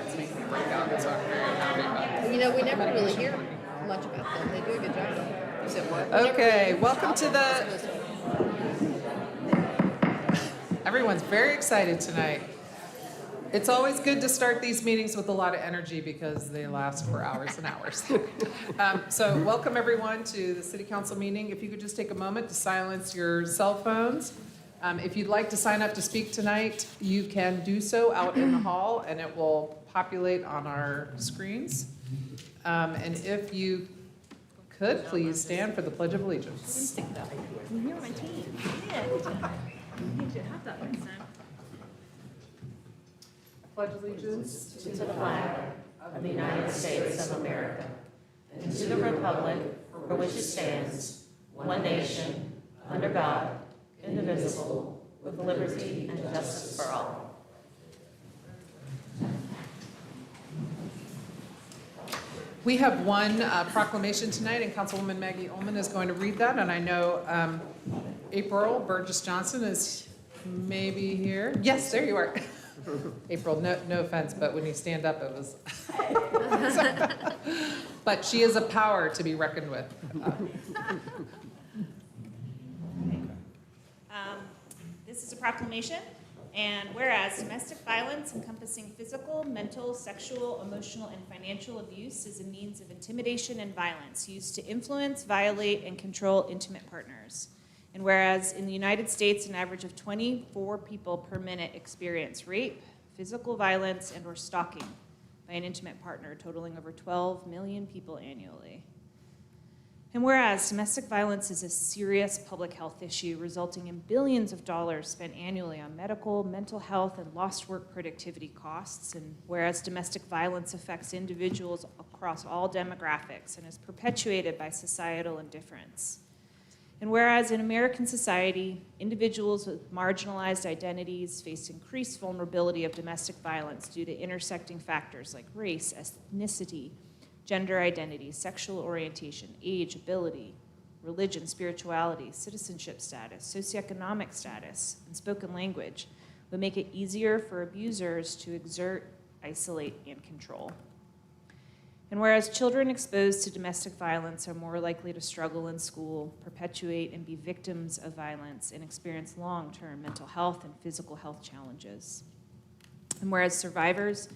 It's making me break out, so I'm very happy about You know, we never really hear much about them. They do a good job. You said what? Okay, welcome to the... Everyone's very excited tonight. It's always good to start these meetings with a lot of energy because they last for hours and hours. So welcome everyone to the City Council meeting. If you could just take a moment to silence your cell phones. If you'd like to sign up to speak tonight, you can do so out in the hall and it will populate on our screens. And if you could, please stand for the Pledge of Allegiance. You're my team. Yeah, good job. You should have that next time. Pledge allegiance To the flag of the United States of America and to the republic for which it stands, one nation, under God, indivisible, with liberty and justice for all. We have one proclamation tonight, and Councilwoman Maggie Ullman is going to read that. And I know April Burgess-Johnson is maybe here. Yes, there you are. April, no offense, but when you stand up, it was... But she is a power to be reckoned with. This is a proclamation, and whereas domestic violence encompassing physical, mental, sexual, emotional, and financial abuse is a means of intimidation and violence used to influence, violate, and control intimate partners. And whereas in the United States, an average of 24 people per minute experience rape, physical violence, and/or stalking by an intimate partner, totaling over 12 million people annually. And whereas domestic violence is a serious public health issue resulting in billions of dollars spent annually on medical, mental health, and lost work productivity costs, and whereas domestic violence affects individuals across all demographics and is perpetuated by societal indifference. And whereas in American society, individuals with marginalized identities face increased vulnerability of domestic violence due to intersecting factors like race, ethnicity, gender identity, sexual orientation, age, ability, religion, spirituality, citizenship status, socioeconomic status, and spoken language would make it easier for abusers to exert, isolate, and control. And whereas children exposed to domestic violence are more likely to struggle in school, perpetuate and be victims of violence, and experience long-term mental health and physical health challenges. And whereas survivors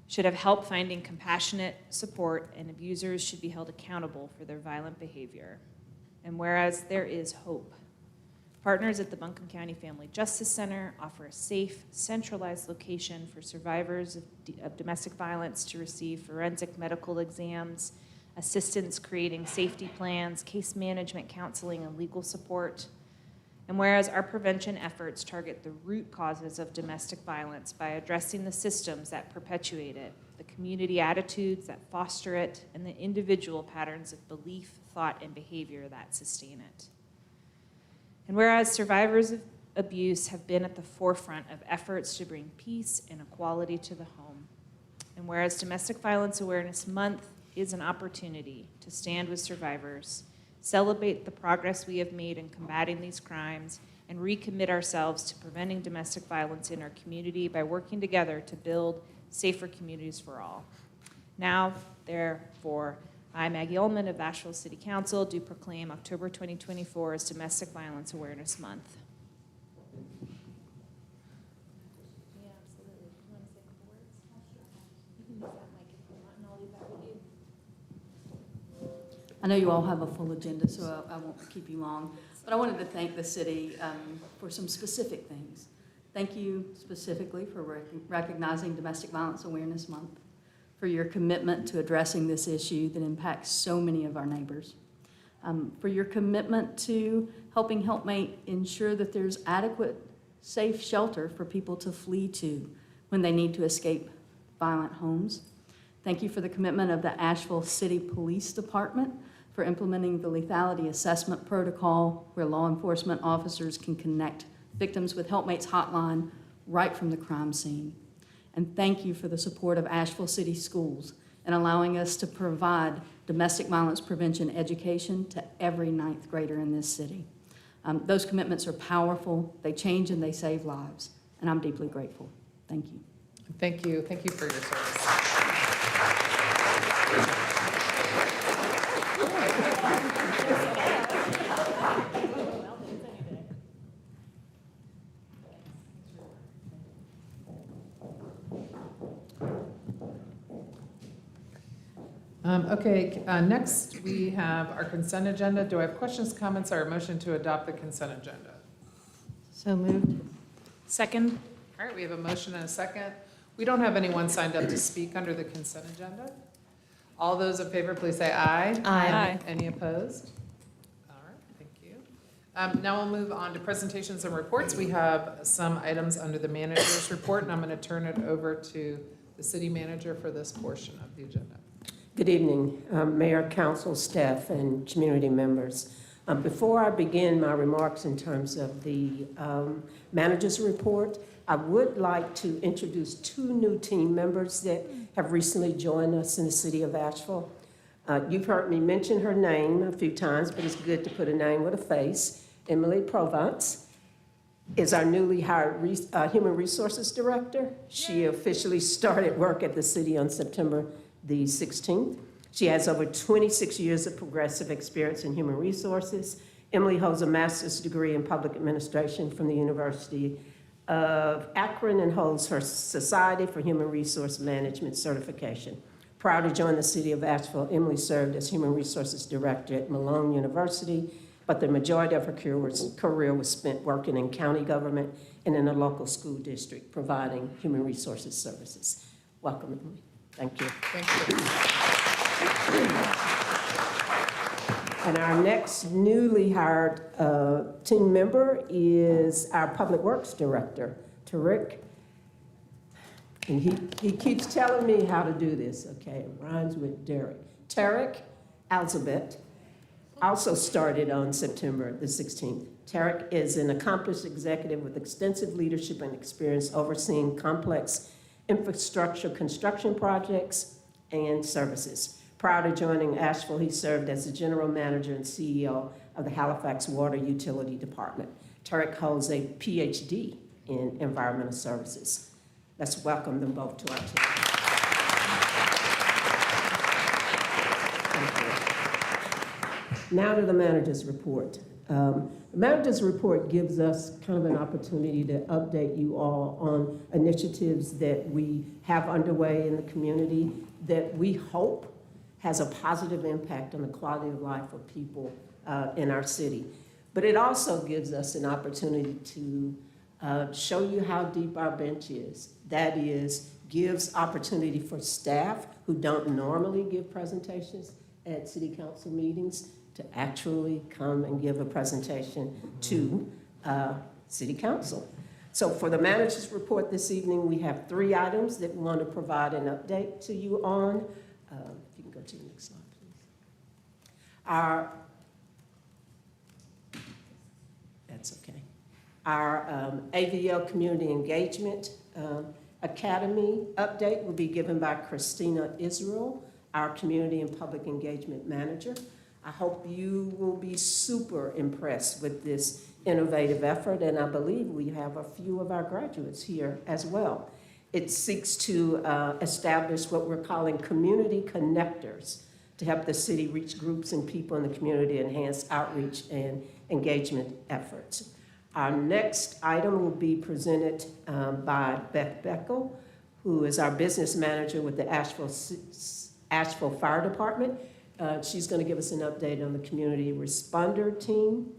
should have help finding compassionate support, and abusers should be held accountable for their violent behavior. And whereas there is hope, partners at the Buncombe County Family Justice Center offer a safe, centralized location for survivors of domestic violence to receive forensic medical exams, assistance creating safety plans, case management counseling, and legal support. And whereas our prevention efforts target the root causes of domestic violence by addressing the systems that perpetuate it, the community attitudes that foster it, and the individual patterns of belief, thought, and behavior that sustain it. And whereas survivors of abuse have been at the forefront of efforts to bring peace and equality to the home. And whereas Domestic Violence Awareness Month is an opportunity to stand with survivors, celebrate the progress we have made in combating these crimes, and recommit ourselves to preventing domestic violence in our community by working together to build safer communities for all. Now, therefore, I, Maggie Ullman of Asheville City Council, do proclaim October 2024 as Domestic Violence Awareness Month. Yeah, absolutely. You want to say a couple words? You can use that mic if you want, and I'll leave that with you. I know you all have a full agenda, so I won't keep you long, but I wanted to thank the city for some specific things. Thank you specifically for recognizing Domestic Violence Awareness Month, for your commitment to addressing this issue that impacts so many of our neighbors, for your commitment to helping Helpmate ensure that there's adequate, safe shelter for people to flee to when they need to escape violent homes. Thank you for the commitment of the Asheville City Police Department for implementing the lethality assessment protocol where law enforcement officers can connect victims with Helpmate's hotline right from the crime scene. And thank you for the support of Asheville City Schools and allowing us to provide domestic violence prevention education to every ninth grader in this city. Those commitments are powerful, they change and they save lives, and I'm deeply grateful. Thank you. Thank you for your service. Okay, next we have our consent agenda. Do I have questions, comments, or a motion to adopt the consent agenda? So moved. Second. All right, we have a motion and a second. We don't have anyone signed up to speak under the consent agenda. All those in favor, please say aye. Aye. Any opposed? All right, thank you. Now we'll move on to presentations and reports. We have some items under the manager's report, and I'm going to turn it over to the city manager for this portion of the agenda. Good evening, Mayor, Council, staff, and community members. Before I begin my remarks in terms of the manager's report, I would like to introduce two new team members that have recently joined us in the city of Asheville. You've heard me mention her name a few times, but it's good to put a name with a face. Emily Provence is our newly hired Human Resources Director. She officially started work at the city on September the 16th. She has over 26 years of progressive experience in human resources. Emily holds a master's degree in public administration from the University of Akron and holds her Society for Human Resource Management certification. Prior to joining the city of Asheville, Emily served as Human Resources Director at Malone University, but the majority of her career was spent working in county government and in a local school district, providing human resources services. Welcome, Emily. Thank you. Thank you. And our next newly hired team member is our Public Works Director, Tarek. And he keeps telling me how to do this, okay? It rhymes with Derek. Tarek Alzabet also started on September the 16th. Tarek is an accomplished executive with extensive leadership and experience overseeing complex infrastructure construction projects and services. Prior to joining Asheville, he served as the general manager and CEO of the Halifax Water Utility Department. Tarek holds a PhD in environmental services. Let's welcome them both to our team. Thank you. Now to the manager's report. The manager's report gives us kind of an opportunity to update you all on initiatives that we have underway in the community that we hope has a positive impact on the quality of life of people in our city. But it also gives us an opportunity to show you how deep our bench is. That is, gives opportunity for staff who don't normally give presentations at city council meetings to actually come and give a presentation to city council. So for the manager's report this evening, we have 3 items that we want to provide an update to you on. If you can go to the next slide, please. That's okay. Our AVL Community Engagement Academy update will be given by Christina Israel, our Community and Public Engagement Manager. I hope you will be super impressed with this innovative effort, and I believe we have a few of our graduates here as well. It seeks to establish what we're calling community connectors to help the city reach groups and people in the community, enhance outreach and engagement efforts. Our next item will be presented by Beth Beckel, who is our business manager with the Asheville Fire Department. She's going to give us an update on the community responder team.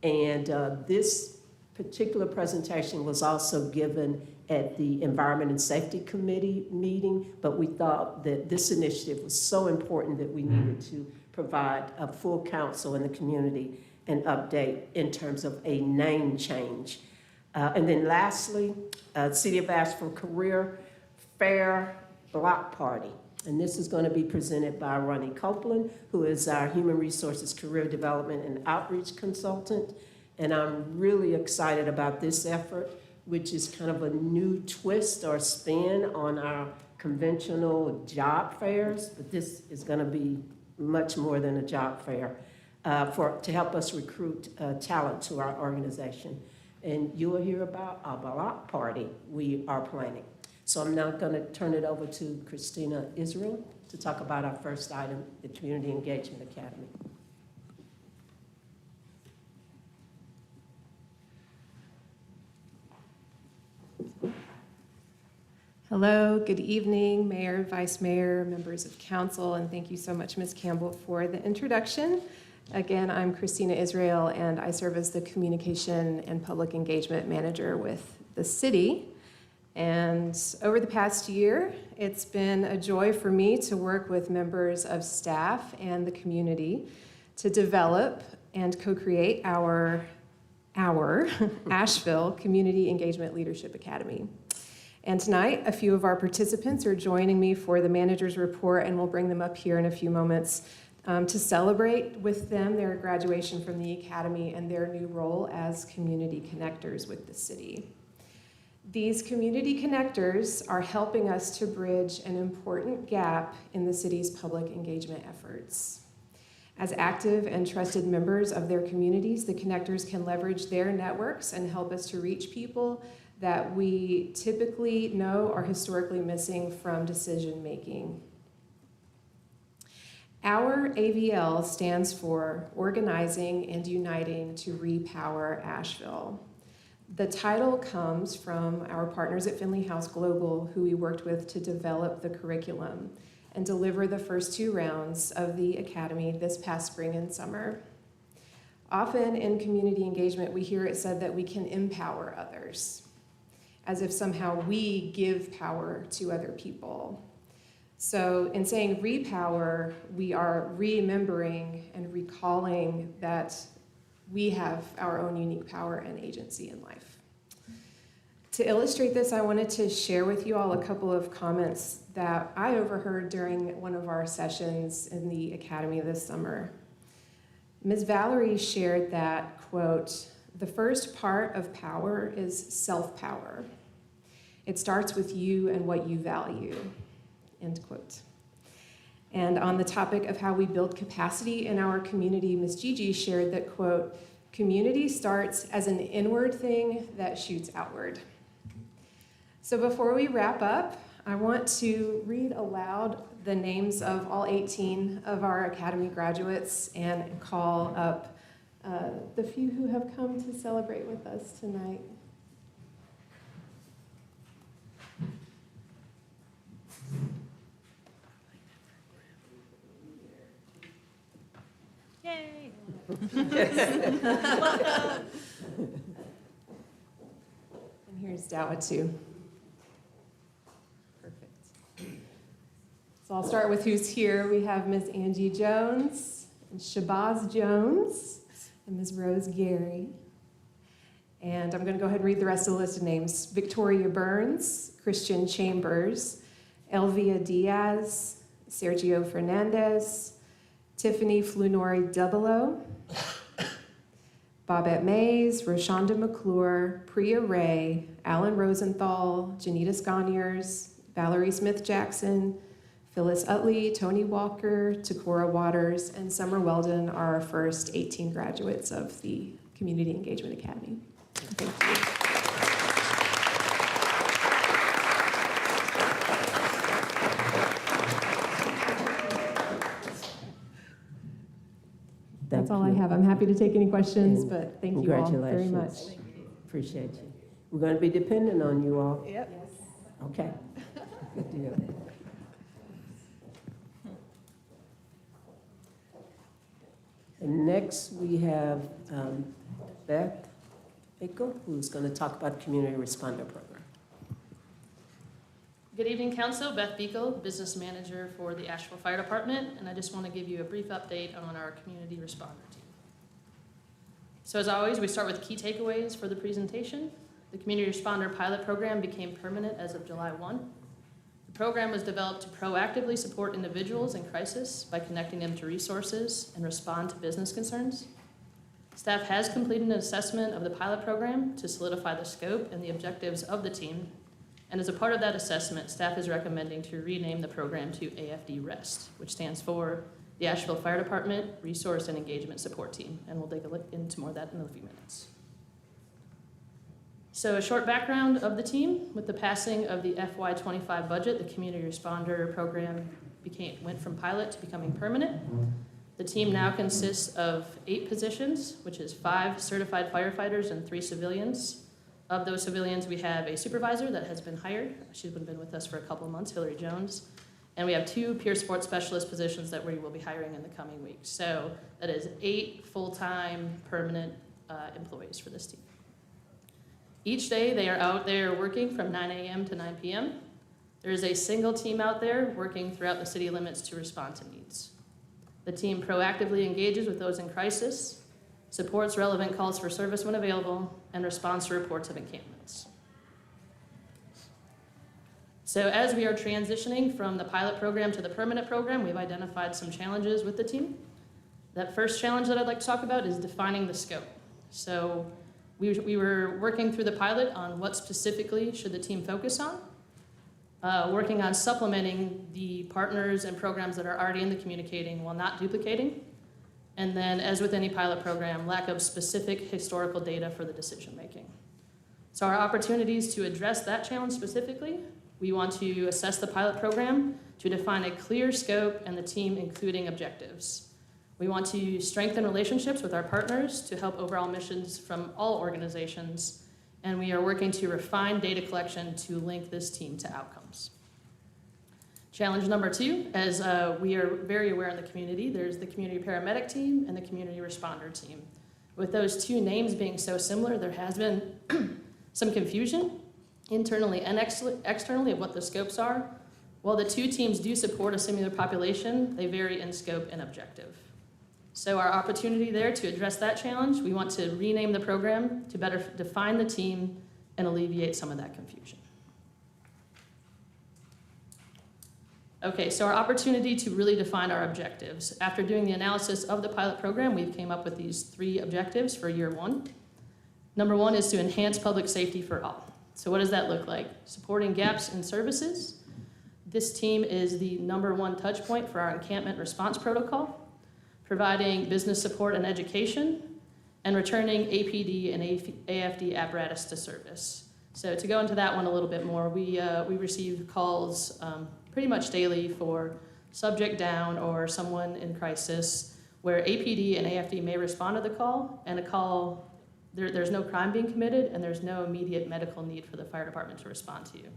And this particular presentation was also given at the Environment and Safety Committee meeting, but we thought that this initiative was so important that we needed to provide a full council in the community an update in terms of a name change. And then lastly, City of Asheville Career Fair Block Party. And this is going to be presented by Ronnie Copeland, who is our Human Resources Career Development and Outreach Consultant. And I'm really excited about this effort, which is kind of a new twist or spin on our conventional job fairs. But this is going to be much more than a job fair to help us recruit talent to our organization. And you will hear about a block party we are planning. So I'm now going to turn it over to Christina Israel to talk about our first item, the Community Engagement Academy. Hello, good evening, Mayor, Vice Mayor, members of council, and thank you so much, Ms. Campbell, for the introduction. Again, I'm Christina Israel, and I serve as the Communication and Public Engagement Manager with the city. And over the past year, it's been a joy for me to work with members of staff and the community to develop and co-create our Asheville Community Engagement Leadership Academy. And tonight, a few of our participants are joining me for the manager's report, and we'll bring them up here in a few moments to celebrate with them their graduation from the academy and their new role as community connectors with the city. These community connectors are helping us to bridge an important gap in the city's public engagement efforts. As active and trusted members of their communities, the connectors can leverage their networks and help us to reach people that we typically know are historically missing from decision making. Our AVL stands for Organizing and Uniting to Repower Asheville. The title comes from our partners at Finley House Global, who we worked with to develop the curriculum and deliver the first 2 rounds of the academy this past spring and summer. Often in community engagement, we hear it said that we can empower others, as if somehow we give power to other people. So in saying repower, we are remembering and recalling that we have our own unique power and agency in life. To illustrate this, I wanted to share with you all a couple of comments that I overheard during one of our sessions in the academy this summer. Ms. Valerie shared that, quote, "The first part of power is self-power. It starts with you and what you value," end quote. And on the topic of how we build capacity in our community, Ms. Gigi shared that, quote, "Community starts as an inward thing that shoots outward." So before we wrap up, I want to read aloud the names of all 18 of our academy graduates and call up the few who have come to celebrate with us tonight. Yay! And here's Dawa too. Perfect. So I'll start with who's here. We have Ms. Angie Jones, and Shabazz Jones, and Ms. Rose Gary. And I'm going to go ahead and read the rest of the list of names. Victoria Burns, Christian Chambers, Elvia Diaz, Sergio Fernandez, Tiffany Flunori Double, Bobette Mays, Roshonda McClure, Priya Ray, Alan Rosenthal, Janita Sconiers, Valerie Smith-Jackson, Phyllis Utley, Tony Walker, Takora Waters, and Summer Weldon are our first 18 graduates of the Community Engagement Academy. Thank you. That's all I have. I'm happy to take any questions, And but thank you all very much. congratulations. Appreciate you. We're going to be dependent on you all. Yep. Okay. Good deal. And next, we have Beth Bickle, who's going to talk about the Community Responder Program. Good evening, Council. Beth Beagle, Business Manager for the Asheville Fire Department, and I just want to give you a brief update on our Community Responder team. So as always, we start with key takeaways for the presentation. The Community Responder Pilot Program became permanent as of July 1. The program was developed to proactively support individuals in crisis by connecting them to resources and respond to business concerns. Staff has completed an assessment of the pilot program to solidify the scope and the objectives of the team. And as a part of that assessment, staff is recommending to rename the program to AFD REST, which stands for the Asheville Fire Department Resource and Engagement Support Team. And we'll dig a look into more of that in a few minutes. So a short background of the team. With the passing of the FY25 budget, the community responder program went from pilot to becoming permanent. The team now consists of 8 positions, which is 5 certified firefighters and 3 civilians. Of those civilians, we have a supervisor that has been hired. She's been with us for a couple of months, Hillary Jones. And we have 2 peer sports specialist positions that we will be hiring in the coming weeks. So that is 8 full-time permanent employees for this team. Each day they are out there working from 9 a.m. to 9 p.m. There is a single team out there working throughout the city limits to respond to needs. The team proactively engages with those in crisis, supports relevant calls for service when available, and responds to reports of encampments. So as we are transitioning from the pilot program to the permanent program, we've identified some challenges with the team. That first challenge that I'd like to talk about is defining the scope. So we were working through the pilot on what specifically should the team focus on, working on supplementing the partners and programs that are already in the communicating while not duplicating. And then, as with any pilot program, lack of specific historical data for the decision making. So our opportunities to address that challenge specifically, we want to assess the pilot program to define a clear scope and the team including objectives. We want to strengthen relationships with our partners to help overall missions from all organizations, and we are working to refine data collection to link this team to outcomes. Challenge number 2, as we are very aware in the community, there's the community paramedic team and the community responder team. With those 2 names being so similar, there has been some confusion internally and externally of what the scopes are. While the 2 teams do support a similar population, they vary in scope and objective. So our opportunity there to address that challenge, we want to rename the program to better define the team and alleviate some of that confusion. Okay, so our opportunity to really define our objectives. After doing the analysis of the pilot program, we came up with these 3 objectives for year 1. Number 1 is to enhance public safety for all. So what does that look like? Supporting gaps in services. This team is the number 1 touch point for our encampment response protocol, providing business support and education, and returning APD and AFD apparatus to service. So to go into that one a little bit more, we receive calls pretty much daily for subject down or someone in crisis where APD and AFD may respond to the call, and a call, there's no crime being committed and there's no immediate medical need for the fire department to respond to you.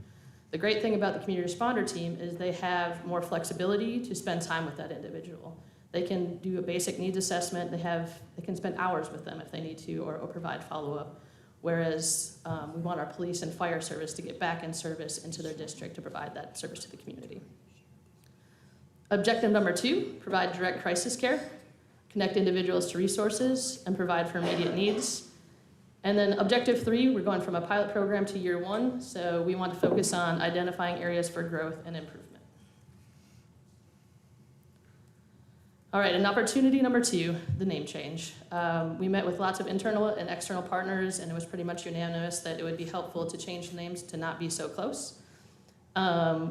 The great thing about the community responder team is they have more flexibility to spend time with that individual. They can do a basic needs assessment, they can spend hours with them if they need to, or provide follow-up. Whereas we want our police and fire service to get back in service into their district to provide that service to the community. Objective number 2, provide direct crisis care, connect individuals to resources, and provide for immediate needs. And then objective 3, we're going from a pilot program to year 1, so we want to focus on identifying areas for growth and improvement. All right, and opportunity number 2, the name change. We met with lots of internal and external partners, and it was pretty much unanimous that it would be helpful to change the names to not be so close.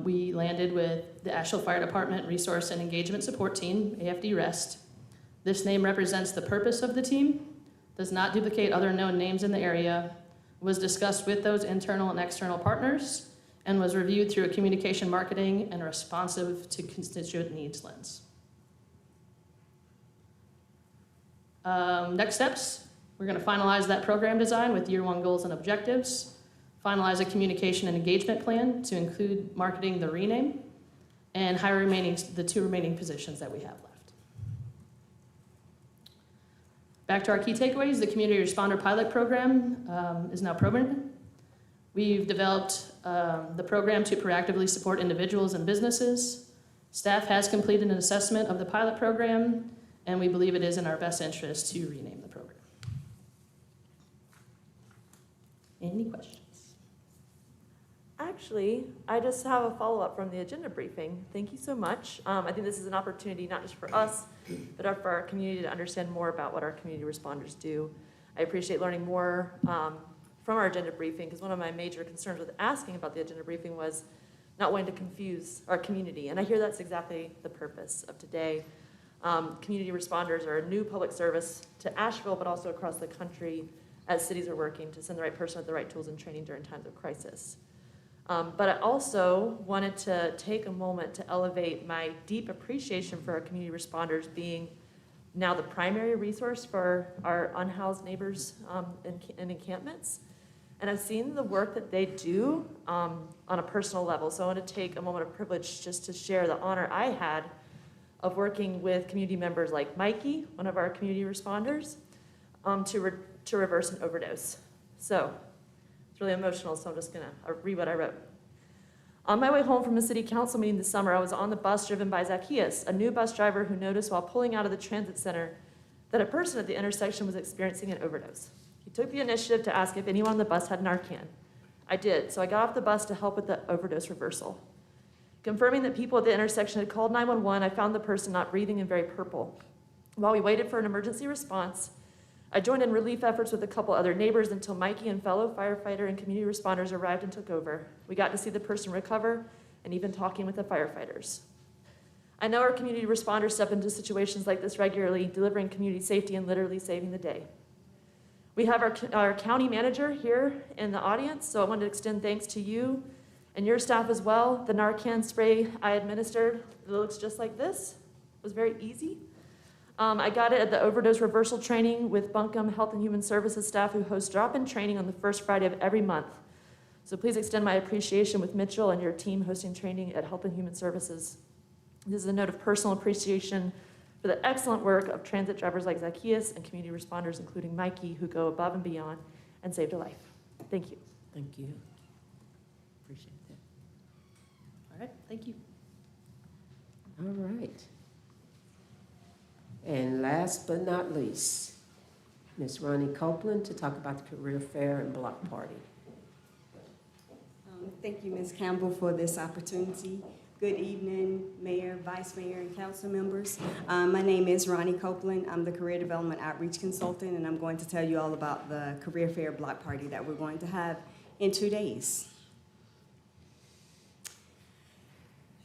We landed with the Asheville Fire Department Resource and Engagement Support Team, AFD REST. This name represents the purpose of the team, does not duplicate other known names in the area, was discussed with those internal and external partners, and was reviewed through a communication marketing and a responsive to constituent needs lens. Next steps, we're going to finalize that program design with year 1 goals and objectives, finalize a communication and engagement plan to include marketing the rename, and hire the 2 remaining positions that we have left. Back to our key takeaways, the Community Responder Pilot Program is now permanent. We've developed the program to proactively support individuals and businesses. Staff has completed an assessment of the pilot program, and we believe it is in our best interest to rename the program. Any questions? Actually, I just have a follow-up from the agenda briefing. Thank you so much. I think this is an opportunity not just for us, but for our community to understand more about what our community responders do. I appreciate learning more from our agenda briefing, because one of my major concerns with asking about the agenda briefing was not wanting to confuse our community, and I hear that's exactly the purpose of today. Community responders are a new public service to Asheville, but also across the country. as cities are working to send the right person with the right tools and training during times of crisis. But I also wanted to take a moment to elevate my deep appreciation for our community responders being now the primary resource for our unhoused neighbors in encampments. And I've seen the work that they do on a personal level. So I want to take a moment of privilege just to share the honor I had of working with community members like Mikey, one of our community responders, to reverse an overdose. So it's really emotional, so I'm just gonna read what I wrote. On my way home from a city council meeting this summer, I was on the bus driven by Zacchaeus, a new bus driver who noticed while pulling out of the transit center that a person at the intersection was experiencing an overdose. He took the initiative to ask if anyone on the bus had Narcan. I did, so I got off the bus to help with the overdose reversal. Confirming that people at the intersection had called 911, I found the person not breathing and very purple. While we waited for an emergency response, I joined in relief efforts with a couple other neighbors until Mikey and fellow firefighter and community responders arrived and took over. We got to see the person recover and even talking with the firefighters. I know our community responders step into situations like this regularly, delivering community safety and literally saving the day. We have our county manager here in the audience, so I wanted to extend thanks to you and your staff as well. The Narcan spray I administered, it looks just like this. It was very easy. I got it at the overdose reversal training with Buncombe Health and Human Services staff who host drop-in training on the first Friday of every month. So please extend my appreciation with Mitchell and your team hosting training at Health and Human Services. This is a note of personal appreciation for the excellent work of transit drivers like Zacchaeus and community responders, including Mikey, who go above and beyond and saved a life. Thank you. Thank you. Appreciate that. All right, thank you. All right. And last but not least, Ms. Ronnie Copeland to talk about the career fair and block party. Thank you, Ms. Campbell, for this opportunity. Good evening, Mayor, Vice Mayor, and council members. My name is Ronnie Copeland. I'm the Career Development Outreach Consultant, and I'm going to tell you all about the career fair block party that we're going to have in 2 days.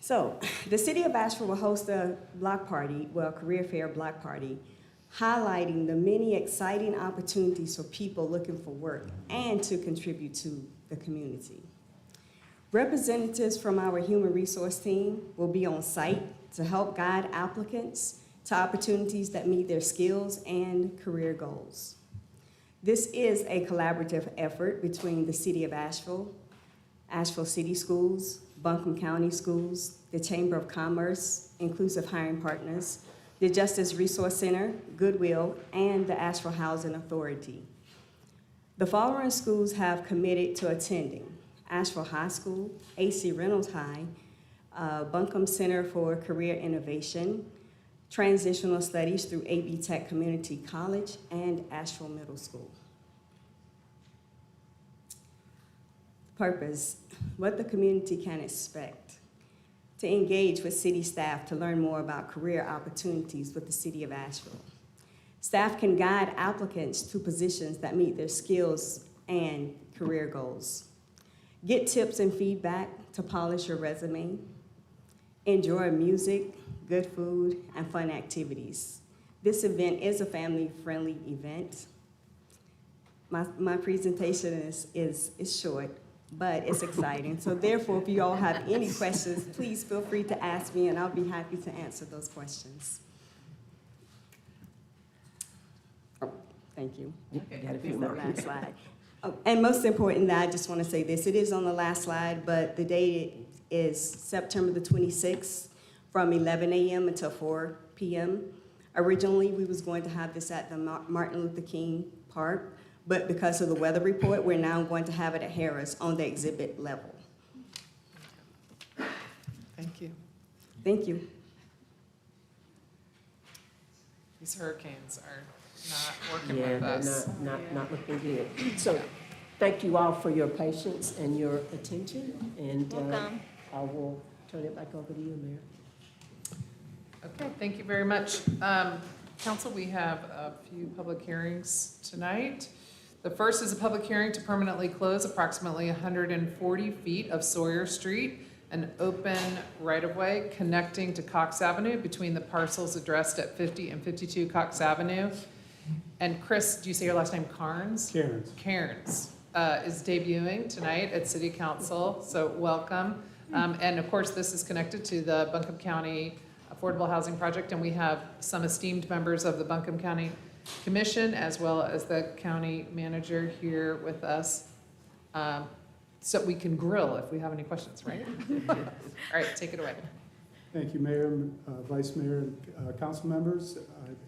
So, the city of Asheville will host a block party, well, career fair block party, highlighting the many exciting opportunities for people looking for work and to contribute to the community. Representatives from our human resource team will be on site to help guide applicants to opportunities that meet their skills and career goals. This is a collaborative effort between the city of Asheville, Asheville City Schools, Buncombe County Schools, the Chamber of Commerce, Inclusive Hiring Partners, the Justice Resource Center, Goodwill, and the Asheville Housing Authority. The following schools have committed to attending: Asheville High School, A.C. Reynolds High, Buncombe Center for Career Innovation, Transitional Studies through A.B. Tech Community College, and Asheville Middle School. Purpose: what the community can expect. To engage with city staff to learn more about career opportunities with the city of Asheville. Staff can guide applicants to positions that meet their skills and career goals. Get tips and feedback to polish your resume. Enjoy music, good food, and fun activities. This event is a family-friendly event. My presentation is short, but it's exciting. So therefore, if you all have any questions, please feel free to ask me, and I'll be happy to answer those questions. Oh, thank you. Got a few Here's more. the last slide. Oh, and most important, I just want to say this. It is on the last slide, but the date is September the 26th from 11 a.m. until 4 p.m. Originally, we was going to have this at the Martin Luther King Park, but because of the weather report, we're now going to have it at Harris on the exhibit level. Thank you. Thank you. These hurricanes are not working Yeah, with they're us. not looking good. So, thank you all for your patience and your attention, and Welcome. I will turn it back over to you, Mayor. Okay, thank you very much. Council, we have a few public hearings tonight. The first is a public hearing to permanently close approximately 140 feet of Sawyer Street, an open right-of-way connecting to Cox Avenue between the parcels addressed at 50 and 52 Cox Avenue And Chris, do you say your last name Carnes? Cairns. Cairns is debuting tonight at City Council, so welcome. And of course, this is connected to the Buncombe County Affordable Housing Project, and we have some esteemed members of the Buncombe County Commission as well as the county manager here with us. So we can grill if we have any questions, right? All right, take it away. Thank you, Mayor, Vice Mayor, and council members.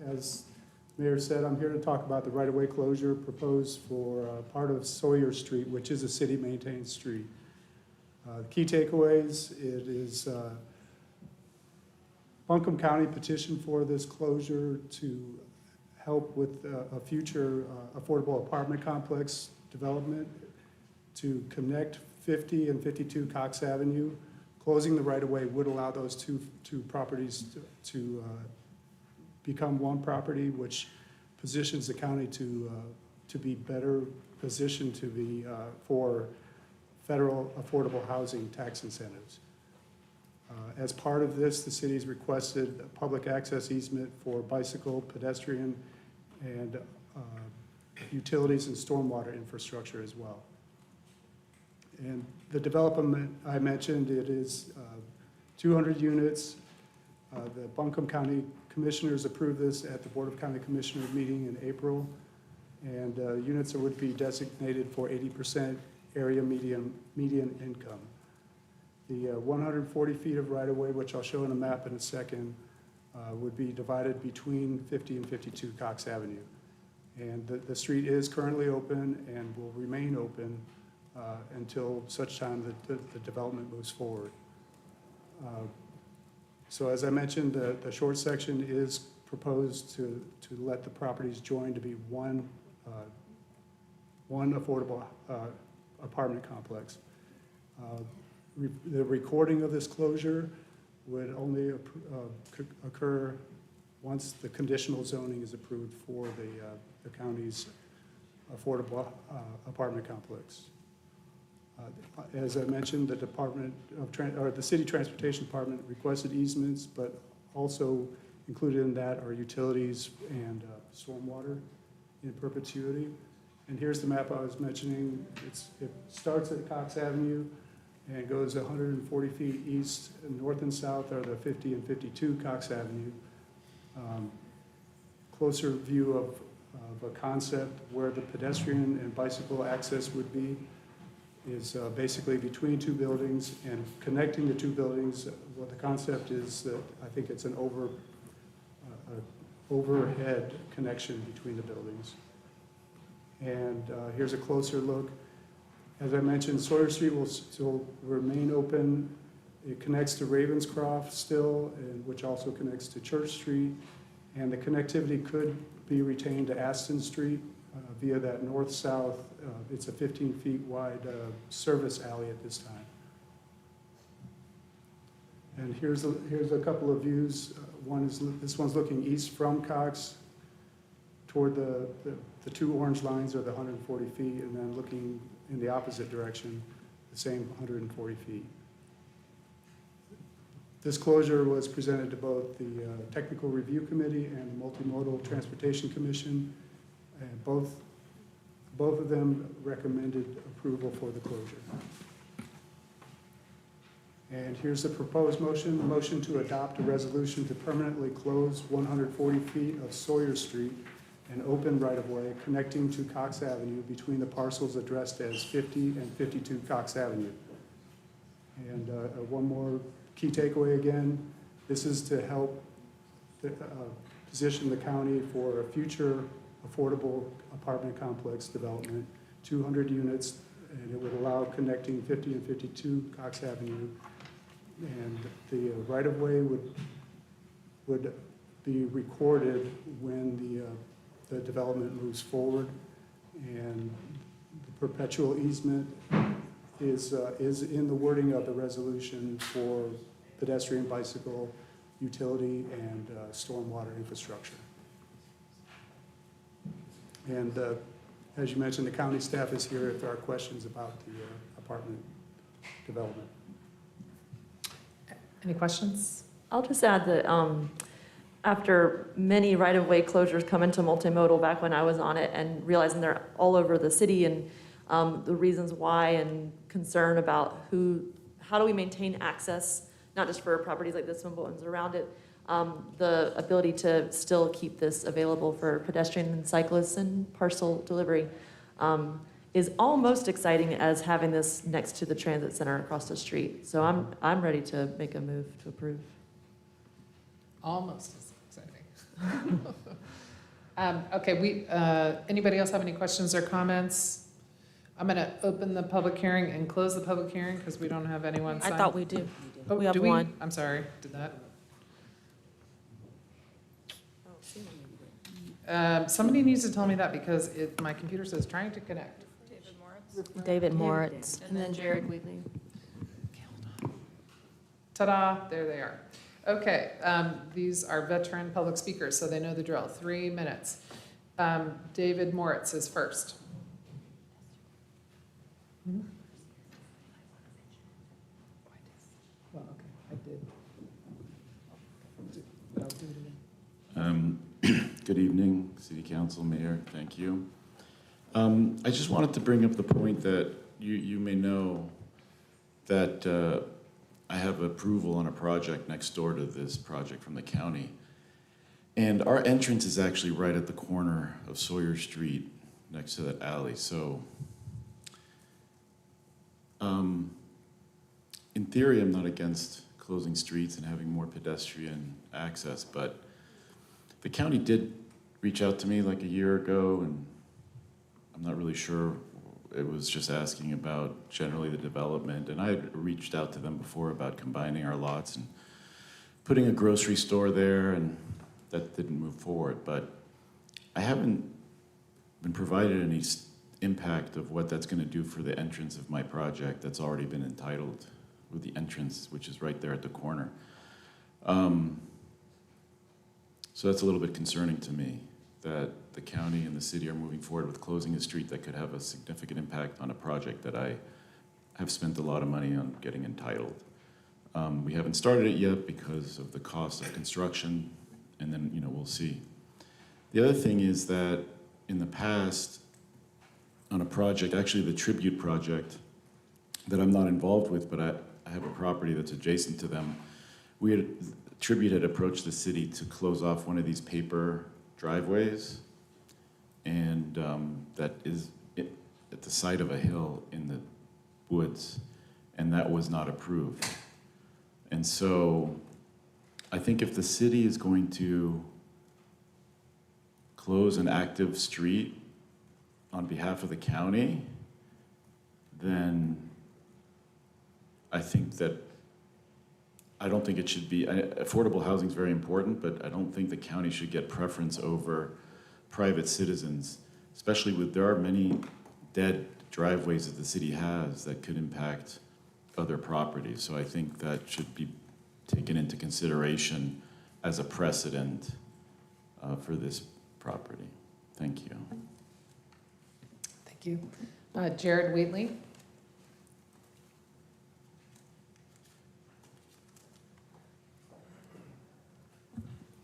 As Mayor said, I'm here to talk about the right-of-way closure proposed for part of Sawyer Street, which is a city-maintained street. The key takeaways, it is Buncombe County petitioned for this closure to help with a future affordable apartment complex development to connect 50 and 52 Cox Avenue. Closing the right-of-way would allow those two properties to become one property, which positions the county to be better positioned to be for federal affordable housing tax incentives. As part of this, the city's requested a public access easement for bicycle, pedestrian, and utilities and stormwater infrastructure as well. And the development I mentioned, it is 200 units. The Buncombe County Commissioners approved this at the Board of County Commissioners meeting in April. And units would be designated for 80% area median income. The 140 feet of right-of-way, which I'll show in a map in a second, would be divided between 50 and 52 Cox Avenue. And the street is currently open and will remain open until such time that the development moves forward. So as I mentioned, the short section is proposed to let the properties join to be one affordable apartment complex. The recording of this closure would only occur once the conditional zoning is approved for the county's affordable apartment complex. As I mentioned, the Department of the City Transportation Department requested easements, but also included in that are utilities and stormwater in perpetuity. And here's the map I was mentioning. It starts at Cox Avenue and goes 140 feet east, and north and south are the 50 and 52 Cox Avenue. Closer view of a concept where the pedestrian and bicycle access would be is basically between two buildings and connecting the two buildings. What the concept is that I think it's an overhead connection between the buildings. And here's a closer look. As I mentioned, Sawyer Street will still remain open. It connects to Ravenscroft still, and which also connects to Church Street. And the connectivity could be retained to Aston Street via that north-south. It's a 15 feet wide service alley at this time. And here's a couple of views. This one's looking east from Cox toward the two orange lines are the 140 feet, and then looking in the opposite direction, the same 140 feet. This closure was presented to both the Technical Review Committee and the Multimodal Transportation Commission, and both of them recommended approval for the closure. And here's the proposed motion. The motion to adopt a resolution to permanently close 140 feet of Sawyer Street and open right-of-way connecting to Cox Avenue between the parcels addressed as 50 and 52 Cox Avenue. And one more key takeaway again, this is to help position the county for a future affordable apartment complex development, 200 units, and it would allow connecting 50 and 52 Cox Avenue. And the right-of-way would be recorded when the development moves forward, and the perpetual easement is in the wording of the resolution for pedestrian, bicycle, utility, and stormwater infrastructure. And as you mentioned, the county staff is here if there are questions about the apartment development. Any questions? I'll just add that after many right-of-way closures coming to multimodal back when I was on it and realizing they're all over the city and the reasons why and concern about how do we maintain access, not just for properties like this one, but ones around it, the ability to still keep this available for pedestrian and cyclists and parcel delivery is almost exciting as having this next to the transit center across the street. So I'm ready to make a move to approve. Almost as exciting. Okay, anybody else have any questions or comments? I'm going to open the public hearing and close the public hearing because we don't have anyone signed. I thought we do. Oh, we have do one. I'm sorry, did that? Somebody needs to tell me that because my computer says trying to connect. David Moritz. And then Jared Wheatley. Ta-da, there they are. Okay, these are veteran public speakers, so they know the drill. 3 minutes. David Moritz is first. Well, okay, I did. But I'll do it again. Good evening, City Council, Mayor, thank you. I just wanted to bring up the point that you may know that I have approval on a project next door to this project from the county. And our entrance is actually right at the corner of Sawyer Street, next to that alley. So in theory, I'm not against closing streets and having more pedestrian access, but the county did reach out to me like a year ago, and I'm not really sure. It was just asking about generally the development, and I had reached out to them before about combining our lots and putting a grocery store there, and that didn't move forward. But I haven't been provided any impact of what that's going to do for the entrance of my project that's already been entitled with the entrance, which is right there at the corner. So that's a little bit concerning to me, that the county and the city are moving forward with closing a street that could have a significant impact on a project that I have spent a lot of money on getting entitled. We haven't started it yet because of the cost of construction, and then, we'll see. The other thing is that in the past, on a project, actually the tribute project that I'm not involved with, but I have a property that's adjacent to them, Tribute had approached the city to close off one of these paper driveways, and that is at the side of a hill in the woods, and that was not approved. And so I think if the city is going to close an active street on behalf of the county, then I think that I don't think it should be, affordable housing is very important, but I don't think the county should get preference over private citizens, especially there are many dead driveways that the city has that could impact other properties. So I think that should be taken into consideration as a precedent for this property. Thank you. Thank you. Jared Wheatley.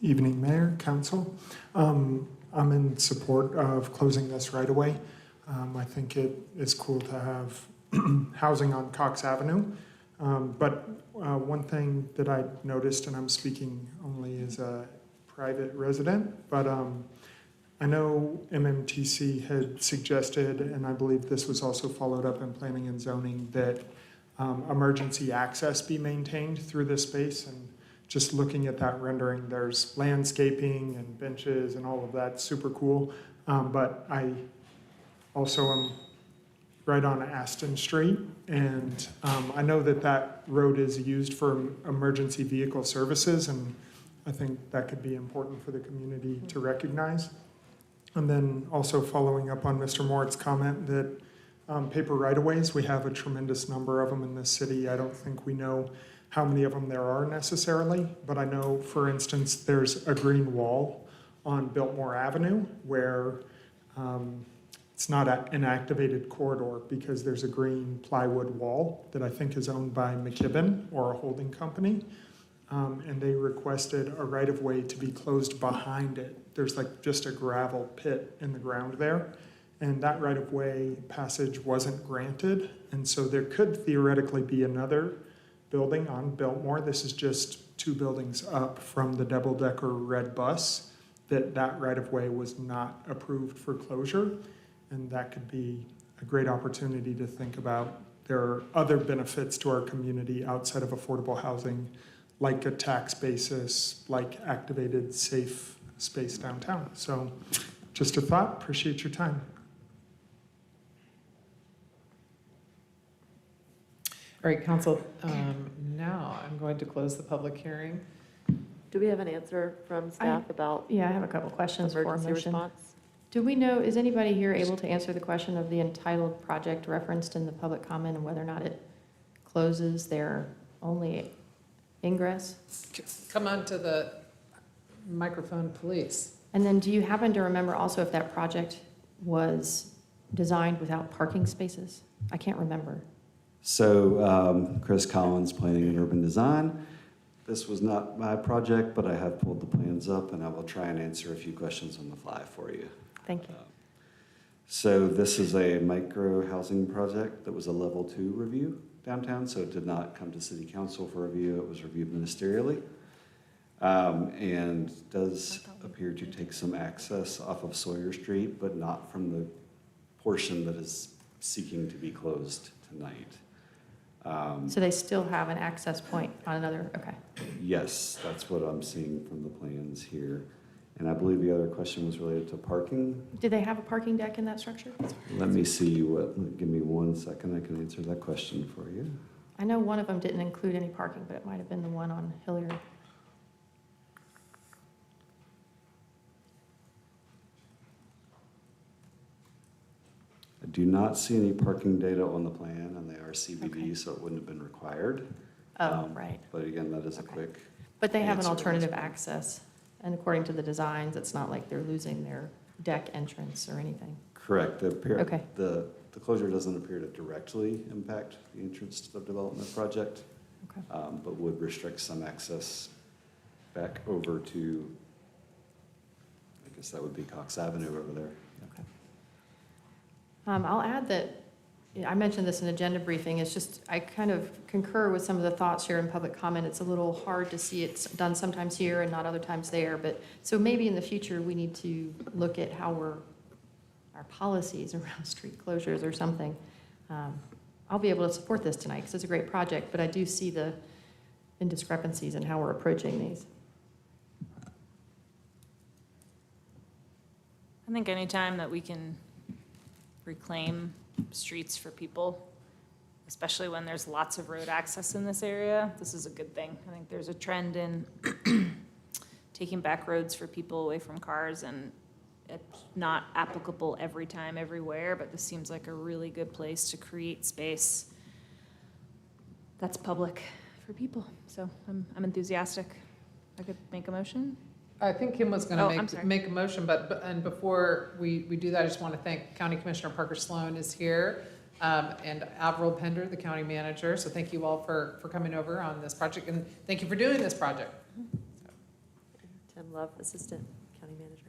Evening, Mayor, Council. I'm in support of closing this right away. I think it is cool to have housing on Cox Avenue. But one thing that I noticed, and I'm speaking only as a private resident, but I know MMTC had suggested, and I believe this was also followed up in planning and zoning, that emergency access be maintained through this space. And just looking at that rendering, there's landscaping and benches and all of that, super cool. But I also am right on Aston Street, and I know that that road is used for emergency vehicle services, and I think that could be important for the community to recognize. And then also following up on Mr. Moritz's comment that paper right-of-ways, we have a tremendous number of them in this city. I don't think we know how many of them there are necessarily, but I know, for instance, there's a green wall on Biltmore Avenue where it's not an activated corridor because there's a green plywood wall that I think is owned by McKibben or a holding company. and they requested a right-of-way to be closed behind it. There's like just a gravel pit in the ground there, and that right-of-way passage wasn't granted, and so there could theoretically be another building on Biltmore. This is just 2 buildings up from the double-decker red bus that right-of-way was not approved for closure, and that could be a great opportunity to think about. There are other benefits to our community outside of affordable housing, like a tax basis, like activated safe space downtown. So just a thought, appreciate your time. All right, council, now I'm going to close the public hearing. Do we have an answer from staff about Yeah, I have a couple questions for a emergency motion. response? Do we know, is anybody here able to answer the question of the entitled project referenced in the public comment and whether or not it closes their only ingress? Come on to the microphone, please. And then do you happen to remember also if that project was designed without parking spaces? I can't remember. So, Chris Collins, Planning and Urban Design. This was not my project, but I have pulled the plans up, and I will try and answer a few questions on the fly for you. Thank you. So this is a micro housing project that was a level 2 review downtown, so it did not come to city council for review. It was reviewed ministerially, and does appear to take some access off of Sawyer Street, but not from the portion that is seeking to be closed tonight. So they still have an access point on another, okay. Yes, that's what I'm seeing from the plans here. And I believe the other question was related to parking. Do they have a parking deck in that structure? Let me see give me 1 second, I can answer that question for you. I know one of them didn't include any parking, but it might have been the one on Hilliard. I do not see any parking data on the plan, and they are CBD, Okay. so it wouldn't have been required. Oh, right. But again, that is a Okay. quick. But they have an answer. alternative access, and according to the designs, it's not like they're losing their deck entrance or anything. Correct. Okay. The closure doesn't appear to directly impact the entrance to the development project, Okay. but would restrict some access back over to, I guess that would be Cox Avenue over there. Okay. I'll add that, I mentioned this in agenda briefing, it's just, I kind of concur with some of the thoughts here in public comment. It's a little hard to see it's done sometimes here and not other times there, but, so maybe in the future, we need to look at how our policies around street closures or something. I'll be able to support this tonight, because it's a great project, but I do see the indiscrepancies in how we're approaching these. I think anytime that we can reclaim streets for people, especially when there's lots of road access in this area, this is a good thing. I think there's a trend in taking back roads for people away from cars, and it's not applicable every time, everywhere, but this seems like a really good place to create space that's public for people. So I'm enthusiastic. I could make a motion. I think Kim was Oh, I'm going to sorry. make a motion, and before we do that, I just want to thank County Commissioner Parker Sloan is here, and Avril Pender, the county manager. So thank you all for coming over on this project, and thank you for doing this project. Tim Love, Assistant County Manager.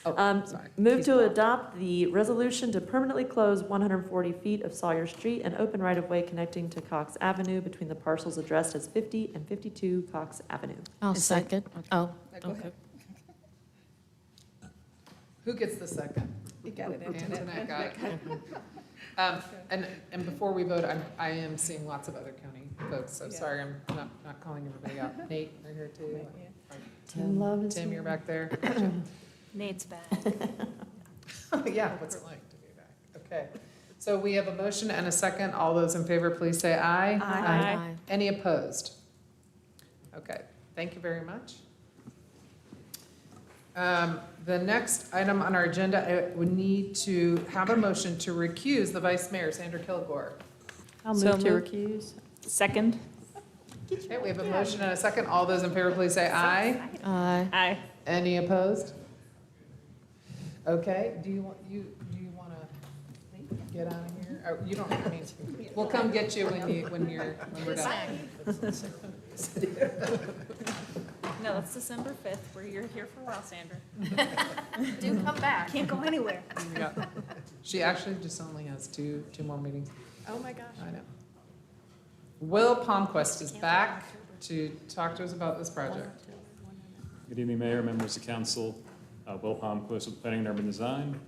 Oh, sorry. Move He's to gone. adopt the resolution to permanently close 140 feet of Sawyer Street and open right-of-way connecting to Cox Avenue between the parcels addressed as 50 and 52 Cox Avenue. I'll second. Oh, Go ahead. Who gets the second? You got it, Antoinette got it. And before we vote, I am seeing lots of other county folks, so sorry, I'm not calling everybody out. Nate, you're here too. Tim Love is Tim, here. you're back there. Nate's back. Yeah, what's it like to be back? Okay, so we have a motion and a second. All those in favor, please say aye. Aye. Any opposed? Okay, thank you very much. The next item on our agenda, I would need to have a motion to recuse the Vice Mayor, Sandra Kilgore. I'll So move to moved. recuse. Second. Okay, we have a motion and a second. All those in favor, please say aye. aye. Aye. Any opposed? Okay, do you want to get out of here? Oh, you don't, I mean, we'll come get you when we're done. No, it's December 5th, where you're here for a while, Sandra. Do come back. Can't go anywhere. Yeah. She actually just only has two more meetings. Oh, my gosh. I know. Will Palmquist is back to talk to us about this project. Good evening, Mayor, members of council. Will Palmquist with Planning and Urban Design.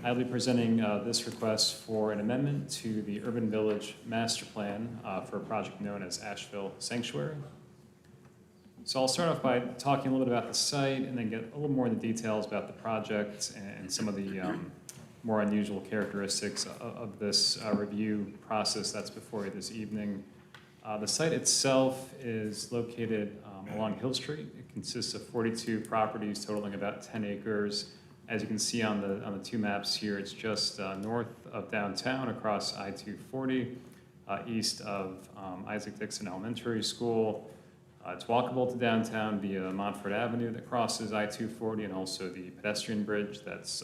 I'll be presenting this request for an amendment to the Urban Village Master Plan for a project known as Asheville Sanctuary. So I'll start off by talking a little bit about the site and then get a little more into details about the project and some of the more unusual characteristics of this review process that's before you this evening. The site itself is located along Hill Street. It consists of 42 properties totaling about 10 acres. As you can see on the two maps here, it's just north of downtown across I-240, east of Isaac Dixon Elementary School. It's walkable to downtown via Montford Avenue that crosses I-240 and also the pedestrian bridge that's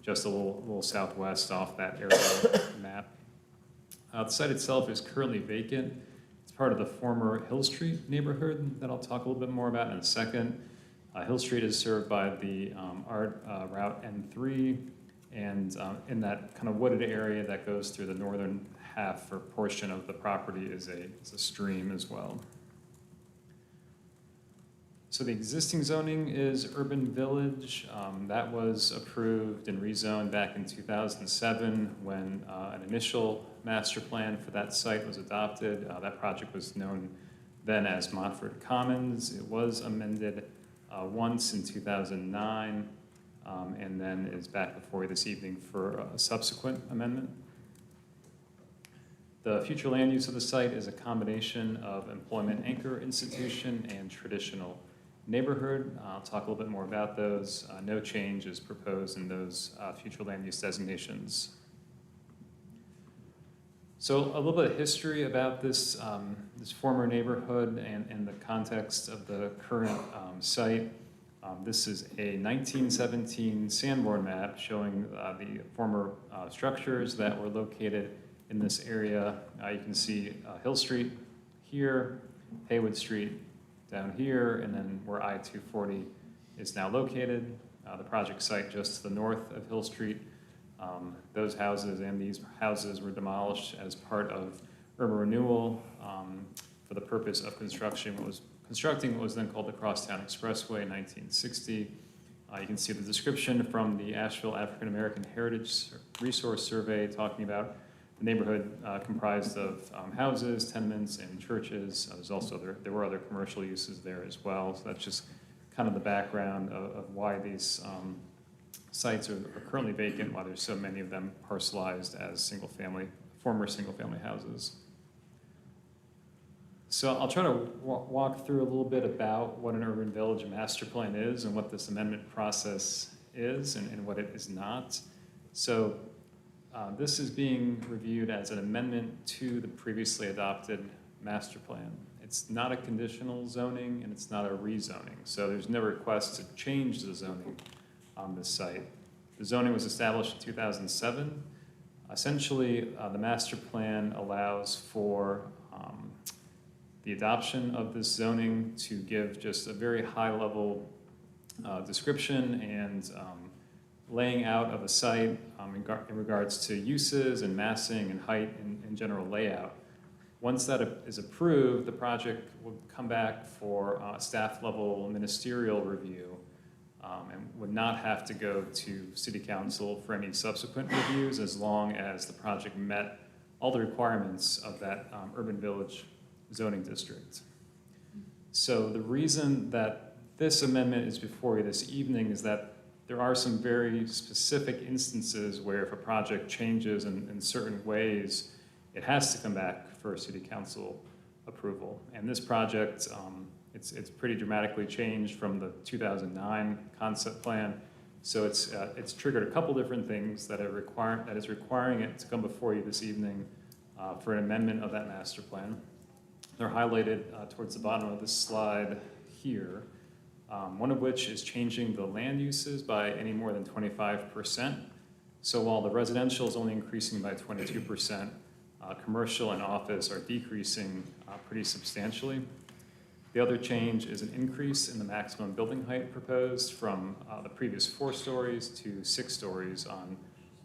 just a little southwest off that area map. The site itself is currently vacant. It's part of the former Hill Street neighborhood that I'll talk a little bit more about in a second. Hill Street is served by the Route N3, and in that kind of wooded area that goes through the northern half or portion of the property is a stream as well. So the existing zoning is urban village. That was approved and rezoned back in 2007 when an initial master plan for that site was adopted. That project was known then as Montford Commons. It was amended once in 2009 and then is back before you this evening for a subsequent amendment. The future land use of the site is a combination of employment anchor institution and traditional neighborhood. I'll talk a little bit more about those. No change is proposed in those future land use designations. So a little bit of history about this, this former neighborhood and the context of the current site. This is a 1917 Sanborn map showing the former structures that were located in this area. You can see Hill Street here, Haywood Street down here, and then where I-240 is now located. The project site just to the north of Hill Street. Those houses and these houses were demolished as part of urban renewal for the purpose of constructing what was then called the Crosstown Expressway in 1960. You can see the description from the Asheville African American Heritage Resource Survey talking about the neighborhood comprised of houses, tenements, and churches. There were other commercial uses there as well. So that's just kind of the background of why these sites are currently vacant, why there's so many of them parcelized as former single-family houses. So I'll try to walk through a little bit about what an urban village master plan is and what this amendment process is and what it is not. So this is being reviewed as an amendment to the previously adopted master plan. It's not a conditional zoning and it's not a rezoning. So there's no request to change the zoning on this site. The zoning was established in 2007. Essentially, the master plan allows for the adoption of this zoning to give just a very high-level description and laying out of a site in regards to uses and massing and height and general layout. Once that is approved, the project will come back for staff-level ministerial review and would not have to go to City Council for any subsequent reviews as long as the project met all the requirements of that urban village zoning district. So the reason that this amendment is before you this evening is that there are some very specific instances where if a project changes in certain ways, it has to come back for City Council approval. And this project, it's pretty dramatically changed from the 2009 concept plan. So it's triggered a couple different things that is requiring it to come before you this evening for an amendment of that master plan. They're highlighted towards the bottom of this slide here, one of which is changing the land uses by any more than 25%. So while the residential is only increasing by 22%, commercial and office are decreasing pretty substantially. The other change is an increase in the maximum building height proposed from the previous 4 stories to 6 stories on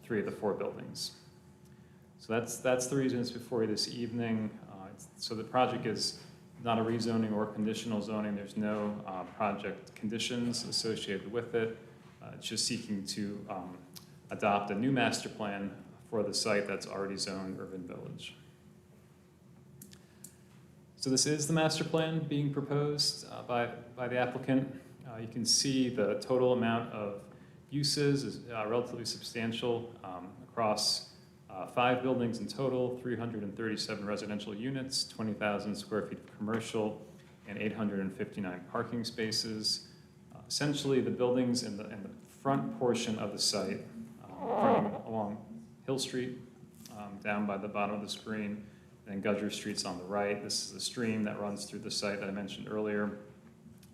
3 of the 4 buildings. So that's the reason it's before you this evening. So the project is not a rezoning or conditional zoning. There's no project conditions associated with it. It's just seeking to adopt a new master plan for the site that's already zoned urban village. So this is the master plan being proposed by the applicant. You can see the total amount of uses is relatively substantial across 5 buildings in total, 337 residential units, 20,000 square feet of commercial, and 859 parking spaces. Essentially, the buildings in the front portion of the site, along Hill Street, down by the bottom of the screen, and Gudger Street's on the right. This is the stream that runs through the site that I mentioned earlier.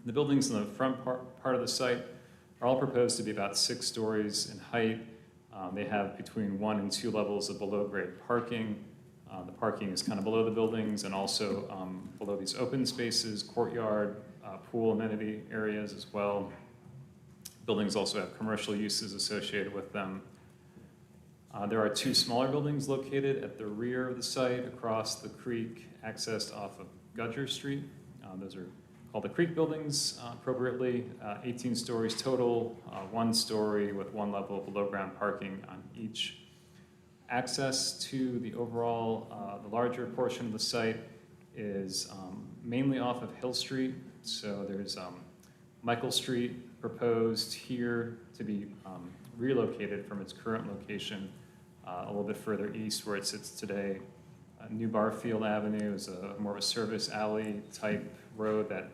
The buildings in the front part of the site are all proposed to be about 6 stories in height. They have between 1 and 2 levels of below-grade parking. The parking is kind of below the buildings and also below these open spaces, courtyard, pool amenity areas as well. Buildings also have commercial uses associated with them. There are 2 smaller buildings located at the rear of the site across the creek, accessed off of Gudger Street. Those are called the creek buildings appropriately, 18 stories total, 1 story with 1 level of below ground parking on each. Access to the overall, the larger portion of the site is mainly off of Hill Street. So there's Michael Street proposed here to be relocated from its current location a little bit further east where it sits today. New Barfield Avenue is more of a service alley type road that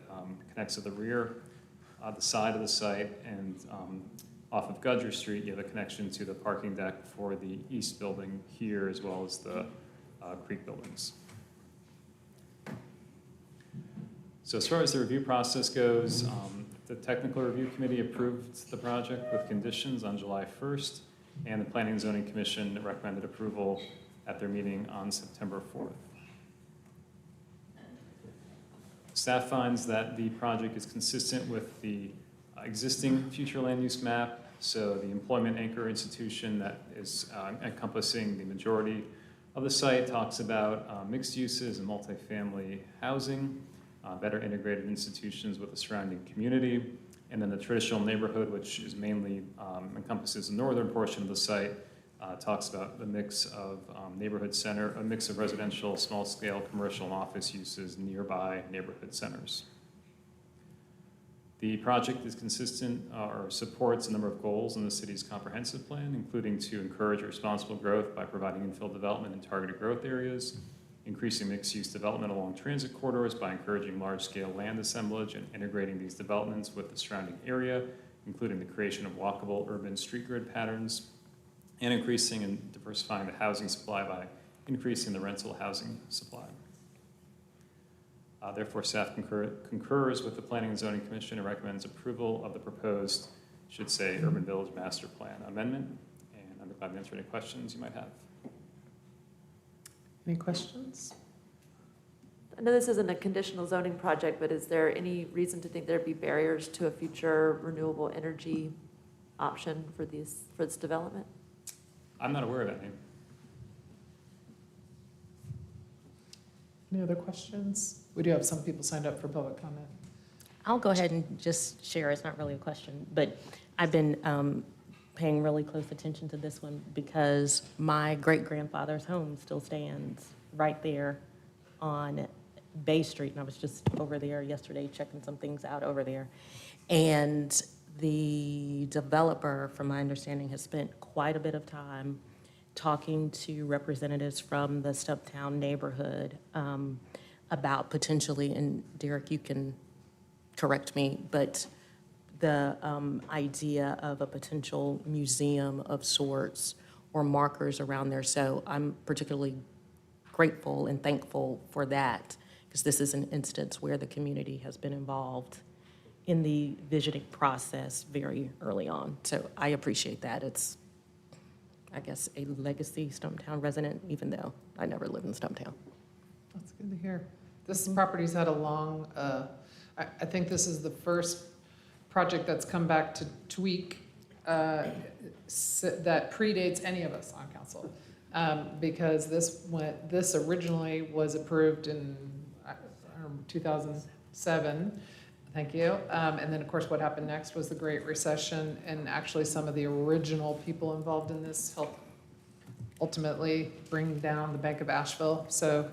connects to the rear, the side of the site, and off of Gudger Street, you have a connection to the parking deck for the east building here, as well as the creek buildings. So as far as the review process goes, the technical review committee approved the project with conditions on July 1st, and the Planning and Zoning Commission recommended approval at their meeting on September 4th. Staff finds that the project is consistent with the existing future land use map. So the employment anchor institution that is encompassing the majority of the site talks about mixed uses and multifamily housing, better integrated institutions with the surrounding community, and then the traditional neighborhood, which is mainly encompasses the northern portion of the site, talks about the mix of neighborhood center, a mix of residential, small-scale commercial and office uses nearby neighborhood centers. The project is consistent or supports a number of goals in the city's comprehensive plan, including to encourage responsible growth by providing infill development in targeted growth areas, increasing mixed-use development along transit corridors by encouraging large-scale land assemblage and integrating these developments with the surrounding area, including the creation of walkable urban street grid patterns, and increasing and diversifying the housing supply by increasing the rental housing supply. Therefore, staff concurs with the Planning and Zoning Commission and recommends approval of the proposed, should say, Urban Village Master Plan amendment. And I'm glad to answer any questions you might have. Any questions? I know this isn't a conditional zoning project, but is there any reason to think there'd be barriers to a future renewable energy option for this development? I'm not aware of any. Any other questions? We do have some people signed up for public comment. I'll go ahead and just share. It's not really a question, but I've been paying really close attention to this one because my great-grandfather's home still stands right there on Bay Street, and I was just over there yesterday checking some things out over there. And the developer, from my understanding, has spent quite a bit of time talking to representatives from the Stumptown neighborhood about potentially, and Derek, you can correct me, but the idea of a potential museum of sorts or markers around there. So I'm particularly grateful and thankful for that, because this is an instance where the community has been involved in the visioning process very early on. So I appreciate that. It's, I guess, a legacy Stumptown resident, even though I never lived in Stumptown. That's good to hear. This property's had a long I think this is the first project that's come back to tweak that predates any of us on council. Because this originally was approved in 2007. Thank you. And then, of course, what happened next was the Great Recession, and actually some of the original people involved in this helped ultimately bring down the Bank of Asheville. So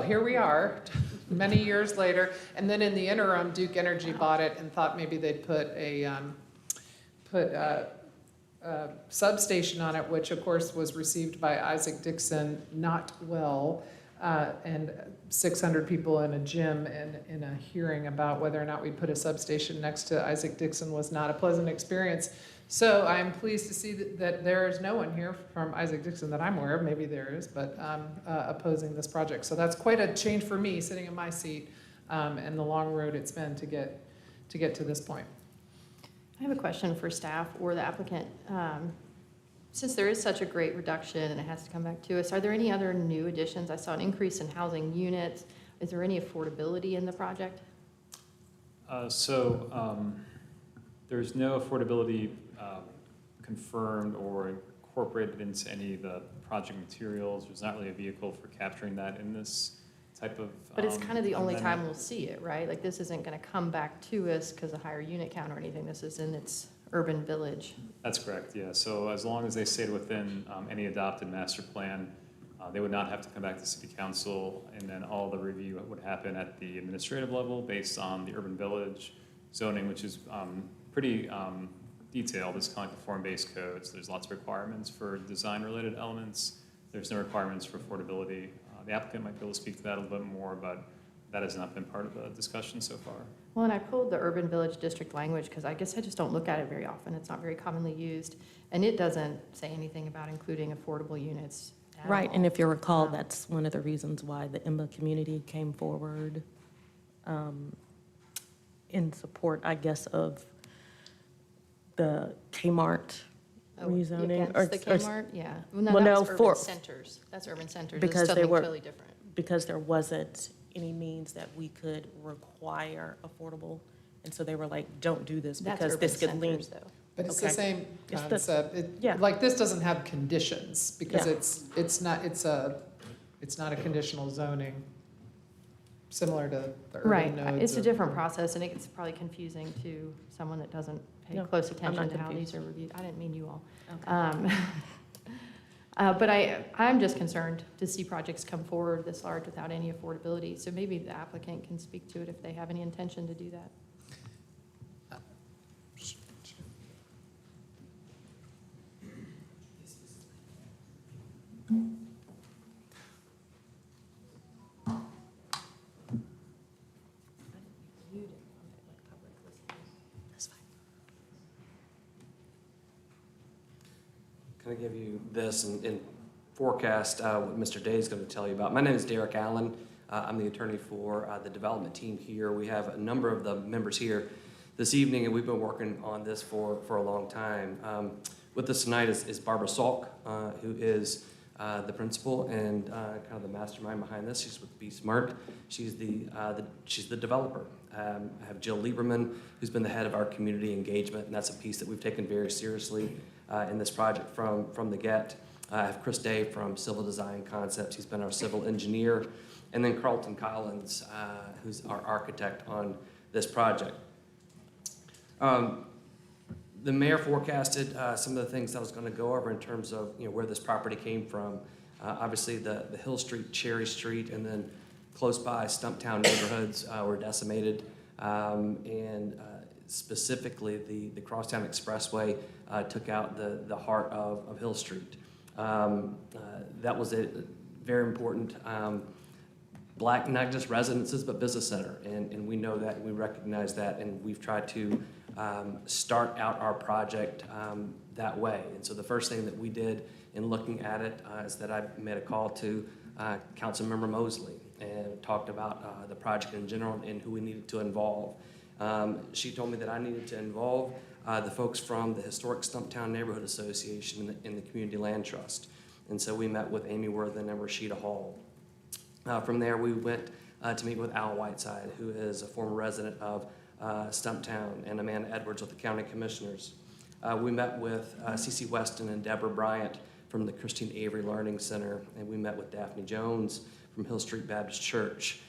here we are, many years later. And then in the interim, Duke Energy bought it and thought maybe they'd put a substation on it, which of course was received by Isaac Dixon not well. And 600 people in a gym and in a hearing about whether or not we'd put a substation next to Isaac Dixon was not a pleasant experience. So I'm pleased to see that there is no one here from Isaac Dixon that I'm aware of, maybe there is, but opposing this project. So that's quite a change for me sitting in my seat and the long road it's been to get to this point. I have a question for staff or the applicant. Since there is such a great reduction and it has to come back to us, are there any other new additions? I saw an increase in housing units. Is there any affordability in the project? There's no affordability confirmed or incorporated into any of the project materials. There's not really a vehicle for capturing that in this type of But it's kind of the only amendment. time we'll see it, right? Like this isn't going to come back to us because of higher unit count or anything. This is in its urban village. That's correct, yeah. So as long as they stayed within any adopted master plan, they would not have to come back to city council, and then all the review would happen at the administrative level based on the urban village zoning, which is pretty detailed. It's kind of like the form-based codes. There's lots of requirements for design-related elements. There's no requirements for affordability. The applicant might be able to speak to that a little bit more, but that has not been part of the discussion so far. Well, and I pulled the urban village district language because I guess I just don't look at it very often. It's not very commonly used. And it doesn't say anything about including affordable units at Right, all. and if you recall, that's one of the reasons why the Emma community came forward in support, I guess, of the Kmart rezoning. Against the Kmart, yeah. Well, no, well, that no, was urban for- centers. That's urban centers. Because It's they something were- totally different. Because there wasn't any means that we could require affordable, and so they were like, don't do this That's because urban this could lean. centers, though. But it's Okay. the same It's the- concept. yeah. Like this doesn't have conditions because Yeah. it's not a conditional zoning similar to the urban Right. nodes. It's a or- different process, and it's probably confusing to someone that doesn't pay No, close I'm attention not to how confused. these are reviewed. I didn't mean you all. Okay. But I'm just concerned to see projects come forward this large without any affordability. So maybe the applicant can speak to it if they have any intention to do that. Can I give you this and forecast what Mr. Day is going to tell you about? My name is Derek Allen. I'm the attorney for the development team here. We have a number of the members here this evening, and we've been working on this for a long time. With us tonight is Barbara Salk, who is the principal and kind of the mastermind behind this. She's with Be Smart. She's the developer. I have Jill Lieberman, who's been the head of our community engagement, and that's a piece that we've taken very seriously in this project from the get. I have Chris Day from Civil Design Concepts. He's been our civil engineer. And then Carlton Collins, who's our architect on this project. The mayor forecasted some of the things I was going to go over in terms of where this property came from. Obviously, the Hill Street, Cherry Street, and then close by Stumptown neighborhoods were decimated. And specifically, the Crosstown Expressway took out the heart of Hill Street. That was a very important Black, not just residences, but business center. And we know that, and we recognize that, and we've tried to start out our project that way. And so the first thing that we did in looking at it is that I made a call to Councilmember Mosley and talked about the project in general and who we needed to involve. She told me that I needed to involve the folks from the Historic Stumptown Neighborhood Association and the Community Land Trust. And so we met with Amy Worthen and Rashida Hall. From there, we went to meet with Al Whiteside, who is a former resident of Stumptown, and Amanda Edwards with the County Commissioners. We met with Cece Weston and Deborah Bryant from the Christine Avery Learning Center, and we met with Daphne Jones from Hill Street Baptist Church.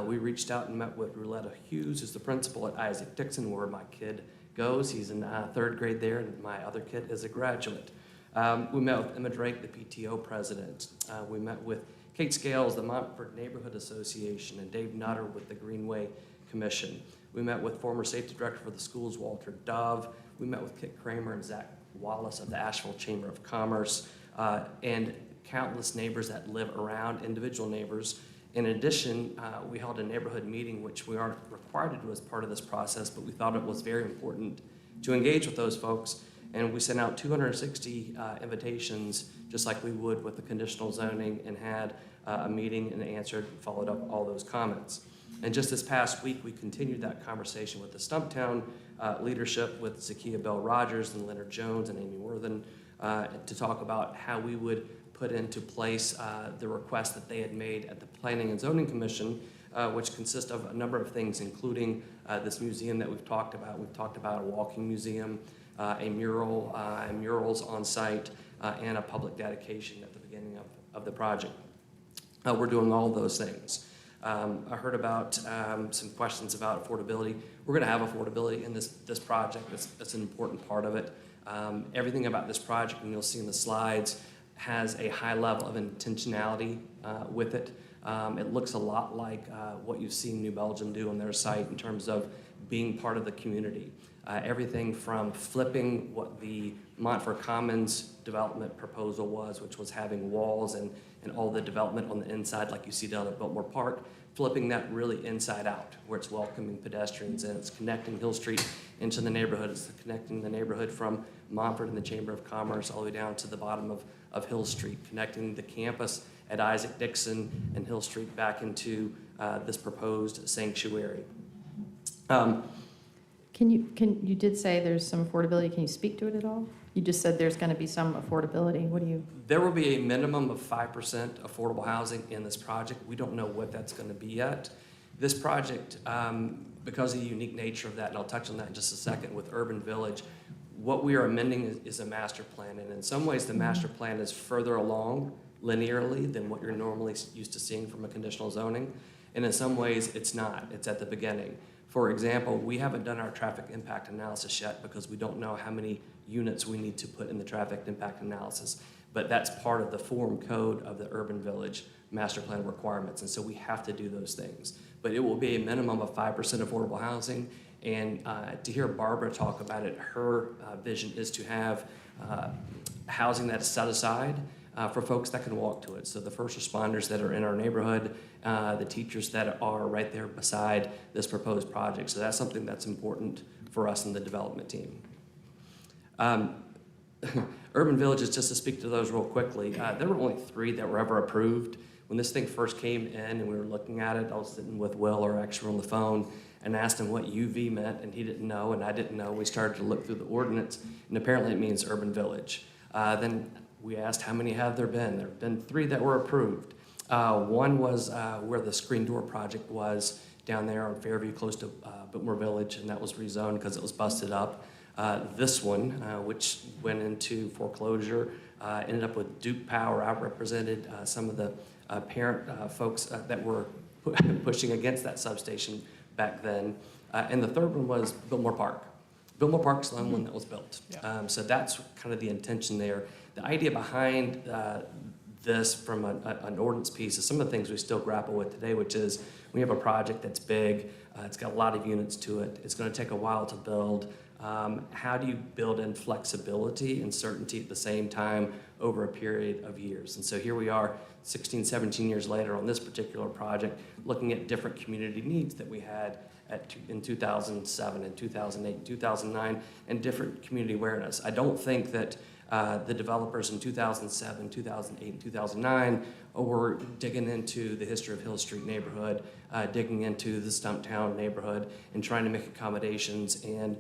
We reached out and met with Rouletta Hughes, who's the principal at Isaac Dixon, where my kid goes. He's in third grade there, and my other kid is a graduate. We met with Emma Drake, the PTO president. We met with Kate Scales, the Montford Neighborhood Association, and Dave Nutter with the Greenway Commission. We met with former safety director for the schools, Walter Dove. We met with Kit Kramer and Zach Wallace of the Asheville Chamber of Commerce, and countless neighbors that live around, individual neighbors. In addition, we held a neighborhood meeting, which we aren't required to do as part of this process, but we thought it was very important to engage with those folks. And we sent out 260 invitations, just like we would with the conditional zoning, and had a meeting and answered, followed up all those comments. And just this past week, we continued that conversation with the Stumptown leadership, with Zakiya Bell Rogers and Leonard Jones and Amy Worthen, to talk about how we would put into place the request that they had made at the Planning and Zoning Commission, which consists of a number of things, including this museum that we've talked about. We've talked about a walking museum, a mural, and murals on site, and a public dedication at the beginning of the project. We're doing all those things. I heard about some questions about affordability. We're going to have affordability in this project. That's an important part of it. Everything about this project, and you'll see in the slides, has a high level of intentionality with it. It looks a lot like what you've seen New Belgium do on their site in terms of being part of the community. Everything from flipping what the Montfort Commons development proposal was, which was having walls and all the development on the inside like you see down at Biltmore Park, flipping that really inside out, where it's welcoming pedestrians and it's connecting Hill Street into the neighborhood. It's connecting the neighborhood from Montfort and the Chamber of Commerce all the way down to the bottom of Hill Street, connecting the campus at Isaac Dixon and Hill Street back into this proposed sanctuary. You did say there's some affordability. Can you speak to it at all? You just said there's going to be some affordability. What do you? There will be a minimum of 5% affordable housing in this project. We don't know what that's going to be yet. This project, because of the unique nature of that, and I'll touch on that in just a second, with Urban Village, what we are amending is a master plan. And in some ways, the master plan is further along linearly than what you're normally used to seeing from a conditional zoning. And in some ways, it's not. It's at the beginning. For example, we haven't done our traffic impact analysis yet because we don't know how many units we need to put in the traffic impact analysis. But that's part of the form code of the Urban Village master plan requirements. And so we have to do those things. But it will be a minimum of 5% affordable housing. And to hear Barbara talk about it, her vision is to have housing that's set aside for folks that can walk to it. So the first responders that are in our neighborhood, the teachers that are right there beside this proposed project. So that's something that's important for us in the development team. Urban Villages, just to speak to those real quickly, there were only 3 that were ever approved. When this thing first came in and we were looking at it, I was sitting with Will, or actually on the phone, and asked him what UV meant, and he didn't know, and I didn't know. We started to look through the ordinance, and apparently it means Urban Village. Then we asked how many have there been. There have been 3 that were approved. One was where the screen door project was down there on Fairview, close to Biltmore Village, and that was rezoned because it was busted up. This one, which went into foreclosure, ended up with Duke Power. I represented some of the parent folks that were pushing against that substation back then. And the third one was Biltmore Park. Biltmore Park's the only one that was built. Yeah. So that's kind of the intention there. The idea behind this from an ordinance piece is some of the things we still grapple with today, which is we have a project that's big, it's got a lot of units to it, it's going to take a while to build. How do you build in flexibility and certainty at the same time over a period of years? And so here we are 16, 17 years later on this particular project, looking at different community needs that we had in 2007 and 2008 and 2009, and different community awareness. I don't think that the developers in 2007, 2008, and 2009 were digging into the history of Hill Street neighborhood, digging into the Stumptown neighborhood, and trying to make accommodations and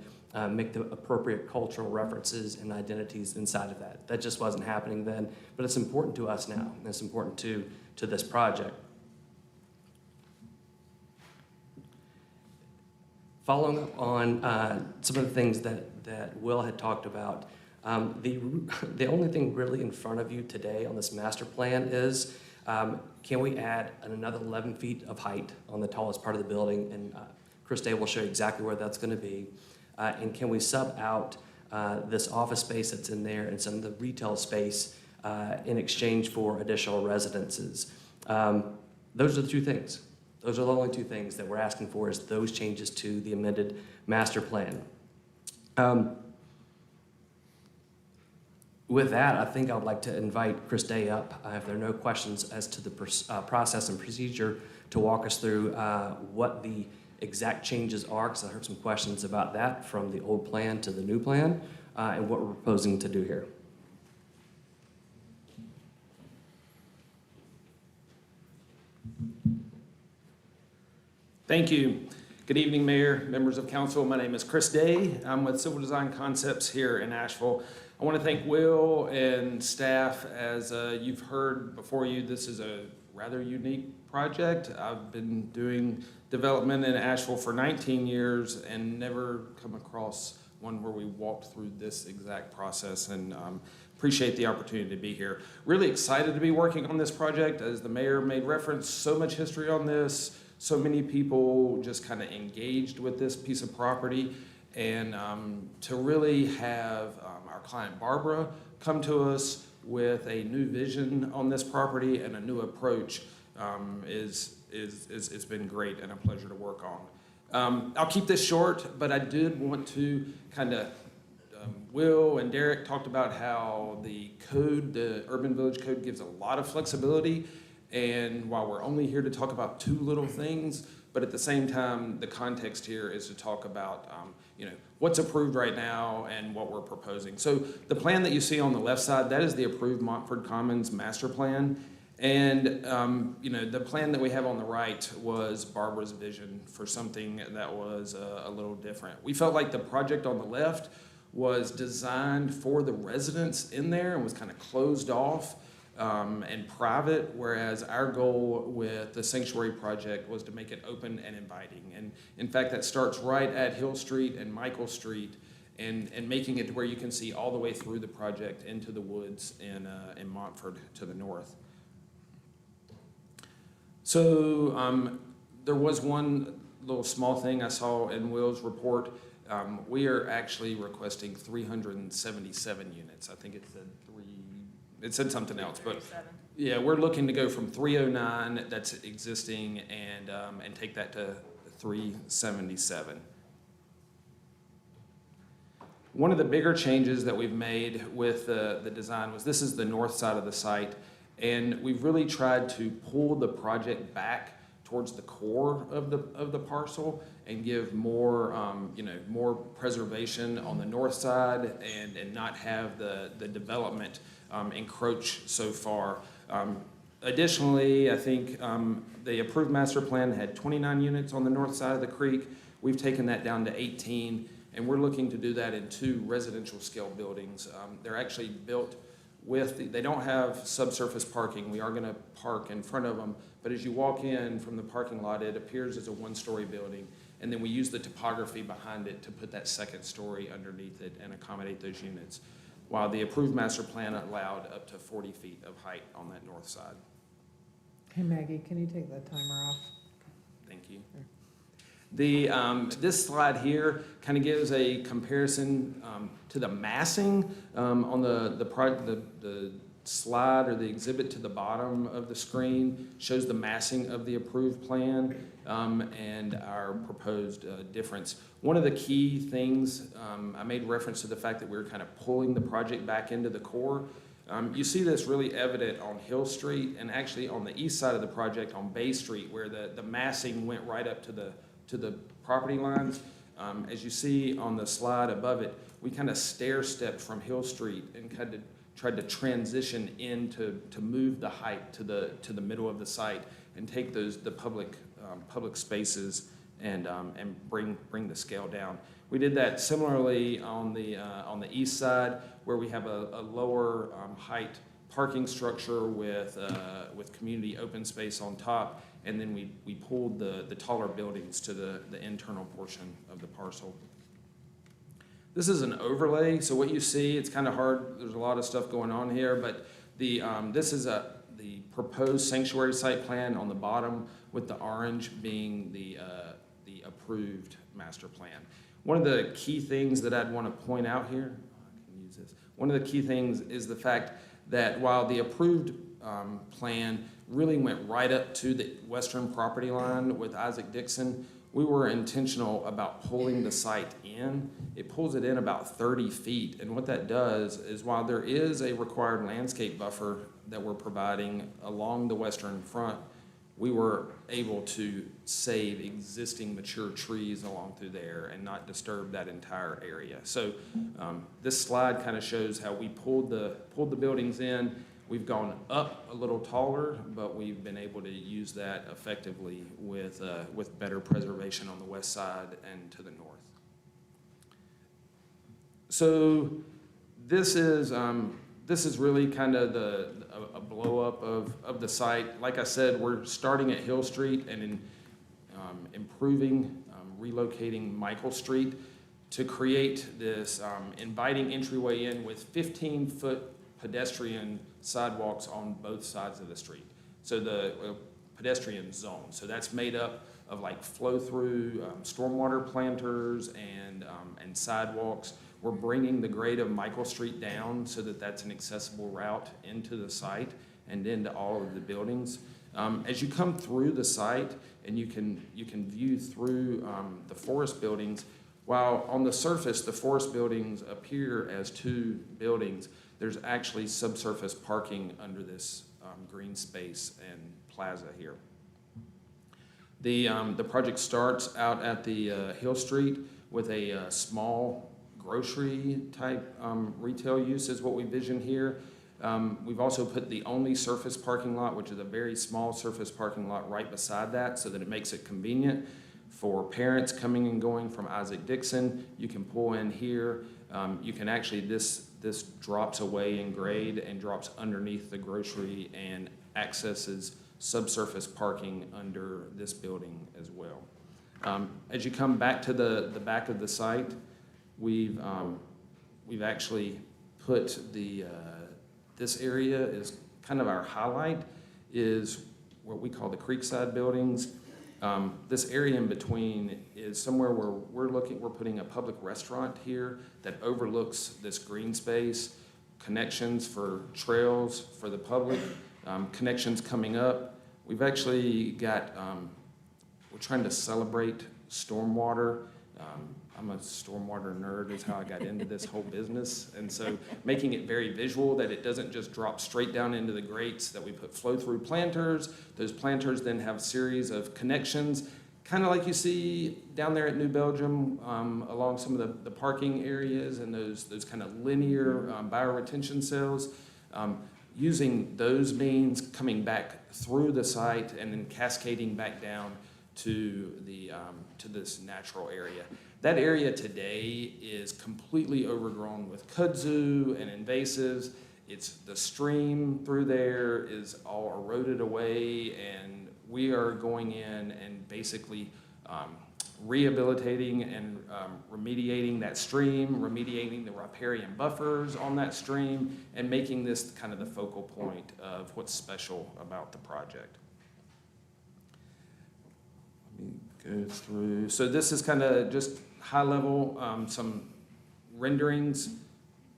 make the appropriate cultural references and identities inside of that. That just wasn't happening then, but it's important to us now, and it's important to this project. Following up on some of the things that Will had talked about, the only thing really in front of you today on this master plan is, can we add another 11 feet of height on the tallest part of the building? And Chris Day will show you exactly where that's going to be. And can we sub out this office space that's in there and some of the retail space in exchange for additional residences? Those are the two things. Those are the only two things that we're asking for, is those changes to the amended master plan. With that, I think I would like to invite Chris Day up, if there are no questions as to the process and procedure, to walk us through what the exact changes are, because I heard some questions about that from the old plan to the new plan, and what we're proposing to do here. Thank you. Good evening, Mayor, members of council. My name is Chris Day. I'm with Civil Design Concepts here in Asheville. I want to thank Will and staff. As you've heard before you, this is a rather unique project. I've been doing development in Asheville for 19 years and never come across one where we walked through this exact process, and appreciate the opportunity to be here. Really excited to be working on this project. As the mayor made reference, so much history on this. So many people just kind of engaged with this piece of property, and to really have our client Barbara come to us with a new vision on this property and a new approach it's been great and a pleasure to work on. I'll keep this short, but I did want to kind of Will and Derek talked about how the code, the Urban Village Code, gives a lot of flexibility. And while we're only here to talk about two little things, but at the same time, the context here is to talk about what's approved right now and what we're proposing. So the plan that you see on the left side, that is the approved Montford Commons master plan. And the plan that we have on the right was Barbara's vision for something that was a little different. We felt like the project on the left was designed for the residents in there and was kind of closed off and private, whereas our goal with the sanctuary project was to make it open and inviting. And in fact, that starts right at Hill Street and Michael Street, and making it to where you can see all the way through the project into the woods in Montford to the north. So there was one little small thing I saw in Will's report. We are actually requesting 377 units. I think it said it said something else, but yeah, we're looking to go from 309 that's existing and take that to 377. One of the bigger changes that we've made with the design was this is the north side of the site, and we've really tried to pull the project back towards the core of the parcel and give more more preservation on the north side and not have the development encroach so far. Additionally, I think the approved master plan had 29 units on the north side of the creek. We've taken that down to 18, and we're looking to do that in 2 residential scale buildings. They're actually built with, they don't have subsurface parking. We are going to park in front of them, but as you walk in from the parking lot, it appears as a 1-story building, and then we use the topography behind it to put that 2nd story underneath it and accommodate those units, while the approved master plan allowed up to 40 feet of height on that north side. Hey Maggie, can you take that timer off? Thank you. This slide here kind of gives a comparison to the massing on the slide or the exhibit to the bottom of the screen shows the massing of the approved plan and our proposed difference. One of the key things, I made reference to the fact that we were kind of pulling the project back into the core. You see this really evident on Hill Street and actually on the east side of the project on Bay Street, where the massing went right up to the property lines. As you see on the slide above it, we kind of stair-stepped from Hill Street and kind of tried to transition in to move the height to the middle of the site and take the public spaces and bring the scale down. We did that similarly on the east side, where we have a lower height parking structure with community open space on top, and then we pulled the taller buildings to the internal portion of the parcel. This is an overlay, so what you see, it's kind of hard, there's a lot of stuff going on here, but this is the proposed sanctuary site plan on the bottom, with the orange being the approved master plan. One of the key things that I'd want to point out here, I can use this. One of the key things is the fact that while the approved plan really went right up to the western property line with Isaac Dixon, we were intentional about pulling the site in. It pulls it in about 30 feet, and what that does is, while there is a required landscape buffer that we're providing along the western front, we were able to save existing mature trees along through there and not disturb that entire area. So this slide kind of shows how we pulled the buildings in. We've gone up a little taller, but we've been able to use that effectively with better preservation on the west side and to the north. So this is really kind of a blow up of the site. Like I said, we're starting at Hill Street and improving, relocating Michael Street to create this inviting entryway in with 15-foot pedestrian sidewalks on both sides of the street. So the pedestrian zone. So that's made up of like flow-through stormwater planters and sidewalks. We're bringing the grade of Michael Street down so that that's an accessible route into the site and into all of the buildings. As you come through the site and you can view through the forest buildings, while on the surface the forest buildings appear as two buildings, there's actually subsurface parking under this green space and plaza here. The project starts out at the Hill Street with a small grocery type retail use is what we vision here. We've also put the only surface parking lot, which is a very small surface parking lot, right beside that so that it makes it convenient for parents coming and going from Isaac Dixon. You can pull in here. You can actually, this drops away in grade and drops underneath the grocery and accesses subsurface parking under this building as well. As you come back to the back of the site, we've actually put this area is kind of our highlight, is what we call the Creekside buildings. This area in between is somewhere where we're putting a public restaurant here that overlooks this green space, connections for trails for the public, connections coming up. We've actually got, we're trying to celebrate stormwater. I'm a stormwater nerd is how I got into this whole business. And so making it very visual, that it doesn't just drop straight down into the grates, that we put flow-through planters. Those planters then have a series of connections, kind of like you see down there at New Belgium along some of the parking areas and those kind of linear bioretention cells. Using those means coming back through the site and then cascading back down to this natural area. That area today is completely overgrown with kudzu and invasives. The stream through there is all eroded away, and we are going in and basically rehabilitating and remediating that stream, remediating the riparian buffers on that stream, and making this kind of the focal point of what's special about the project. Let me go through. So this is kind of just high level, some renderings.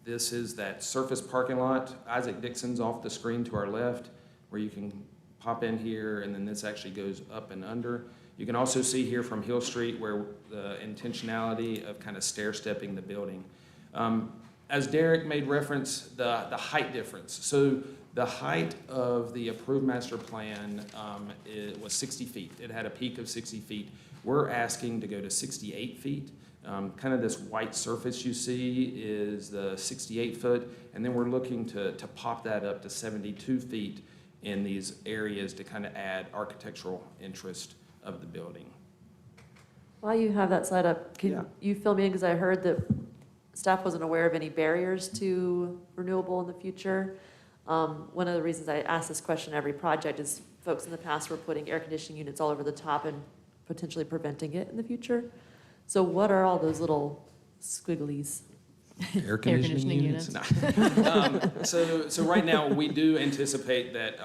This is that surface parking lot. Isaac Dixon's off the screen to our left, where you can pop in here, and then this actually goes up and under. You can also see here from Hill Street where the intentionality of kind of stair-stepping the building. As Derek made reference, the height difference. So the height of the approved master plan it was 60 feet. It had a peak of 60 feet. We're asking to go to 68 feet. Kind of this white surface you see is the 68 foot, and then we're looking to pop that up to 72 feet in these areas to kind of add architectural interest of the building. While you have that slide up, can you fill me in, because I heard that staff wasn't aware of any barriers to renewable in the future. One of the reasons I ask this question every project is folks in the past were putting air conditioning units all over the top and potentially preventing it in the future. So what are all those little squigglies? Air conditioning units? No. So right now, we do anticipate that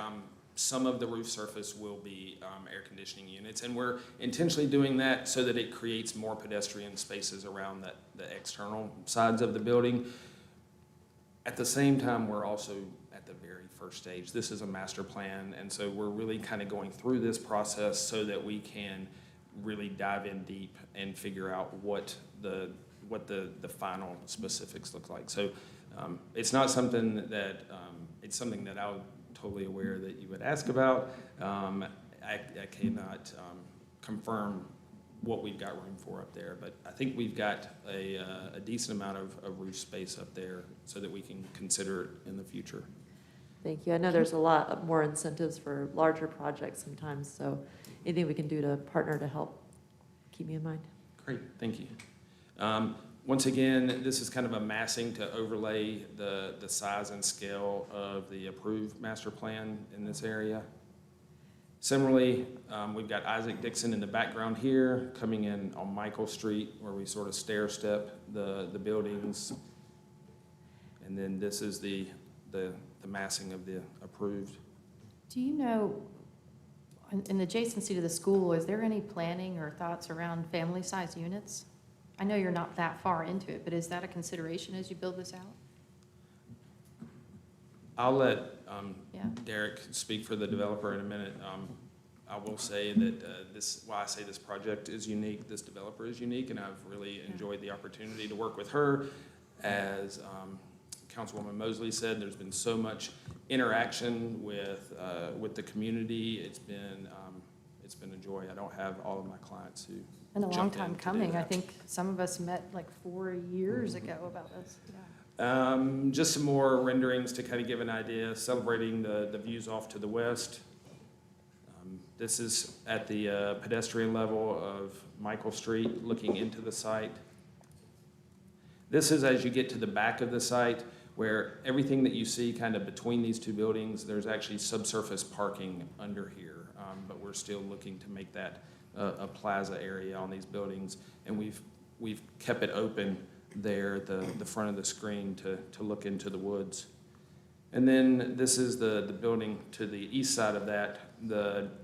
some of the roof surface will be air conditioning units, and we're intentionally doing that so that it creates more pedestrian spaces around the external sides of the building. At the same time, we're also at the very first stage. This is a master plan, and so we're really kind of going through this process so that we can really dive in deep and figure out what the final specifics look like. So it's not something that, it's something that I'm totally aware that you would ask about. I cannot confirm what we've got room for up there, but I think we've got a decent amount of roof space up there so that we can consider it in the future. Thank you. I know there's a lot more incentives for larger projects sometimes, so anything we can do to partner to help, keep me in mind. Great, thank you. Once again, this is kind of a massing to overlay the size and scale of the approved master plan in this area. Similarly, we've got Isaac Dixon in the background here, coming in on Michael Street, where we sort of stair step the buildings. And then this is the massing of the approved. Do you know, in the adjacency to the school, is there any planning or thoughts around family-size units? I know you're not that far into it, but is that a consideration as you build this out? I'll let Derek speak for the developer in a minute. I will say that why I say this project is unique, this developer is unique, and I've really enjoyed the opportunity to work with her. As Councilwoman Mosley said, there's been so much interaction with the community. It's been a joy. I don't have all of my clients who And a long jumped time in to do coming. I that. think some of us met like 4 years ago about this. Yeah. Just some more renderings to kind of give an idea, celebrating the views off to the west. This is at the pedestrian level of Michael Street, looking into the site. This is as you get to the back of the site, where everything that you see kind of between these two buildings, there's actually subsurface parking under here. But we're still looking to make that a plaza area on these buildings. And we've kept it open there, the front of the screen, to look into the woods. And then this is the building to the east side of that.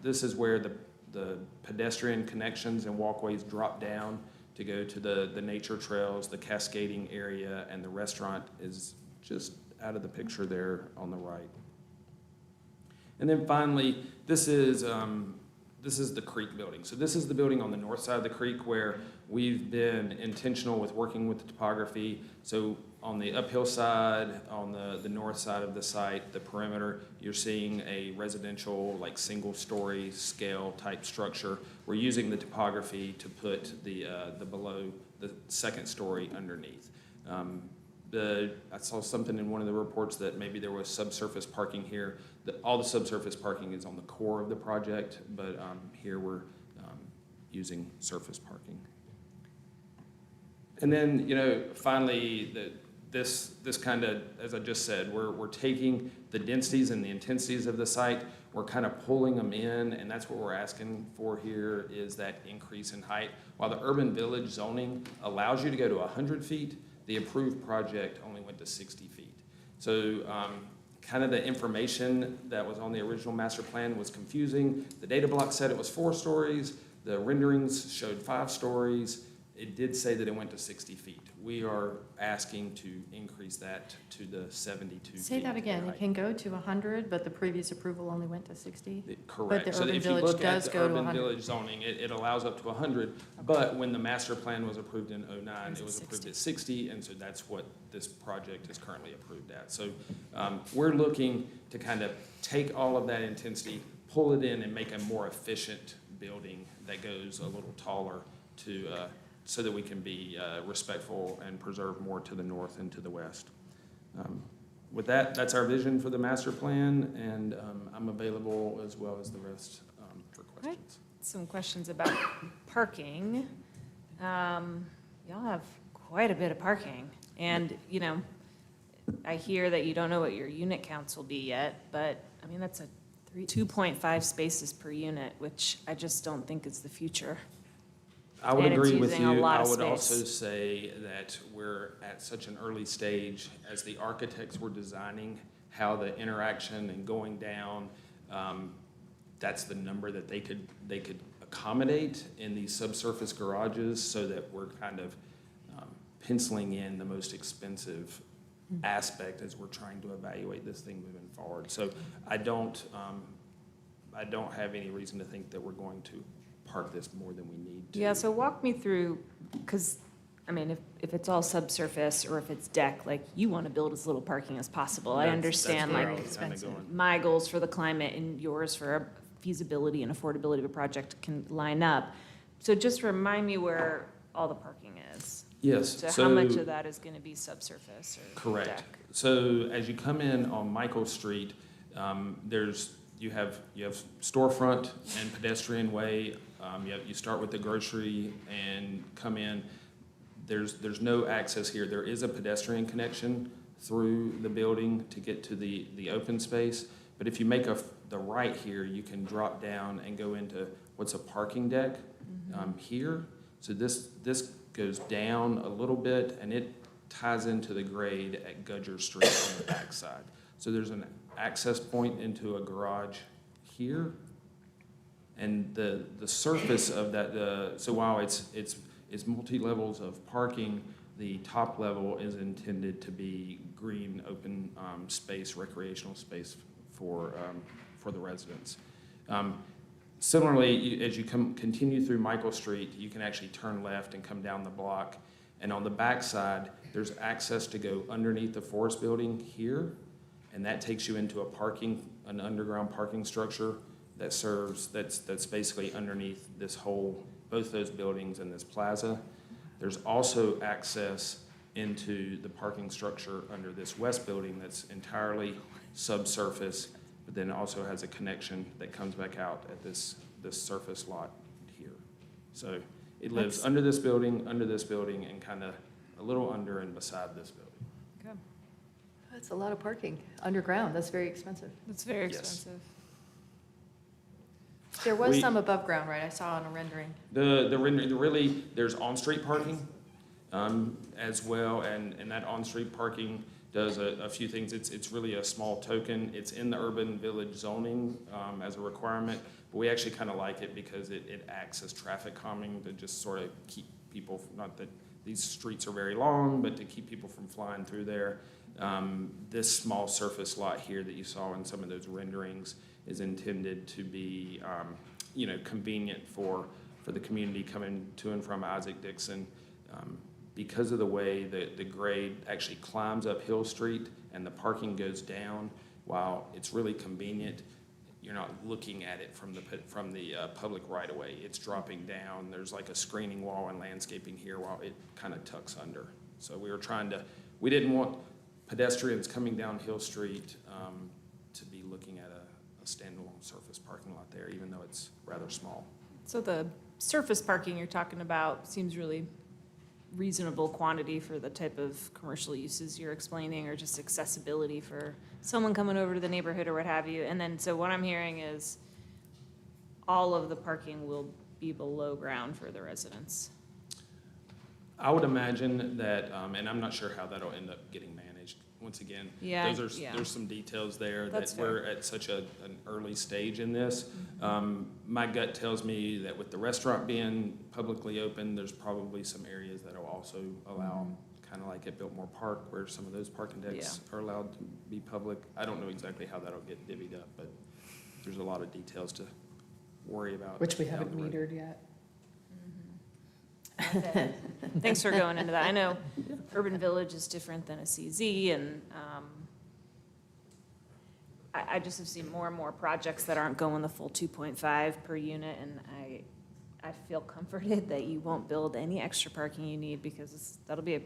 This is where the pedestrian connections and walkways drop down to go to the nature trails, the cascading area, and the restaurant is just out of the picture there on the right. And then finally, this is the creek building. So this is the building on the north side of the creek where we've been intentional with working with the topography. So on the uphill side, on the north side of the site, the perimeter, you're seeing a residential, like single-story scale type structure. We're using the topography to put the below, the second story underneath. I saw something in one of the reports that maybe there was subsurface parking here. All the subsurface parking is on the core of the project, but here we're using surface parking. And then, finally, this kind of, as I just said, we're taking the densities and the intensities of the site, we're kind of pulling them in, and that's what we're asking for here, is that increase in height. While the urban village zoning allows you to go to 100 feet, the approved project only went to 60 feet. So kind of the information that was on the original master plan was confusing. The data block said it was 4 stories. The renderings showed 5 stories. It did say that it went to 60 feet. We are asking to increase that to the 72 feet. Say that again. It can go to 100, but the previous approval only went to 60? Correct. But the So urban if you village look at does the go to urban 100. village zoning, it allows up to 100, but when the master plan was approved in '09, it was approved at 60, and so that's what this project is currently approved at. So we're looking to kind of take all of that intensity, pull it in, and make a more efficient building that goes a little taller to so that we can be respectful and preserve more to the north and to the west. With that, that's our vision for the master plan, and I'm available as well as the rest for questions. Some questions about parking. Y'all have quite a bit of parking, and I hear that you don't know what your unit counts will be yet, but, I mean, that's 2.5 spaces per unit, which I just don't think is the future. I would And it's agree with using a you. lot I of would space. also say that we're at such an early stage as the architects were designing how the interaction and going down, that's the number that they could accommodate in these subsurface garages, so that we're kind of penciling in the most expensive aspect as we're trying to evaluate this thing moving forward. So I don't have any reason to think that we're going to park this more than we need to. Yeah, so walk me through, because, I mean, if it's all subsurface or if it's deck, like, you want to build as little parking as possible. I understand, where I like, was kinda going. my goals for the climate and yours for feasibility and affordability of a project can line up. So just remind me where all the parking is. Yes. So how much of that is going to be subsurface or Correct. deck? So as you come in on Michael Street, you have storefront and pedestrian way. You start with the grocery and come in. There's no access here. There is a pedestrian connection through the building to get to the open space. But if you make the right here, you can drop down and go into what's a parking deck here. So this goes down a little bit, and it ties into the grade at Gudger Street on the backside. So there's an access point into a garage here, and the surface of that. So while it's multi-levels of parking, the top level is intended to be green, open space, recreational space for the residents. Similarly, as you continue through Michael Street, you can actually turn left and come down the block. And on the back side, there's access to go underneath the Forest Building here, and that takes you into an underground parking structure that's basically underneath both those buildings and this plaza. There's also access into the parking structure under this west building that's entirely subsurface, but then also has a connection that comes back out at this surface lot here. So it lives under this building, and kind of a little under and beside this building. Okay. That's a lot of parking underground. That's very expensive. That's very Yes. expensive. There was some above ground, right? I saw on a rendering. There's on-street parking as well, and that on-street parking does a few things. It's really a small token. It's in the urban village zoning as a requirement, but we actually kind of like it because it acts as traffic calming to just sort of keep people, not that these streets are very long, but to keep people from flying through there. This small surface lot here that you saw in some of those renderings is intended to be convenient for the community coming to and from Isaac Dixon. Because of the way the grade actually climbs up Hill Street and the parking goes down, while it's really convenient, you're not looking at it from the public right of way. It's dropping down. There's like a screening wall and landscaping here while it kind of tucks under. So we didn't want pedestrians coming down Hill Street to be looking at a standalone surface parking lot there, even though it's rather small. So the surface parking you're talking about seems really reasonable quantity for the type of commercial uses you're explaining, or just accessibility for someone coming over to the neighborhood or what have you. And then, so what I'm hearing is all of the parking will be below ground for the residents. I would imagine that, and I'm not sure how that'll end up getting managed. Once again, Yeah, there's some details there That's that we're at such an early stage in this. My gut tells me that with the restaurant being publicly open, there's probably some areas that will also allow, kind of like at Biltmore Park, where some of those parking decks are allowed to be public. I don't know exactly how that'll get divvied up, but there's a lot of details to worry about. Which we haven't metered yet. Thanks for going into that. I know Urban Village is different than a CZ, and I just have seen more and more projects that aren't going the full 2.5 per unit, and I feel comforted that you won't build any extra parking you need, because that'll be a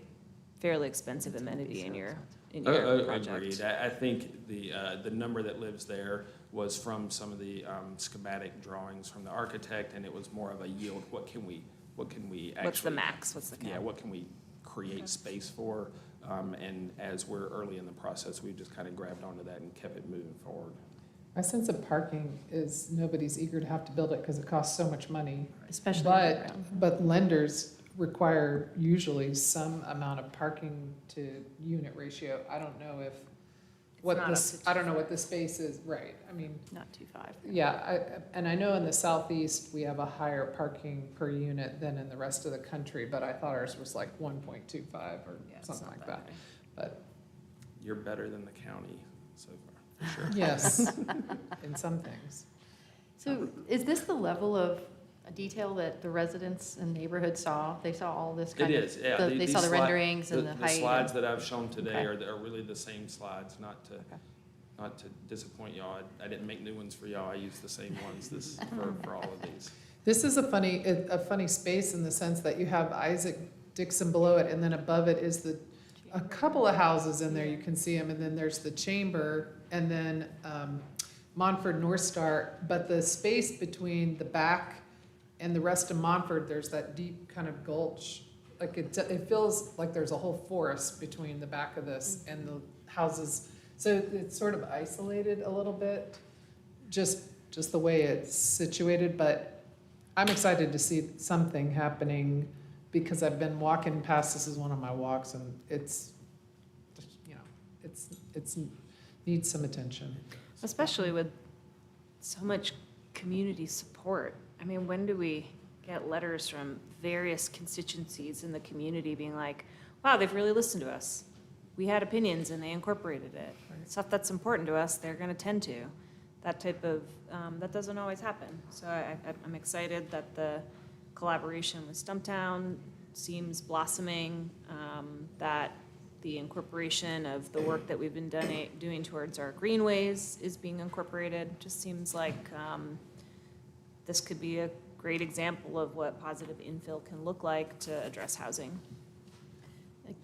fairly expensive amenity in your project. Agreed. I think the number that lives there was from some of the schematic drawings from the architect, and it was more of a yield. What can we actually? What's the max? What's the cap? Yeah, what can we create space for? And as we're early in the process, we've just kind of grabbed onto that and kept it moving forward. My sense of parking is nobody's eager to have to build it because it costs so much money. Especially But, underground. but lenders require usually some amount of parking to unit ratio. I don't know if, what not this, up to I don't know what the space is, right, I mean, Not 2.5. yeah, and I know in the southeast, we have a higher parking per unit than in the rest of the country, but I thought ours was like 1.25 or something like that. But, You're better than the county so far, for sure. yes, in some things. So is this the level of detail that the residents and neighborhood saw? They saw all this It kind of? is, yeah. They saw the renderings and the height? The slides that I've shown today Okay. are really the same slides, not to disappoint y'all. I didn't make new ones for y'all. I used the same ones for all of these. This is a funny space in the sense that you have Isaac Dixon below it, and then above it is a couple of houses in there, you can see them, and then there's the chamber, and then Montford North Star, but the space between the back and the rest of Montford, there's that deep kind of gulch. Like it feels like there's a whole forest between the back of this and the houses. So it's sort of isolated a little bit, just the way it's situated, but I'm excited to see something happening because I've been walking past, this is one of my walks, and it's, you know, it's needs some attention. Especially with so much community support. I mean, when do we get letters from various constituencies in the community being like, wow, they've really listened to us. We had opinions and they incorporated it. Stuff that's important to us, they're going to tend to. That type of, that doesn't always happen. So I'm excited that the collaboration with Stumptown seems blossoming, that the incorporation of the work that we've been doing towards our greenways is being incorporated. Just seems like this could be a great example of what positive infill can look like to address housing.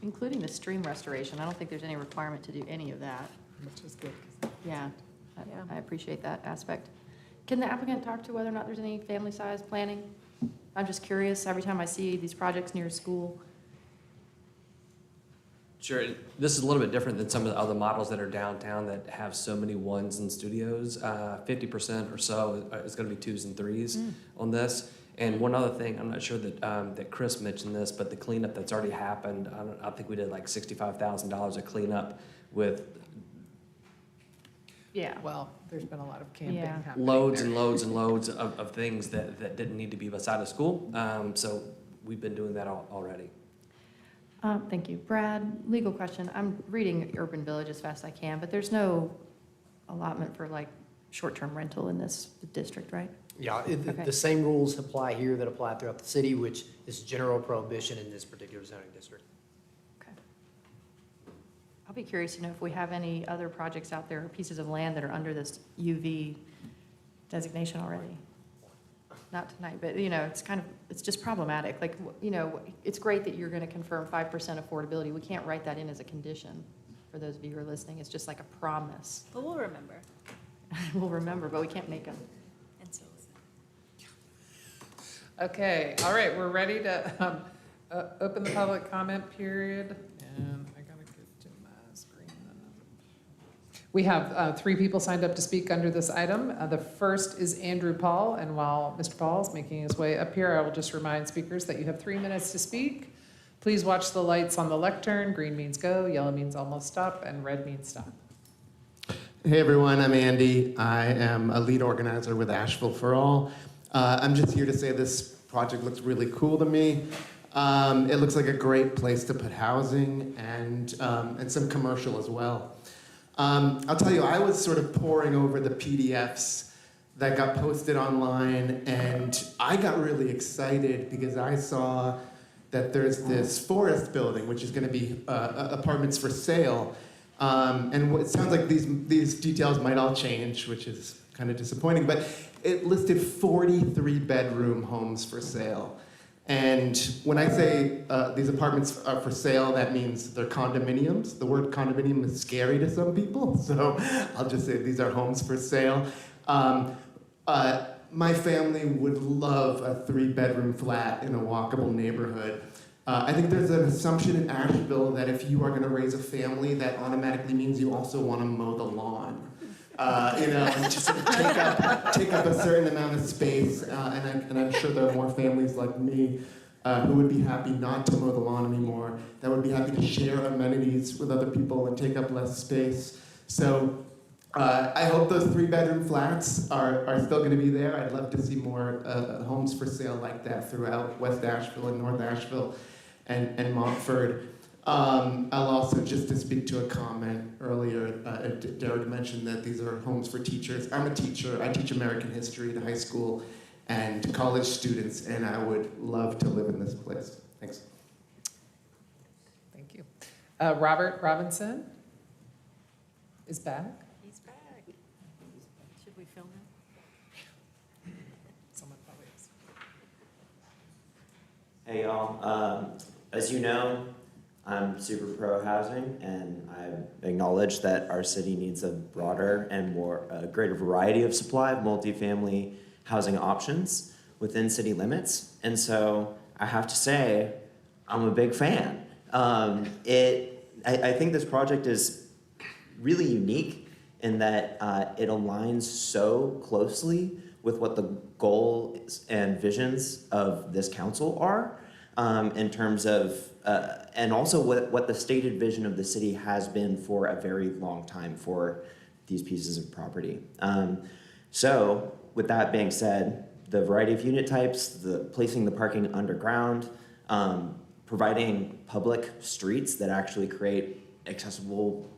Including the stream restoration. I don't think there's any requirement to do any of that. Which is good. Yeah, I appreciate that aspect. Can the applicant talk to whether or not there's any family size planning? I'm just curious, every time I see these projects near a school. Sure, this is a little bit different than some of the other models that are downtown that have so many ones in studios. 50% or so is going to be 2s and 3s on this. And one other thing, I'm not sure that that Chris mentioned this, but the cleanup that's already happened, I think we did like $65,000 of cleanup with Well, there's been a lot of camping happening loads there. and loads and loads of things that didn't need to be beside of school. So we've been doing that already. Thank you. Brad, legal question. I'm reading Urban Village as fast as I can, but there's no allotment for like short-term rental in this district, right? Yeah, Okay. the same rules apply here that apply throughout the city, which is general prohibition in this particular zoning district. I'll be curious to know if we have any other projects out there, pieces of land that are under this UV designation already. Not tonight, but, you know, it's just problematic. Like, you know, it's great that you're going to confirm 5% affordability. We can't write that in as a condition for those of you who are listening. It's just like a promise. But we'll remember. We'll remember, but we can't make them. And so Okay, all right, we're ready to open the public comment period. And I gotta get to my screen. We have 3 people signed up to speak under this item. The first is Andrew Paul, and while Mr. Paul is making his way up here, I will just remind speakers that you have 3 minutes to speak. Please watch the lights on the lectern. Green means go, yellow means almost stop, and red means stop. Hey everyone, I'm Andy. I am a lead organizer with Asheville for All. I'm just here to say this project looks really cool to me. It looks like a great place to put housing and some commercial as well. I'll tell you, I was sort of poring over the PDFs that got posted online, and I got really excited because I saw that there's this forest building, which is going to be apartments for sale. And it sounds like these details might all change, which is kind of disappointing, but it listed 43 bedroom homes for sale. And when I say these apartments are for sale, that means they're condominiums. The word condominium is scary to some people, so I'll just say these are homes for sale. My family would love a 3-bedroom flat in a walkable neighborhood. I think there's an assumption in Asheville that if you are going to raise a family, that automatically means you also want to mow the lawn. And just sort of take up a certain amount of space. And I'm sure there are more families like me who would be happy not to mow the lawn anymore, that would be happy to share amenities with other people and take up less space. So I hope those 3-bedroom flats are still going to be there. I'd love to see more homes for sale like that throughout West Asheville and North Asheville and Montford. I'll also, just to speak to a comment earlier, Derek mentioned that these are homes for teachers. I'm a teacher. I teach American history to high school and college students, and I would love to live in this place. Thanks. Thank you. Robert Robinson is back. He's back. Should we film him? Someone probably is. Hey y'all, as you know, I'm super pro housing, and I acknowledge that our city needs a broader and greater variety of supply of multifamily housing options within city limits. And so I have to say, I'm a big fan. I think this project is really unique in that it aligns so closely with what the goals and visions of this council are, in terms of, and also what the stated vision of the city has been for a very long time for these pieces of property. So with that being said, the variety of unit types, placing the parking underground, providing public streets that actually create accessible,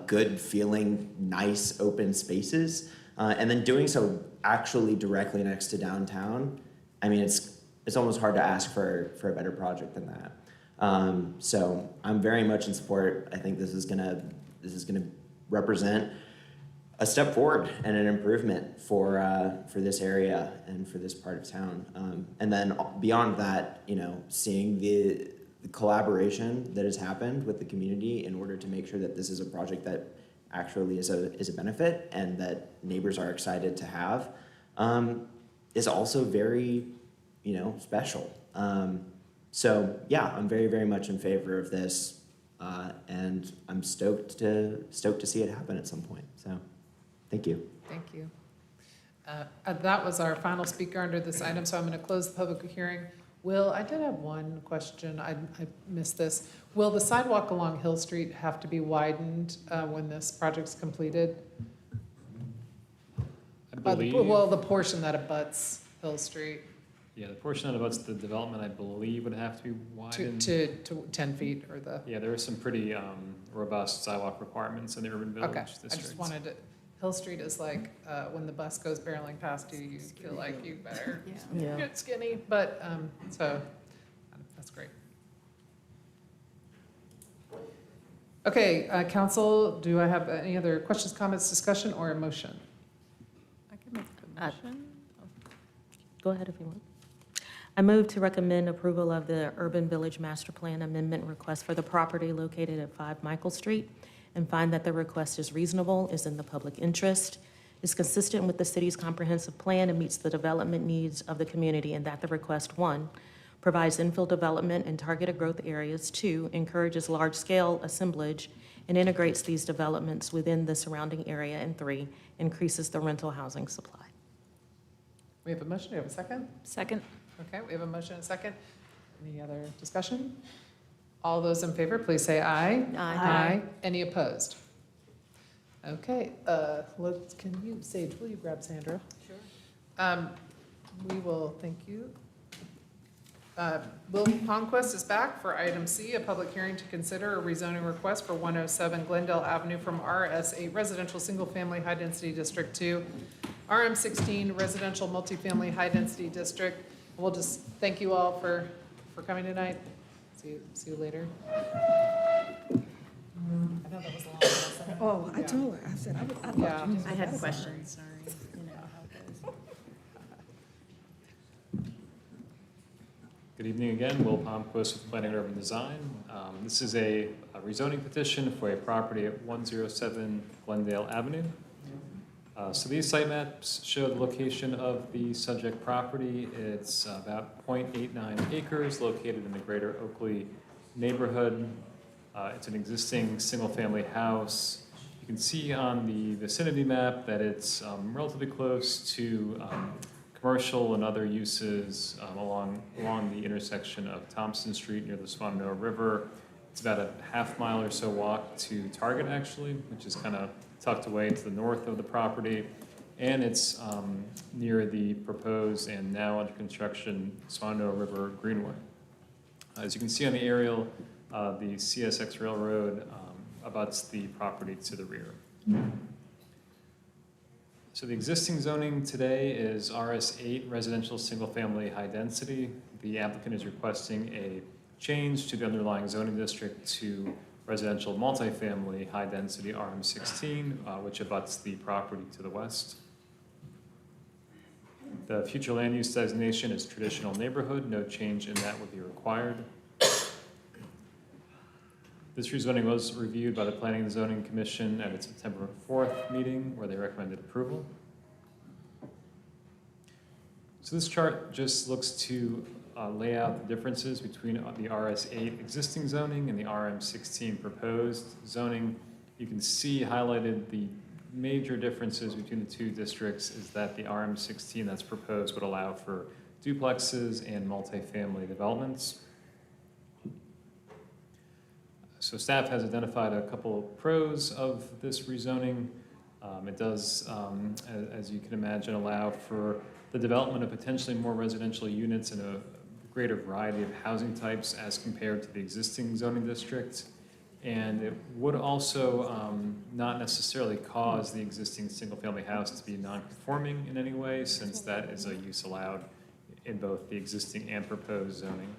good feeling, nice open spaces, and then doing so actually directly next to downtown. I mean, it's almost hard to ask for a better project than that. So I'm very much in support. I think this is gonna represent a step forward and an improvement for this area and for this part of town. And then beyond that, seeing the collaboration that has happened with the community in order to make sure that this is a project that actually is a benefit and that neighbors are excited to have, is also very, special. So yeah, I'm very, very much in favor of this, and I'm stoked to see it happen at some point. So, thank you. Thank you. That was our final speaker under this item, so I'm going to close the public hearing. I did have one question. I missed this. Will the sidewalk along Hill Street have to be widened when this project's completed? I believe. The portion that abuts Hill Street. Yeah, the portion that abuts the development, I believe, would have to be widened. To 10 feet or the. Yeah, there are some pretty robust sidewalk requirements in the urban village districts. I just wanted to. Hill Street is like when the bus goes barreling past you, you feel like you better get skinny. But so that's great. Okay, council, do I have any other questions, comments, discussion, or a motion? I can make a motion. Go ahead if you want. I move to recommend approval of the Urban Village Master Plan Amendment request for the property located at 5 Michael Street, and find that the request is reasonable, is in the public interest, is consistent with the city's comprehensive plan, and meets the development needs of the community, and that the request, 1, provides infill development in targeted growth areas, 2, encourages large-scale assemblage and integrates these developments within the surrounding area, and 3, increases the rental housing supply. We have a motion. Do we have a second? Second. Okay, we have a motion and a second. Any other discussion? All those in favor, please say aye. Aye. Any opposed? Okay, can you, Sage, will you grab Sandra? Sure. We will, thank you. Will Conquest is back for item C, a public hearing to consider a rezoning request for 107 Glendale Avenue from RS8 Residential Single Family High Density District to RM16 Residential Multifamily High Density District. We'll just thank you all for coming tonight. See you later. I know that was a long one. Oh, I told her, I said, I had questions, sorry. You know how it goes. Good evening again, Will Palmquist with Planning and Urban Design. This is a rezoning petition for a property at 107 Glendale Avenue. So these site maps show the location of the subject property. It's about 0.89 acres located in the greater Oakley neighborhood. It's an existing single-family house. You can see on the vicinity map that it's relatively close to commercial and other uses along the intersection of Thompson Street near the Swannoa River. It's about a half-mile or so walk to Target, actually, which is kind of tucked away to the north of the property. And it's near the proposed and now under construction Swannoa River Greenway. As you can see on the aerial, the CSX Railroad abuts the property to the rear. So the existing zoning today is RS8, residential single-family high density. The applicant is requesting a change to the underlying zoning district to residential multifamily high density RM16, which abuts the property to the west. The future land use designation is traditional neighborhood. No change in that would be required. This rezoning was reviewed by the Planning and Zoning Commission at its September 4th meeting, where they recommended approval. So this chart just looks to lay out the differences between the RS8 existing zoning and the RM16 proposed zoning. You can see highlighted the major differences between the two districts is that the RM16 that's proposed would allow for duplexes and multifamily developments. So staff has identified a couple of pros of this rezoning. It does, as you can imagine, allow for the development of potentially more residential units in a greater variety of housing types as compared to the existing zoning district. And it would also not necessarily cause the existing single-family house to be non-conforming in any way, since that is a use allowed in both the existing and proposed zoning.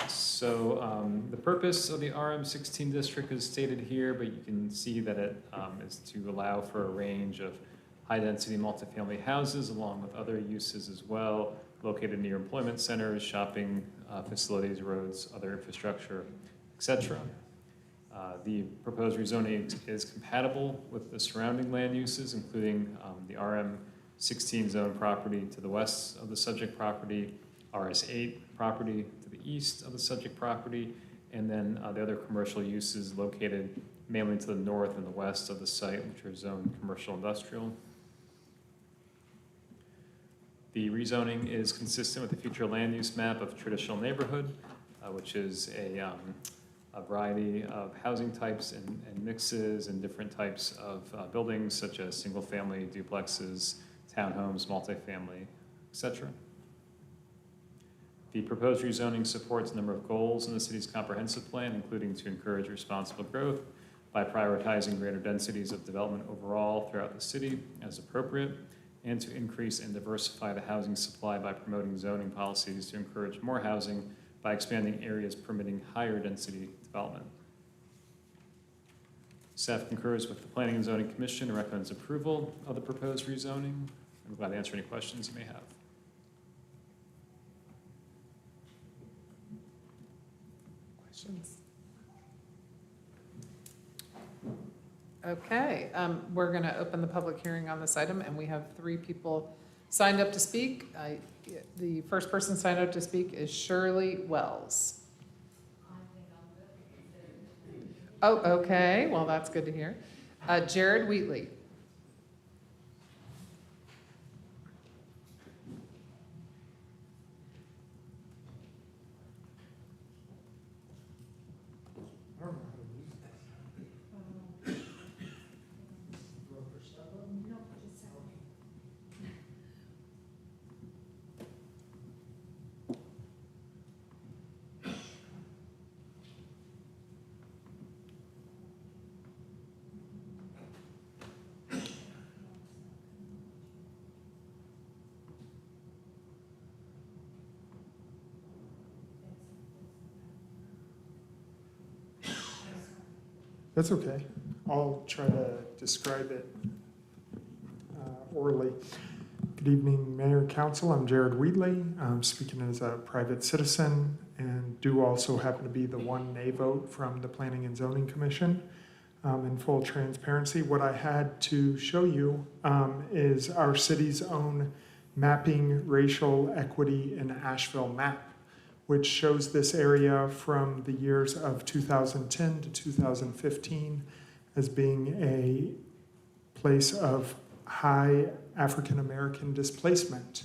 So the purpose of the RM16 district is stated here, but you can see that it is to allow for a range of high-density multifamily houses along with other uses as well, located near employment centers, shopping facilities, roads, other infrastructure, etc. The proposed rezoning is compatible with the surrounding land uses, including the RM16 zone property to the west of the subject property, RS8 property to the east of the subject property, and then the other commercial uses located mainly to the north and the west of the site, which are zoned commercial industrial. The rezoning is consistent with the future land use map of traditional neighborhood, which is a variety of housing types and mixes and different types of buildings such as single-family, duplexes, townhomes, multifamily, etc. The proposed rezoning supports a number of goals in the city's comprehensive plan, including to encourage responsible growth by prioritizing greater densities of development overall throughout the city as appropriate, and to increase and diversify the housing supply by promoting zoning policies to encourage more housing by expanding areas permitting higher density development. Staff concurs with the Planning and Zoning Commission and recommends approval of the proposed rezoning. I'm glad to answer any questions you may have. Questions? Okay, we're going to open the public hearing on this item, and we have 3 people signed up to speak. The first person signed up to speak is Shirley Wells. Oh, okay, well, that's good to hear. Jared Wheatley. That's okay. I'll try to describe it orally. Good evening, Mayor, Council. I'm Jared Wheatley. I'm speaking as a private citizen and do also happen to be the one nay vote from the Planning and Zoning Commission. In full transparency, what I had to show you is our city's own Mapping Racial Equity in Asheville map, which shows this area from the years of 2010 to 2015 as being a place of high African American displacement.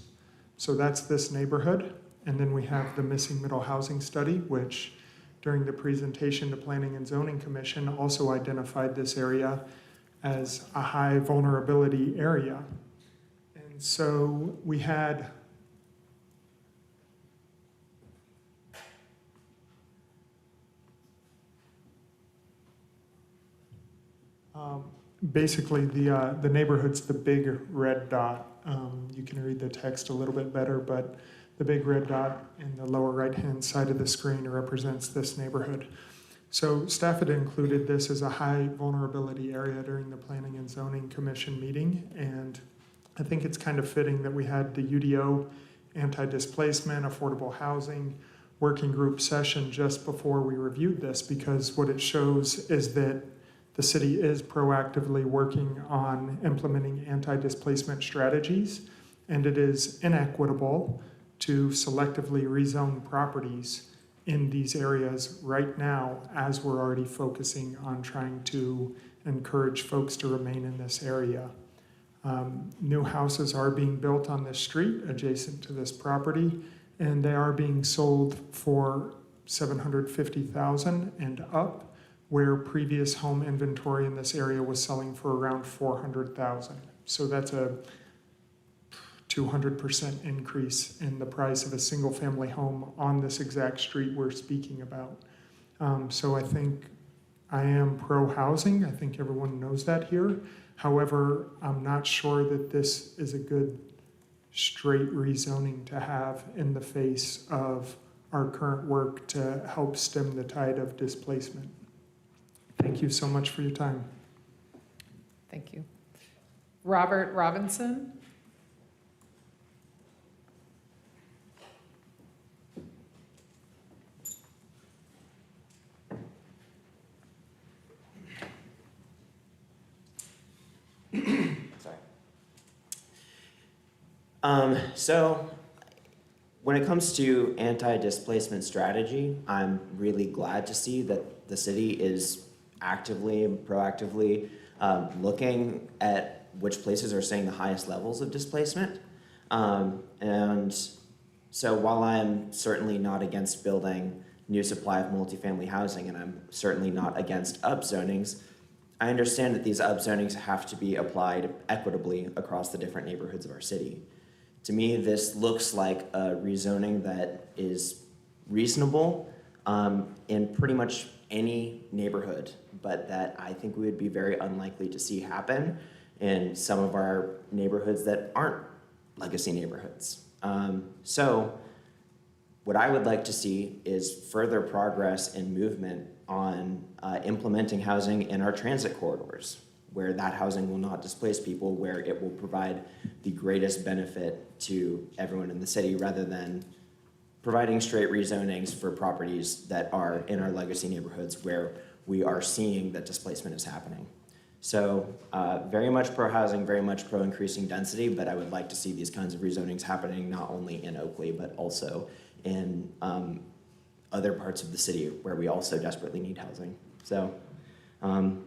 So that's this neighborhood. And then we have the missing middle housing study, which during the presentation to Planning and Zoning Commission also identified this area as a high vulnerability area. And so we had basically the neighborhood's the big red dot. You can read the text a little bit better, but the big red dot in the lower right-hand side of the screen represents this neighborhood. So staff had included this as a high vulnerability area during the Planning and Zoning Commission meeting, and I think it's kind of fitting that we had the UDO, anti-displacement, affordable housing, working group session just before we reviewed this, because what it shows is that the city is proactively working on implementing anti-displacement strategies, and it is inequitable to selectively rezone properties in these areas right now, as we're already focusing on trying to encourage folks to remain in this area. New houses are being built on this street adjacent to this property, and they are being sold for $750,000 and up, where previous home inventory in this area was selling for around $400,000. So that's a 200% increase in the price of a single family home on this exact street we're speaking about. So I think I am pro-housing. I think everyone knows that here. However, I'm not sure that this is a good straight rezoning to have in the face of our current work to help stem the tide of displacement. Thank you so much for your time. Thank you. Robert Robinson. Sorry. So when it comes to anti-displacement strategy, I'm really glad to see that the city is actively and proactively looking at which places are seeing the highest levels of displacement. And so while I'm certainly not against building new supply of multifamily housing, and I'm certainly not against upzonings, I understand that these upzonings have to be applied equitably across the different neighborhoods of our city. To me, this looks like a rezoning that is reasonable in pretty much any neighborhood, but that I think we would be very unlikely to see happen in some of our neighborhoods that aren't legacy neighborhoods. So what I would like to see is further progress and movement on implementing housing in our transit corridors, where that housing will not displace people, where it will provide the greatest benefit to everyone in the city, rather than providing straight rezonings for properties that are in our legacy neighborhoods where we are seeing that displacement is happening. So very much pro-housing, very much pro-increasing density, but I would like to see these kinds of rezonings happening not only in Oakley, but also in other parts of the city where we also desperately need housing. So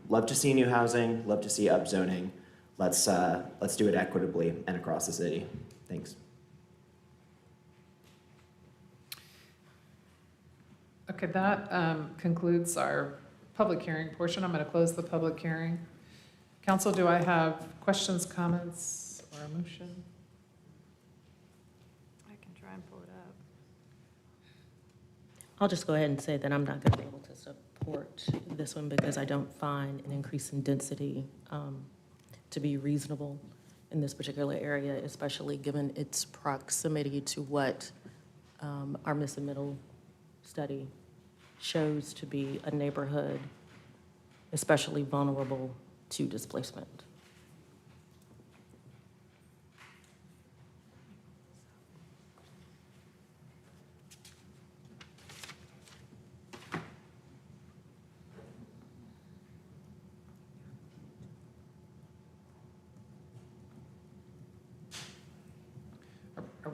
love to see new housing, love to see upzoning. Let's do it equitably and across the city. Thanks. Okay, that concludes our public hearing portion. I'm going to close the public hearing. Council, do I have questions, comments, or a motion? I can try and pull it up. I'll just go ahead and say that I'm not going to be able to support this one because I don't find an increase in density to be reasonable in this particular area, especially given its proximity to what our missing middle study shows to be a neighborhood especially vulnerable to displacement.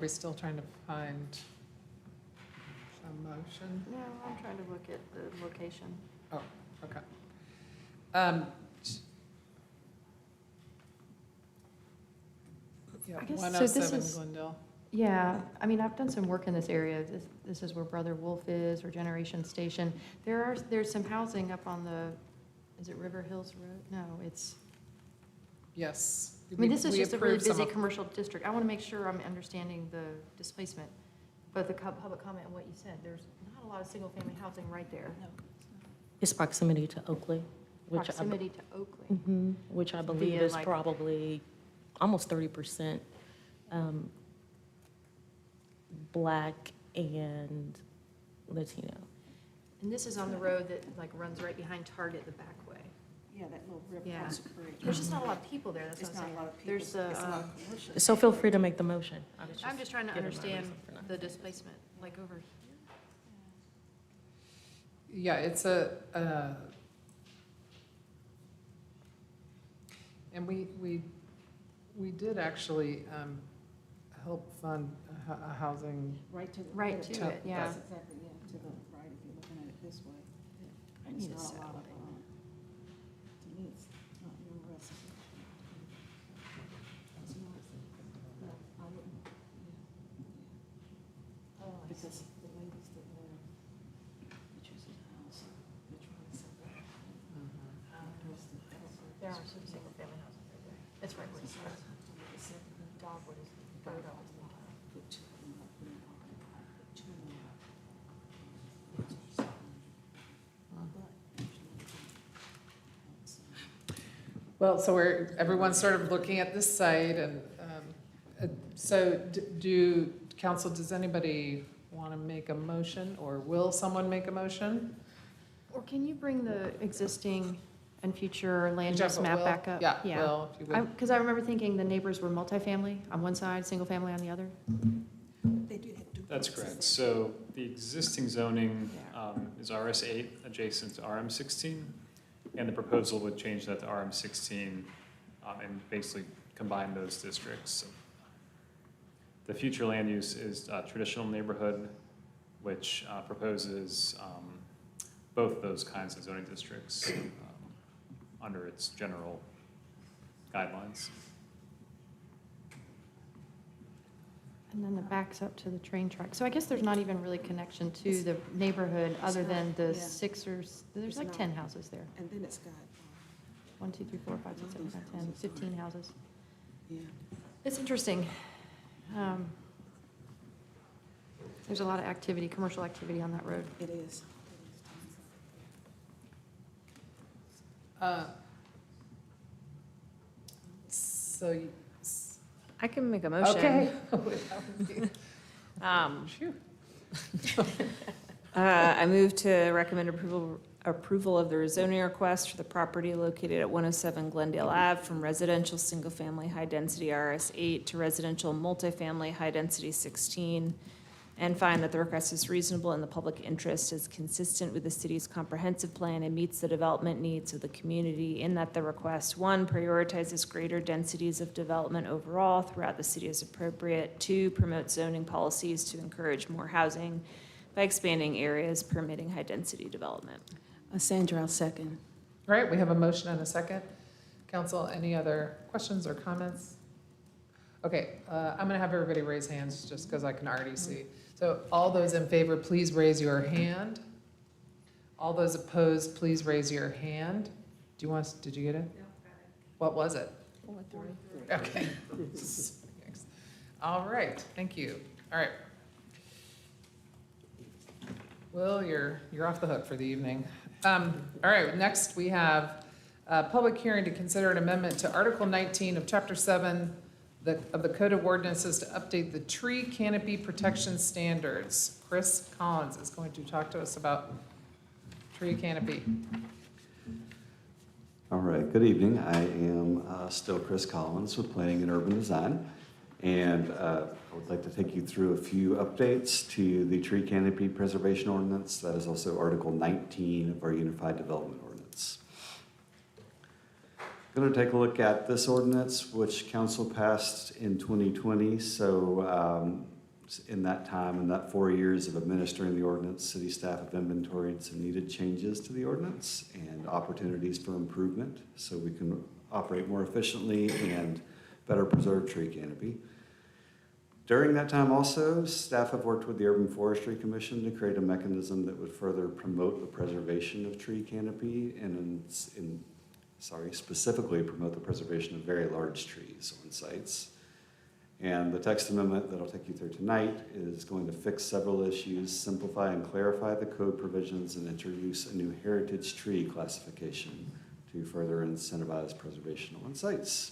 we still trying to find a motion? No, I'm trying to look at the location. Oh, okay. Yeah, I guess- so 107 this is- Glendale. Yeah, I mean, I've done some work in this area. This is where Brother Wolf is, or Generation Station. There's some housing up on the, is it River Hills Road? No, it's, Yes. I mean, this is We just a really approved some busy of- commercial district. I want to make sure I'm understanding the displacement, both the public comment and what you said. There's not a lot of single-family housing right there. It's proximity to Oakley. Proximity to Oakley. Which I believe Via, is like- probably almost 30% Black and Latino. And this is on the road that like runs right behind Target the back way. Yeah, that little rip Yeah. across the bridge. There's just not a lot of people there, that's what It's I'm not saying. a lot of people. There's the, It's a lot of commercial. So feel free to make the motion. I was I'm just trying to giving my understand reason for not. the displacement, like over here. Yeah, it's and we did actually help fund a housing. Right to Right to it, yeah. That's exactly, yeah, to the right, if you're looking at it this way. I And need a it's not a satellite. lot of, to me, it's not real residential. It's not, no, I wouldn't, yeah. Because the ladies that live, which is a house, they're trying to sell that. There are some single-family houses right there. It's right where it starts. Dogwood is very dog. Put two of them up, put them all, put two of them up. Well, so everyone's sort of looking at this site, and so council, does anybody want to make a motion, or will someone make a motion? Or can you bring the existing and future land You're use talking map about back up? Will? Yeah, Will, if you would. Because I remember thinking the neighbors were multifamily on one side, single family on the other. They do have duplexes. That's correct. So the existing zoning is RS8 adjacent to RM16, and the proposal would change that to RM16 and basically combine those districts. So the future land use is traditional neighborhood, which proposes both those kinds of zoning districts under its general guidelines. And then the backs up to the train track. So I guess there's not even really connection to the neighborhood other than the yeah. six or, there's It's like not. 10 houses there. And then it's got, 1, 2, 3, 4, 5, 6, 7, 8, 9, 10, 15 houses. yeah. It's interesting. There's a lot of activity, commercial activity on that road. It is. So, I can make a motion. okay. I move to recommend approval of the rezoning request for the property located at 107 Glendale Ave from residential single-family high-density RS8 to residential multifamily high-density 16, and find that the request is reasonable in the public interest, is consistent with the city's comprehensive plan, and meets the development needs of the community, in that the request, 1, prioritizes greater densities of development overall throughout the city as appropriate, 2, promotes zoning policies to encourage more housing by expanding areas permitting high-density development. Sandra, I'll second. All right, we have a motion and a second. Council, any other questions or comments? Okay, I'm going to have everybody raise hands just because I can already see. So all those in favor, please raise your hand. All those opposed, please raise your hand. Did you get it? What was it? 4-3. Okay. All right, thank you. All right. Will, you're off the hook for the evening. All right, next we have a public hearing to consider an amendment to Article 19 of Chapter 7 of the Code of Ordinances to update the tree canopy protection standards. Chris Collins is going to talk to us about tree canopy. All right, good evening. I am still Chris Collins with Planning and Urban Design, and I would like to take you through a few updates to the tree canopy preservation ordinance. That is also Article 19 of our Unified Development Ordinance. I'm going to take a look at this ordinance, which council passed in 2020. So In that time, in that 4 years of administering the ordinance, city staff have inventoried some needed changes to the ordinance and opportunities for improvement so we can operate more efficiently and better preserve tree canopy. During that time also, staff have worked with the Urban Forestry Commission to create a mechanism that would further promote the preservation of tree canopy and specifically promote the preservation of very large trees on sites. And the text amendment that I'll take you through tonight is going to fix several issues, simplify and clarify the code provisions, and introduce a new heritage tree classification to further incentivize preservation on sites.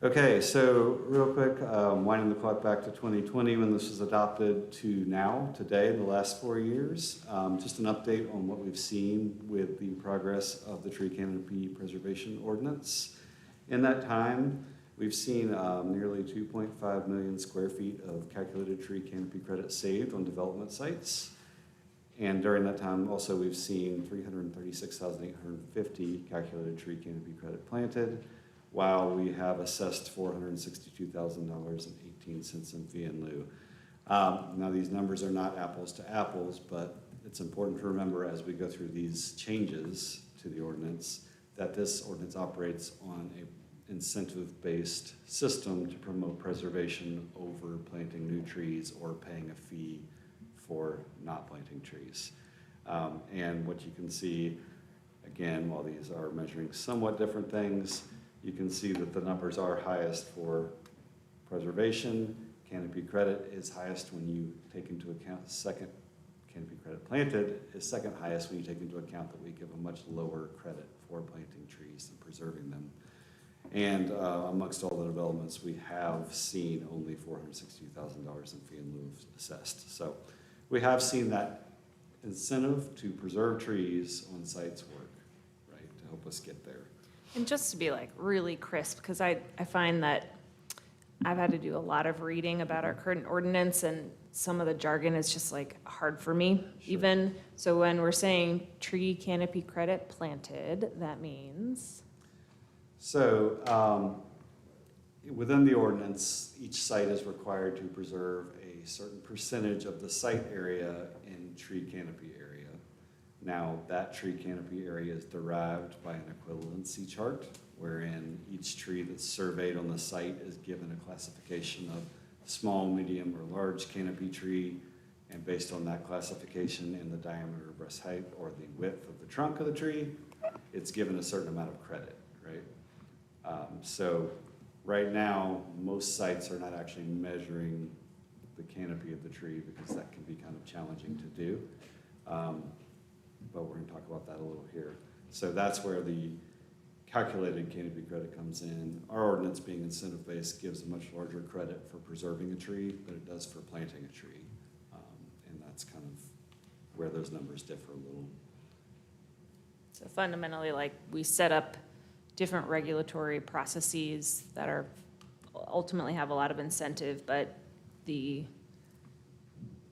Okay, so real quick, winding the clock back to 2020 when this was adopted to now, today, in the last 4 years. Just an update on what we've seen with the progress of the tree canopy preservation ordinance. In that time, we've seen nearly 2.5 million square feet of calculated tree canopy credit saved on development sites. And during that time, also, we've seen 336,850 calculated tree canopy credit planted, while we have assessed $462,000.18 in fee in lieu. Now, these numbers are not apples to apples, but it's important to remember as we go through these changes to the ordinance that this ordinance operates on a incentive-based system to promote preservation over planting new trees or paying a fee for not planting trees. And what you can see, again, while these are measuring somewhat different things, you can see that the numbers are highest for preservation. Canopy credit is highest when you take into account second canopy credit planted is second highest when you take into account that we give a much lower credit for planting trees than preserving them. And amongst all the developments, we have seen only $460,000 in fee in lieu assessed. So we have seen that incentive to preserve trees on sites work, right, to help us get there. And just to be like really crisp, because I find that I've had to do a lot of reading about our current ordinance, and some of the jargon is just like hard for me even. So when we're saying tree canopy credit planted, that means? So within the ordinance, each site is required to preserve a certain percentage of the site area in tree canopy area. Now, that tree canopy area is derived by an equivalency chart, wherein each tree that's surveyed on the site is given a classification of small, medium, or large canopy tree, and based on that classification and the diameter, breast height, or the width of the trunk of the tree, it's given a certain amount of credit, right? So right now, most sites are not actually measuring the canopy of the tree because that can be kind of challenging to do. But we're going to talk about that a little here. So that's where the calculated canopy credit comes in. Our ordinance, being incentive-based, gives a much larger credit for preserving a tree than it does for planting a tree. And that's kind of where those numbers differ a little. So fundamentally, like, we set up different regulatory processes that are ultimately have a lot of incentive, but the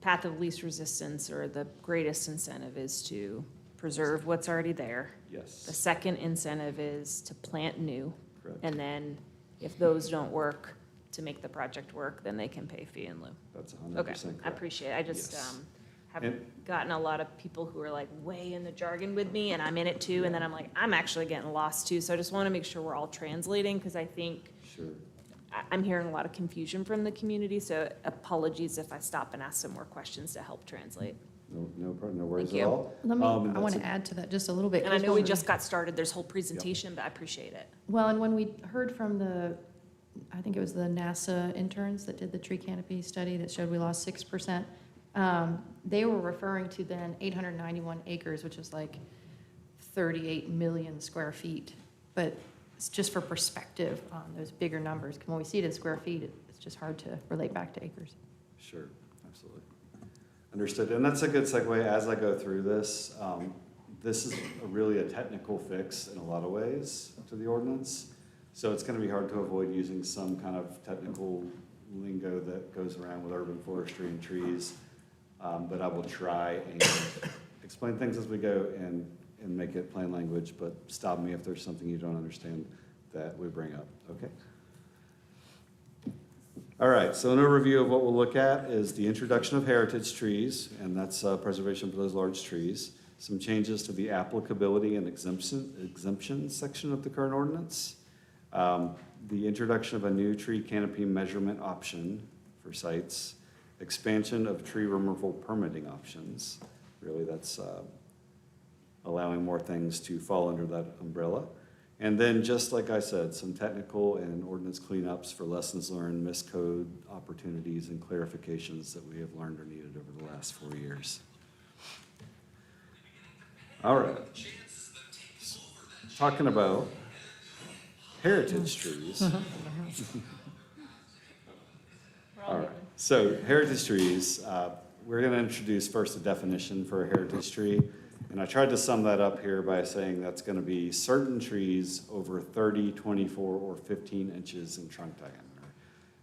path of least resistance or the greatest incentive is to preserve what's already there. Yes. The second incentive is to plant new. Correct. And then if those don't work to make the project work, then they can pay fee in lieu. That's 100% Okay, correct. I appreciate it. I just Yes. have gotten a lot of people who are like way in the jargon with me, and I'm in it too, and then I'm like, I'm actually getting lost too. So I just want to make sure we're all translating, because I think Sure. I'm hearing a lot of confusion from the community, so apologies if I stop and ask some more questions to help translate. No worries Thank at you. all. Let me, And I want that's to add to that just a little bit. And I 'cause know we when- just got started, there's whole presentation, but I appreciate it. Well, and when we heard from I think it was the NASA interns that did the tree canopy study that showed we lost 6%, they were referring to then 891 acres, which is like 38 million square feet. But it's just for perspective on those bigger numbers. When we see it in square feet, it's just hard to relate back to acres. Sure, absolutely. Understood. And that's a good segue as I go through this. This is really a technical fix in a lot of ways to the ordinance. So it's going to be hard to avoid using some kind of technical lingo that goes around with urban forestry and trees. But I will try and explain things as we go and make it plain language, but stop me if there's something you don't understand that we bring up, okay? All right, so an overview of what we'll look at is the introduction of heritage trees, and that's preservation for those large trees. Some changes to the applicability and exemption section of the current ordinance. The introduction of a new tree canopy measurement option for sites. Expansion of tree removal permitting options. Really, that's allowing more things to fall under that umbrella. And then, just like I said, some technical and ordinance cleanups for lessons learned, miscode opportunities, and clarifications that we have learned are needed over the last 4 years. All right. Talking about heritage trees. All right. So heritage trees, we're going to introduce first a definition for a heritage tree. And I tried to sum that up here by saying that's going to be certain trees over 30, 24, or 15 inches in trunk diameter.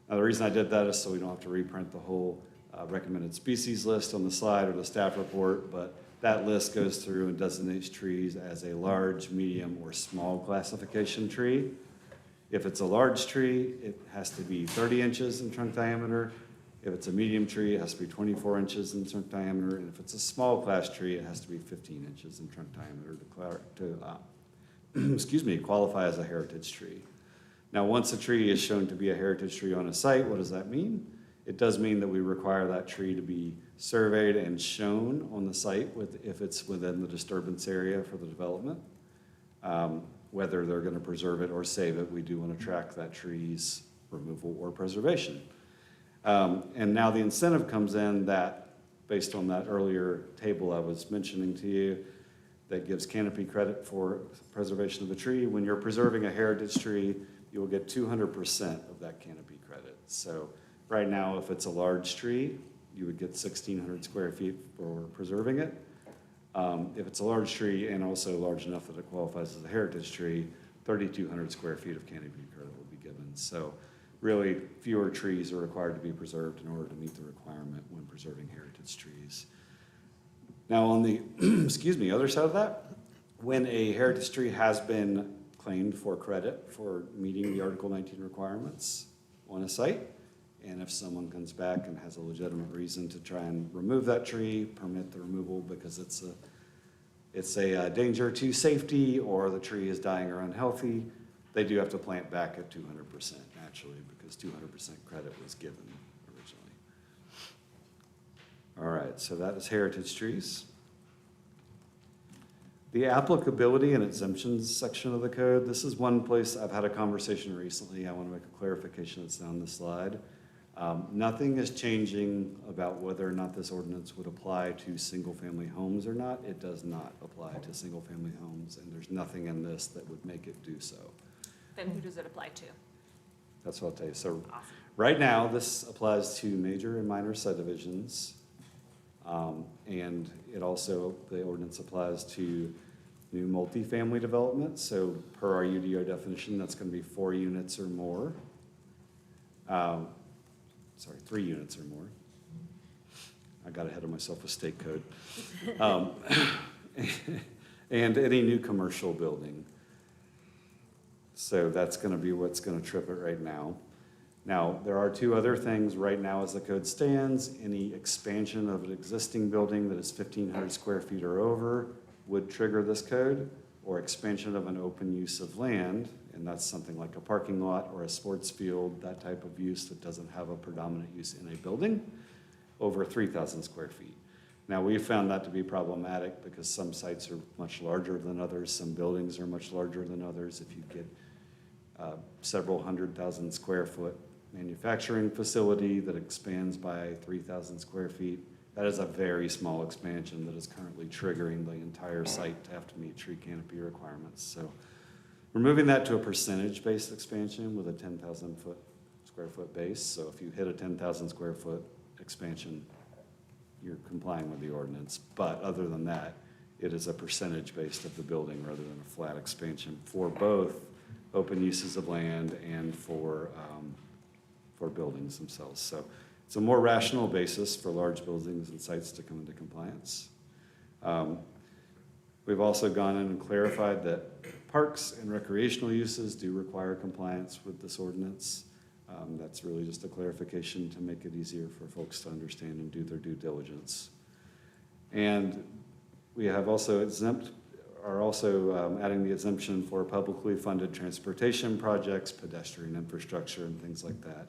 Now, the reason I did that is so we don't have to reprint the whole recommended species list on the slide or the staff report, but that list goes through and designates trees as a large, medium, or small classification tree. If it's a large tree, it has to be 30 inches in trunk diameter. If it's a medium tree, it has to be 24 inches in trunk diameter. And if it's a small class tree, it has to be 15 inches in trunk diameter to qualify as a heritage tree. Now, once a tree is shown to be a heritage tree on a site, what does that mean? It does mean that we require that tree to be surveyed and shown on the site if it's within the disturbance area for the development. Whether they're going to preserve it or save it, we do want to track that tree's removal or preservation. And now the incentive comes in that, based on that earlier table I was mentioning to you, that gives canopy credit for preservation of the tree. When you're preserving a heritage tree, you will get 200% of that canopy credit. So right now, if it's a large tree, you would get 1,600 square feet for preserving it. If it's a large tree and also large enough that it qualifies as a heritage tree, 3,200 square feet of canopy credit will be given. So really, fewer trees are required to be preserved in order to meet the requirement when preserving heritage trees. Now, on the other side of that, when a heritage tree has been claimed for credit for meeting the Article 19 requirements on a site, and if someone comes back and has a legitimate reason to try and remove that tree, permit the removal because it's a danger to safety or the tree is dying or unhealthy, they do have to plant back at 200% naturally because 200% credit was given originally. All right, so that is heritage trees. The applicability and exemptions section of the code, this is one place I've had a conversation recently. I want to make a clarification that's down the slide. Nothing is changing about whether or not this ordinance would apply to single-family homes or not. It does not apply to single-family homes, and there's nothing in this that would make it do so. Then who does it apply to? That's what I'll tell you. So right now, this applies to major and minor subdivisions. And it also, the ordinance applies to new multifamily developments. So per our UDO definition, that's going to be 4 units or more. 3 units or more. I got ahead of myself with state code. And any new commercial building. So that's going to be what's going to trip it right now. Now, there are 2 other things right now as the code stands. Any expansion of an existing building that is 1,500 square feet or over would trigger this code, or expansion of an open use of land, and that's something like a parking lot or a sports field, that type of use that doesn't have a predominant use in a building, over 3,000 square feet. Now, we found that to be problematic because some sites are much larger than others, some buildings are much larger than others. If you get several 100,000 square foot manufacturing facility that expands by 3,000 square feet, that is a very small expansion that is currently triggering the entire site to have to meet tree canopy requirements. So we're moving that to a percentage-based expansion with a 10,000 square foot base. So if you hit a 10,000 square foot expansion, you're complying with the ordinance. But other than that, it is a percentage based of the building rather than a flat expansion for both open uses of land and for buildings themselves. So it's a more rational basis for large buildings and sites to come into compliance. We've also gone in and clarified that parks and recreational uses do require compliance with this ordinance. That's really just a clarification to make it easier for folks to understand and do their due diligence. And we have also adding the exemption for publicly funded transportation projects, pedestrian infrastructure, and things like that,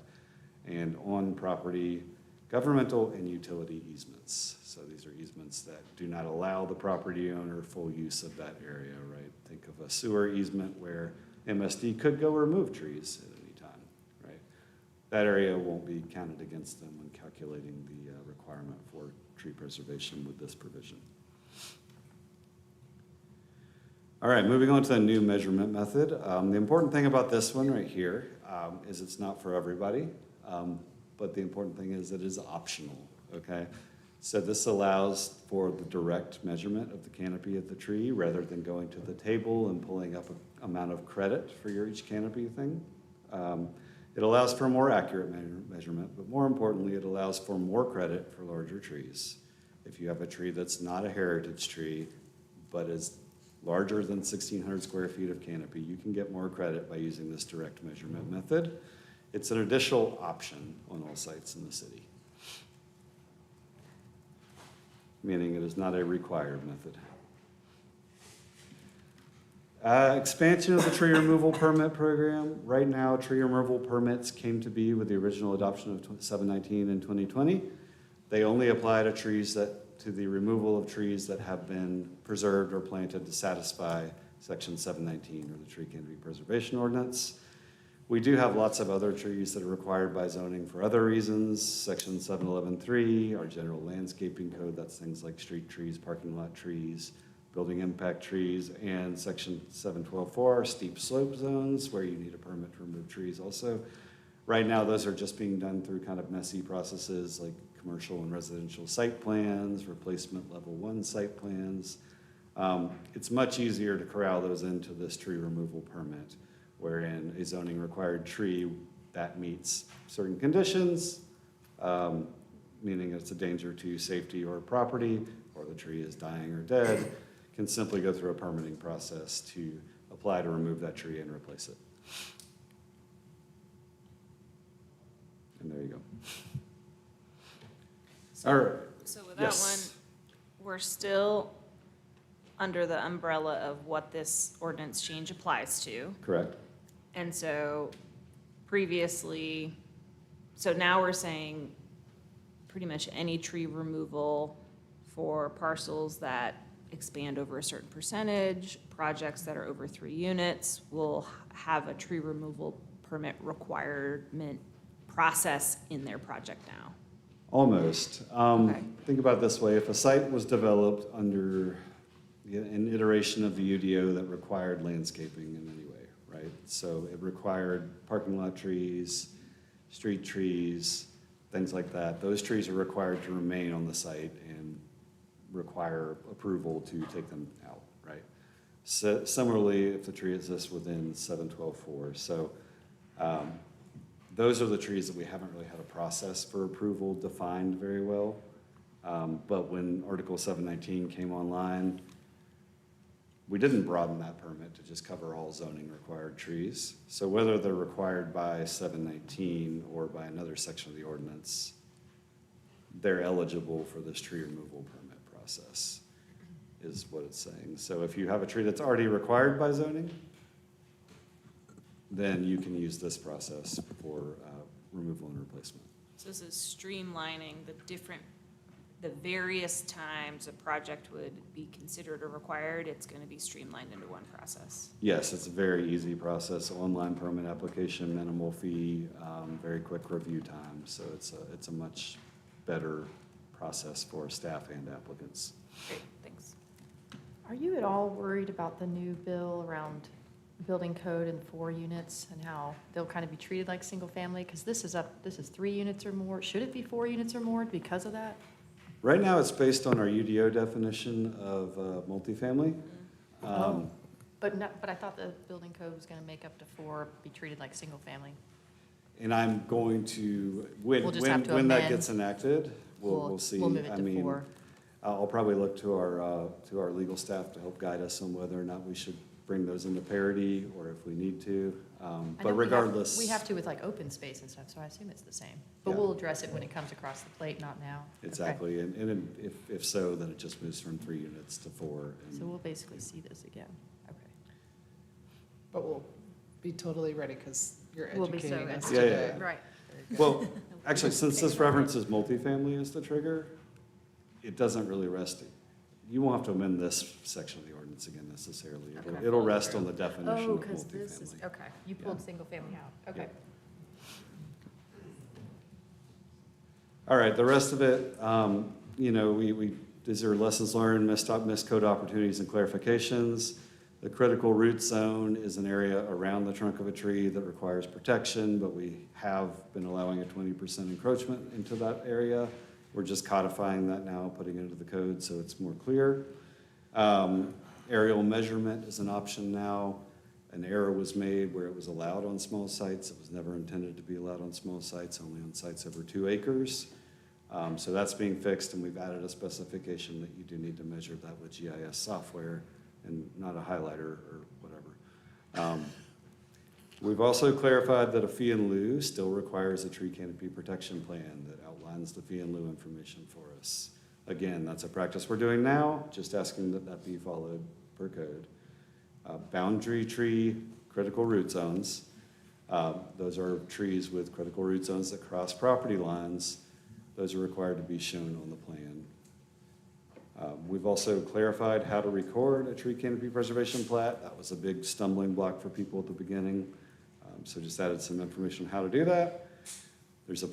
and on-property governmental and utility easements. So these are easements that do not allow the property owner full use of that area, right? Think of a sewer easement where MSD could go remove trees at any time, right? That area won't be counted against them when calculating the requirement for tree preservation with this provision. All right, moving on to the new measurement method. The important thing about this one right here is it's not for everybody, but the important thing is it is optional, okay? So this allows for the direct measurement of the canopy of the tree rather than going to the table and pulling up an amount of credit for each canopy thing. It allows for a more accurate measurement, but more importantly, it allows for more credit for larger trees. If you have a tree that's not a heritage tree, but is larger than 1,600 square feet of canopy, you can get more credit by using this direct measurement method. It's an additional option on all sites in the city, meaning it is not a required method. Expansion of the tree removal permit program. Right now, tree removal permits came to be with the original adoption of 719 in 2020. They only apply to the removal of trees that have been preserved or planted to satisfy Section 719 or the Tree Canopy Preservation Ordinance. We do have lots of other trees that are required by zoning for other reasons. Section 711.3, our general landscaping code, that's things like street trees, parking lot trees, building impact trees, and Section 712.4, steep slope zones, where you need a permit to remove trees also. Right now, those are just being done through kind of messy processes like commercial and residential site plans, replacement level 1 site plans. It's much easier to corral those into this tree removal permit, wherein a zoning required tree that meets certain conditions, meaning it's a danger to safety or property, or the tree is dying or dead, can simply go through a permitting process to apply to remove that tree and replace it. And there you go. All right. So with that one, we're still under the umbrella of what this ordinance change applies to. Correct. And so previously, so now we're saying pretty much any tree removal for parcels that expand over a certain percentage, projects that are over 3 units will have a tree removal permit requirement process in their project now. Almost. Think about it this way. If a site was developed under an iteration of the UDO that required landscaping in any way, right? So it required parking lot trees, street trees, things like that. Those trees are required to remain on the site and require approval to take them out, right? So, similarly, if the tree exists within 712.4. So those are the trees that we haven't really had a process for approval defined very well. But when Article 719 came online, we didn't broaden that permit to just cover all zoning required trees. So whether they're required by 719 or by another section of the ordinance, they're eligible for this tree removal permit process, is what it's saying. So if you have a tree that's already required by zoning, then you can use this process for removal and replacement. So this is streamlining the various times a project would be considered or required. It's going to be streamlined into one process. Yes, it's a very easy process. Online permit application, minimal fee, very quick review time. So it's a much better process for staff and applicants. Great, thanks. Are you at all worried about the new bill around building code and 4 units and how they'll kind of be treated like single family? Because this is 3 units or more. Should it be 4 units or more because of that? Right now, it's based on our UDO definition of multifamily. But I thought the building code was going to make up to 4 be treated like single family. And I'm going to, when that gets enacted, we'll see. We'll move it to 4. I'll probably look to our legal staff to help guide us on whether or not we should bring those into parity or if we need to. I know But regardless. We have to with like open space and stuff, so I assume it's the same. But Yeah. we'll address it when it comes across the plate, not now. Okay. Exactly, and if so, then it just moves from 3 units to 4. And So we'll basically see this again. Okay. But we'll be totally ready because you're We'll be so educating ready. us Yeah, today. yeah. Right. Very good. Well, actually, since this references multifamily as the trigger, it doesn't really rest. You won't have to amend this section of the ordinance again necessarily. Okay. It'll rest on the definition Oh, of because this is, multifamily. okay, you pulled single family out, okay. All right, the rest of it, these are lessons learned, missed code opportunities and clarifications. The critical root zone is an area around the trunk of a tree that requires protection, but we have been allowing a 20% encroachment into that area. We're just codifying that now, putting it into the code so it's more clear. Aerial measurement is an option now. An error was made where it was allowed on small sites. It was never intended to be allowed on small sites, only on sites over 2 acres. So that's being fixed, and we've added a specification that you do need to measure that with GIS software and not a highlighter or whatever. We've also clarified that a fee in lieu still requires a tree canopy protection plan that outlines the fee in lieu information for us. Again, that's a practice we're doing now, just asking that that be followed per code. Boundary tree critical root zones. Those are trees with critical root zones that cross property lines. Those are required to be shown on the plan. We've also clarified how to record a tree canopy preservation plat. That was a big stumbling block for people at the beginning. So just added some information on how to do that. There's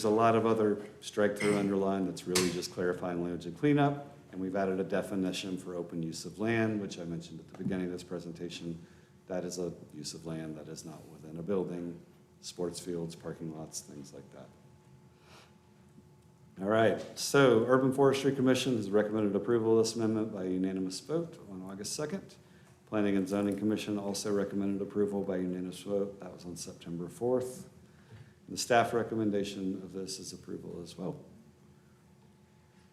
a lot of other strike through underline that's really just clarifying language and cleanup. And we've added a definition for open use of land, which I mentioned at the beginning of this presentation. That is a use of land that is not within a building, sports fields, parking lots, things like that. All right, so Urban Forestry Commission has recommended approval of this amendment by unanimous vote on August 2nd. Planning and Zoning Commission also recommended approval by unanimous vote. That was on September 4th. The staff recommendation of this is approval as well.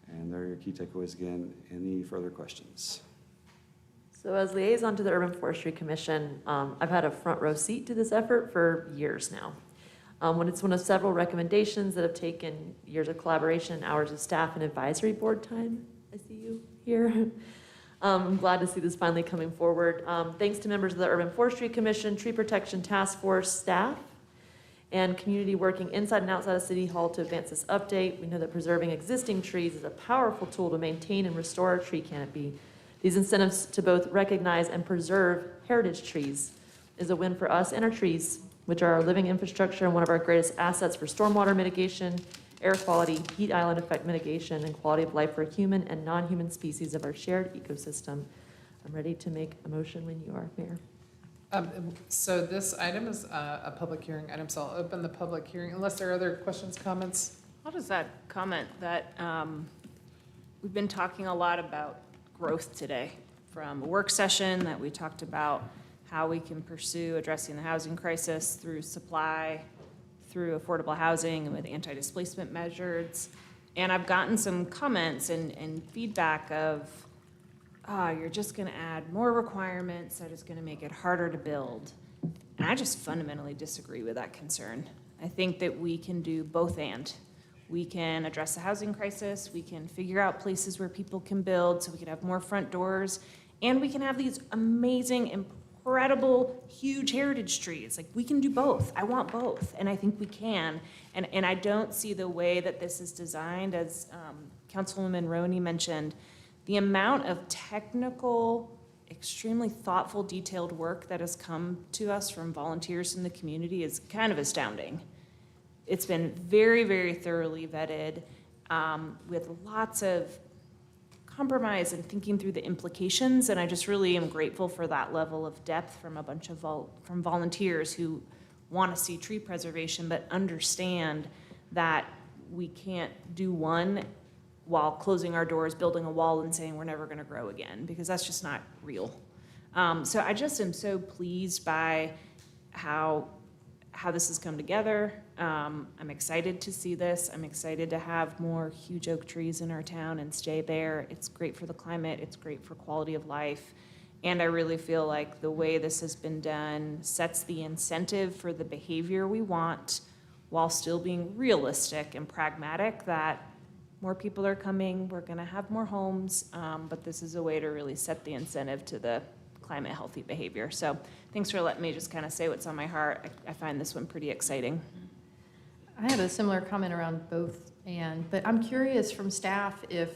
And there are your key takeaways again. Any further questions? So as liaison to the Urban Forestry Commission, I've had a front row seat to this effort for years now. When it's one of several recommendations that have taken years of collaboration and hours of staff and advisory board time. I see you here. I'm glad to see this finally coming forward. Thanks to members of the Urban Forestry Commission, Tree Protection Task Force staff, and community working inside and outside of City Hall to advance this update. We know that preserving existing trees is a powerful tool to maintain and restore our tree canopy. These incentives to both recognize and preserve heritage trees is a win for us and our trees, which are our living infrastructure and one of our greatest assets for stormwater mitigation, air quality, heat island effect mitigation, and quality of life for human and non-human species of our shared ecosystem. I'm ready to make a motion when you are, Mayor. So this item is a public hearing item, so I'll open the public hearing unless there are other questions, comments. I'll just add comment that we've been talking a lot about growth today, from a work session that we talked about how we can pursue addressing the housing crisis through supply, through affordable housing, and with anti-displacement measures. And I've gotten some comments and feedback of, you're just gonna add more requirements that is gonna make it harder to build. And I just fundamentally disagree with that concern. I think that we can do both and. We can address the housing crisis, we can figure out places where people can build so we can have more front doors, and we can have these amazing, incredible, huge heritage trees. Like, we can do both. I want both, and I think we can. And I don't see the way that this is designed, as Councilwoman Roney mentioned, the amount of technical, extremely thoughtful, detailed work that has come to us from volunteers in the community is kind of astounding. It's been very, very thoroughly vetted, with lots of compromise and thinking through the implications, and I just really am grateful for that level of depth from a bunch of from volunteers who want to see tree preservation but understand that we can't do one while closing our doors, building a wall, and saying we're never going to grow again, because that's just not real. So I just am so pleased by how this has come together. I'm excited to see this. I'm excited to have more huge oak trees in our town and stay there. It's great for the climate. It's great for quality of life. And I really feel like the way this has been done sets the incentive for the behavior we want while still being realistic and pragmatic that more people are coming, we're gonna have more homes, but this is a way to really set the incentive to the climate healthy behavior. So thanks for letting me just kind of say what's on my heart. I find this one pretty exciting. I have a similar comment around both, but I'm curious from staff if,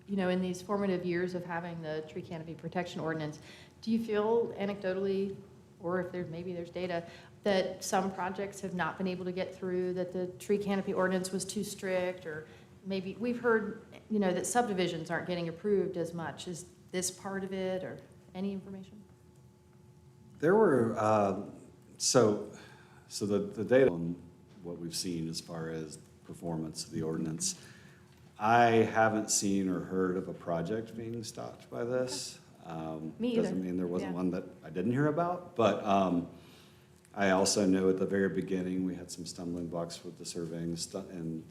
in these formative years of having the tree canopy protection ordinance, do you feel anecdotally, or if there's data, that some projects have not been able to get through, that the tree canopy ordinance was too strict, or maybe we've heard, that subdivisions aren't getting approved as much? Is this part of it, or any information? There were, so the data on what we've seen as far as performance of the ordinance, I haven't seen or heard of a project being stopped by this. Me either. Doesn't mean there wasn't one that I didn't hear about, but I also know at the very beginning we had some stumbling blocks with the surveying and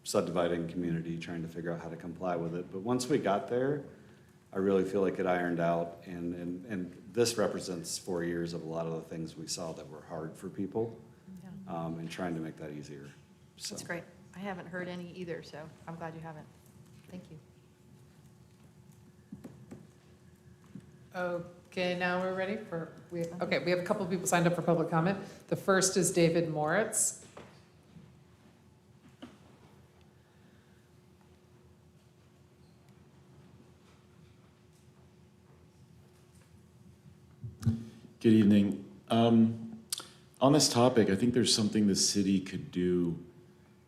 subdividing community trying to figure out how to comply with it. But once we got there, I really feel like it ironed out, and this represents 4 years of a lot of the things we saw that were hard for people, and trying to make that easier. So. That's great. I haven't heard any either, so I'm glad you haven't. Thank you. Okay, now we're ready for, we have a couple of people signed up for public comment. The first is David Moritz. Good evening. On this topic, I think there's something the city could do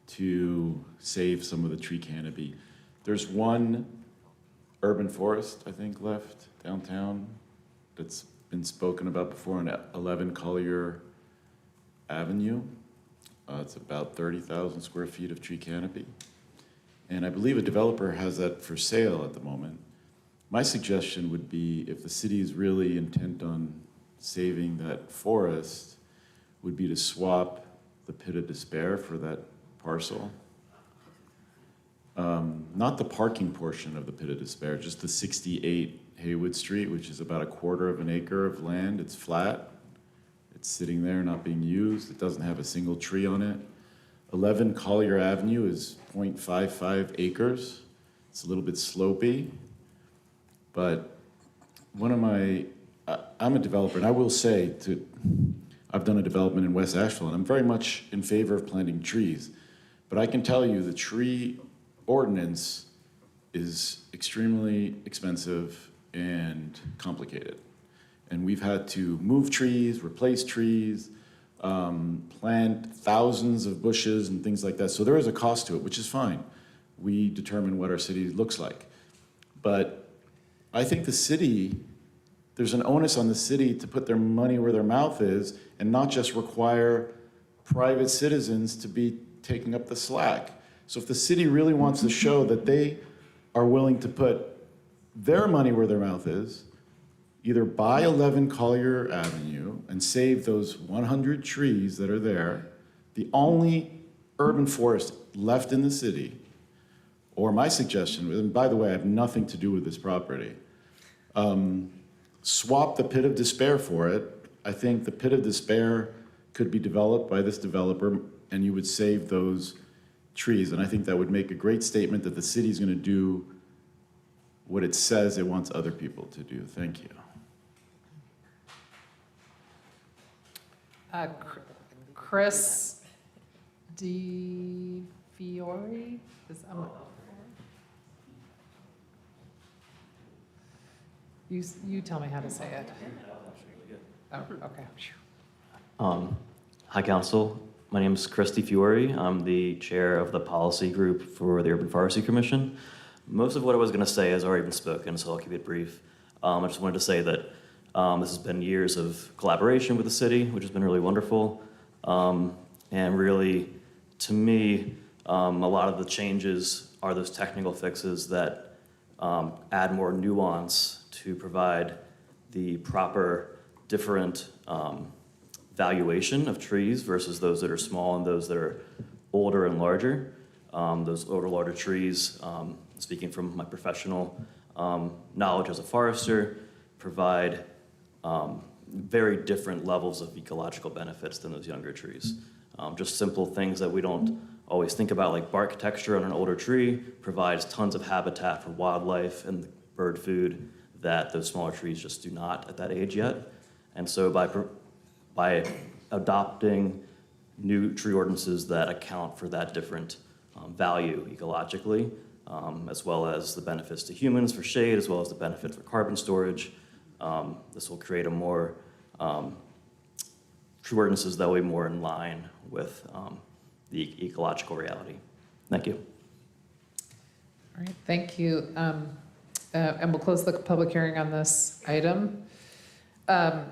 to save some of the tree canopy. There's one urban forest, I think, left downtown that's been spoken about before on 11 Collier Avenue. It's about 30,000 square feet of tree canopy. And I believe a developer has that for sale at the moment. My suggestion would be, if the city is really intent on saving that forest, would be to swap the Pit of Despair for that parcel. Not the parking portion of the Pit of Despair, just the 68 Haywood Street, which is about 1/4 of an acre of land. It's flat. It's sitting there not being used. It doesn't have a single tree on it. 11 Collier Avenue is 0.55 acres. It's a little bit slopey, but I'm a developer, and I will say I've done a development in West Asheville, and I'm very much in favor of planting trees. But I can tell you the tree ordinance is extremely expensive and complicated. And we've had to move trees, replace trees, plant thousands of bushes and things like that. So there is a cost to it, which is fine. We determine what our city looks like. But I think there's an onus on the city to put their money where their mouth is and not just require private citizens to be taking up the slack. So if the city really wants to show that they are willing to put their money where their mouth is, either buy 11 Collier Avenue and save those 100 trees that are there, the only urban forest left in the city, or my suggestion, and by the way, I have nothing to do with this property, swap the Pit of Despair for it. I think the Pit of Despair could be developed by this developer, and you would save those trees. And I think that would make a great statement that the city's going to do what it says it wants other people to do. Thank you. Chris DiFiore? You tell me how to say it. Oh, okay. Hi, Council. My name is Chris DiFiore. I'm the chair of the policy group for the Urban Forestry Commission. Most of what I was going to say has already been spoken, so I'll keep it brief. I just wanted to say that this has been years of collaboration with the city, which has been really wonderful. And really, to me, a lot of the changes are those technical fixes that add more nuance to provide the proper different valuation of trees versus those that are small and those that are older and larger. Those older, larger trees, speaking from my professional knowledge as a forester, provide very different levels of ecological benefits than those younger trees. Just simple things that we don't always think about, like bark texture on an older tree provides tons of habitat for wildlife and bird food that those smaller trees just do not at that age yet. And so by adopting new tree ordinances that account for that different value ecologically, as well as the benefits to humans for shade, as well as the benefit for carbon storage, this will create a more tree ordinances that will be more in line with the ecological reality. Thank you. All right, thank you. And we'll close the public hearing on this item. I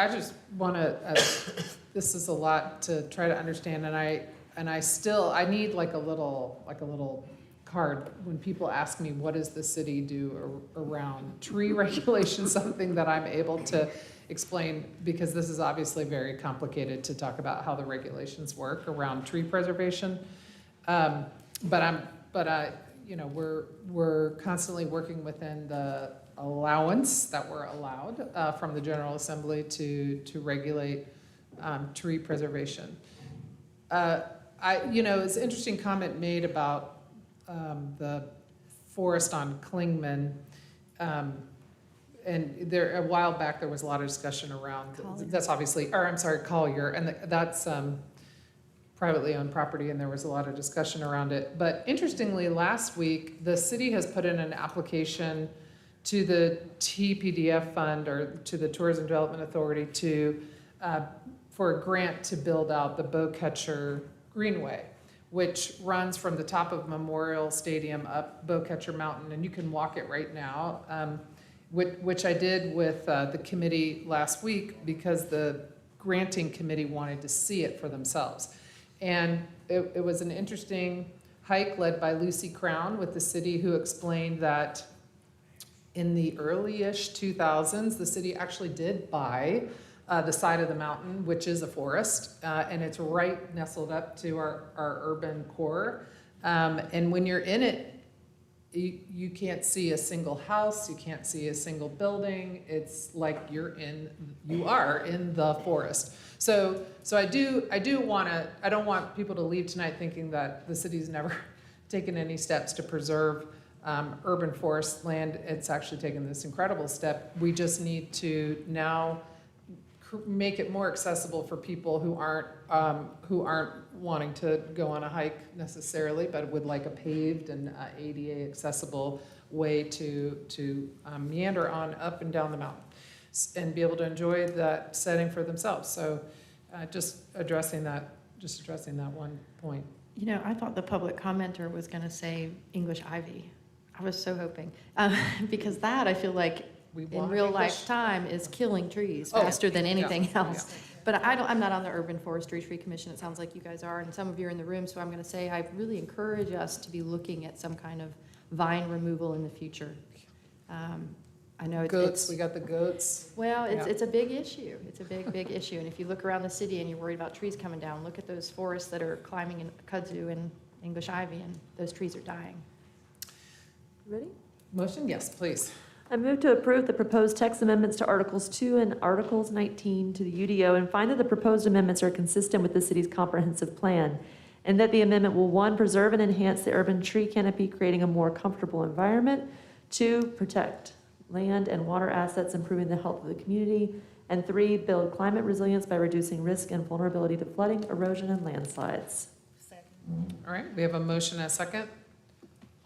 just want to, this is a lot to try to understand, and I need like a little card when people ask me, what does the city do around tree regulation, something that I'm able to explain, because this is obviously very complicated to talk about how the regulations work around tree preservation. We're constantly working within the allowance that we're allowed from the General Assembly to regulate tree preservation. It's an interesting comment made about the forest on Klingman. And there, a while back, there was a lot of discussion around, that's obviously, Collier, and that's privately owned property, and there was a lot of discussion around it. But interestingly, last week, the city has put in an application to the TPDF fund, or to the Tourism Development Authority, for a grant to build out the Bowcatcher Greenway, which runs from the top of Memorial Stadium up Bowcatcher Mountain, and you can walk it right now. Which I did with the committee last week, because the granting committee wanted to see it for themselves. And it was an interesting hike led by Lucy Crown with the city, who explained that in the early-ish 2000s, the city actually did buy the side of the mountain, which is a forest, and it's right nestled up to our urban core. And when you're in it, you can't see a single house, you can't see a single building. It's like you are in the forest. So I don't want people to leave tonight thinking that the city's never taken any steps to preserve urban forest land. It's actually taken this incredible step. We just need to now make it more accessible for people who aren't wanting to go on a hike necessarily, but would like a paved and ADA accessible way to meander on up and down the mountain and be able to enjoy that setting for themselves. So just addressing that one point. I thought the public commenter was going to say English ivy. I was so hoping, because that, I feel like in real life time is killing trees faster than anything else. Yeah. But I'm not on the Urban Forestry Tree Commission. It sounds like you guys are, and some of you are in the room, so I'm going to say I really encourage us to be looking at some kind of vine removal in the future. I know Goats, we got the goats. Well, it's a big issue. It's a big issue. And if you look around the city and you're worried about trees coming down, look at those forests that are climbing in kudzu and English ivy, and those trees are dying. Ready? Motion? Yes, please. I move to approve the proposed text amendments to Articles 2 and Articles 19 to the UDO, and find that the proposed amendments are consistent with the city's comprehensive plan, and that the amendment will, 1, preserve and enhance the urban tree canopy, creating a more comfortable environment, 2, protect land and water assets, improving the health of the community, and 3, build climate resilience by reducing risk and vulnerability to flooding, erosion, and landslides. All right, we have a motion and a second.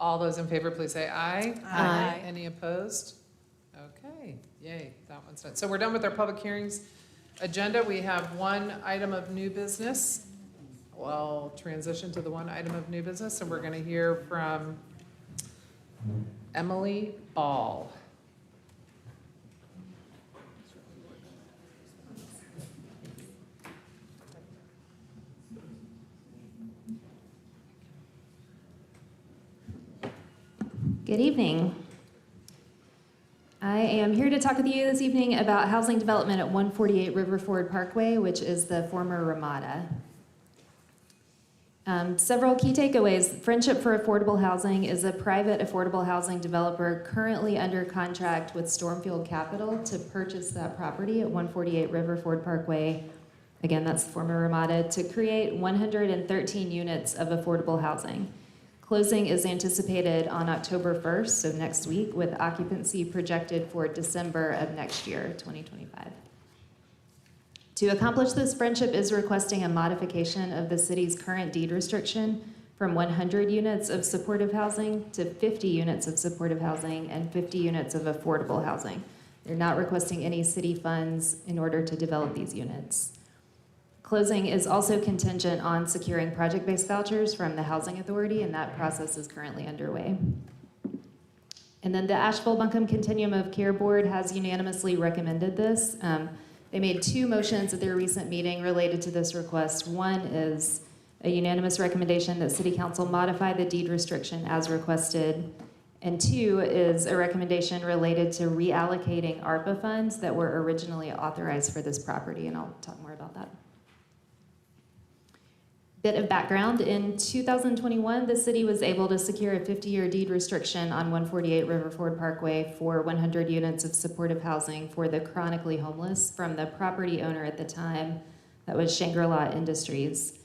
All those in favor, please say aye. Aye. Any opposed? Okay, yay, that one's done. So we're done with our public hearings agenda. We have one item of new business. We'll transition to the one item of new business, and we're going to hear from Emily Ball. Good evening. I am here to talk with you this evening about housing development at 148 River Ford Parkway, which is the former Ramada. Several key takeaways. Friendship for Affordable Housing is a private affordable housing developer currently under contract with Stormfield Capital to purchase that property at 148 Riverford Parkway. Again, that's the former Ramada, to create 113 units of affordable housing. Closing is anticipated on October 1st, so next week, with occupancy projected for December of next year, 2025. To accomplish this, Friendship is requesting a modification of the city's current deed restriction from 100 units of supportive housing to 50 units of supportive housing and 50 units of affordable housing. They're not requesting any city funds in order to develop these units. Closing is also contingent on securing project-based vouchers from the Housing Authority, and that process is currently underway. And then the Asheville-Buncombe Continuum of Care Board has unanimously recommended this. They made 2 motions at their recent meeting related to this request. One is a unanimous recommendation that City Council modify the deed restriction as requested. And 2 is a recommendation related to reallocating ARPA funds that were originally authorized for this property, and I'll talk more about that. Bit of background, in 2021, the city was able to secure a 50-year deed restriction on 148 Riverford Parkway for 100 units of supportive housing for the chronically homeless from the property owner at the time, that was Shangri-La Industries.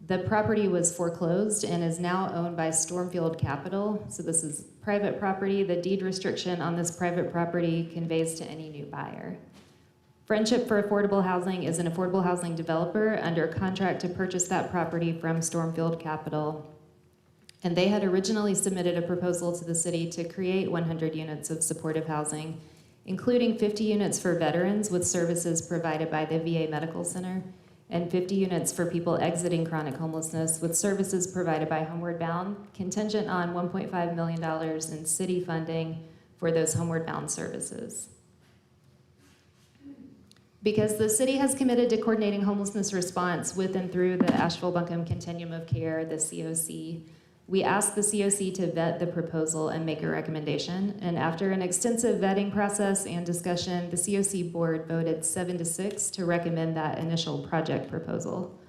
The property was foreclosed and is now owned by Stormfield Capital, so this is private property. The deed restriction on this private property conveys to any new buyer. Friendship for Affordable Housing is an affordable housing developer under contract to purchase that property from Stormfield Capital. And they had originally submitted a proposal to the city to create 100 units of supportive housing, including 50 units for veterans with services provided by the VA Medical Center, and 50 units for people exiting chronic homelessness with services provided by Homeward Bound, contingent on $1.5 million in city funding for those Homeward Bound services. Because the city has committed to coordinating homelessness response with and through the Asheville-Buncombe Continuum of Care, the COC, we asked the COC to vet the proposal and make a recommendation. And after an extensive vetting process and discussion, the COC board voted 7-6 to recommend that initial project proposal.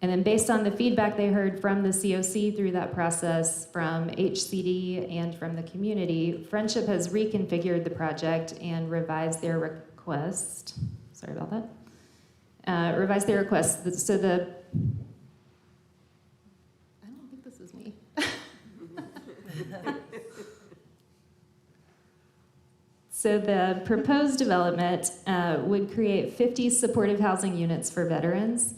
And then based on the feedback they heard from the COC through that process, from HCD and from the community, Friendship has reconfigured the project and revised their request. Sorry about that. Revised their request. So I don't think this is me. So the proposed development would create 50 supportive housing units for veterans,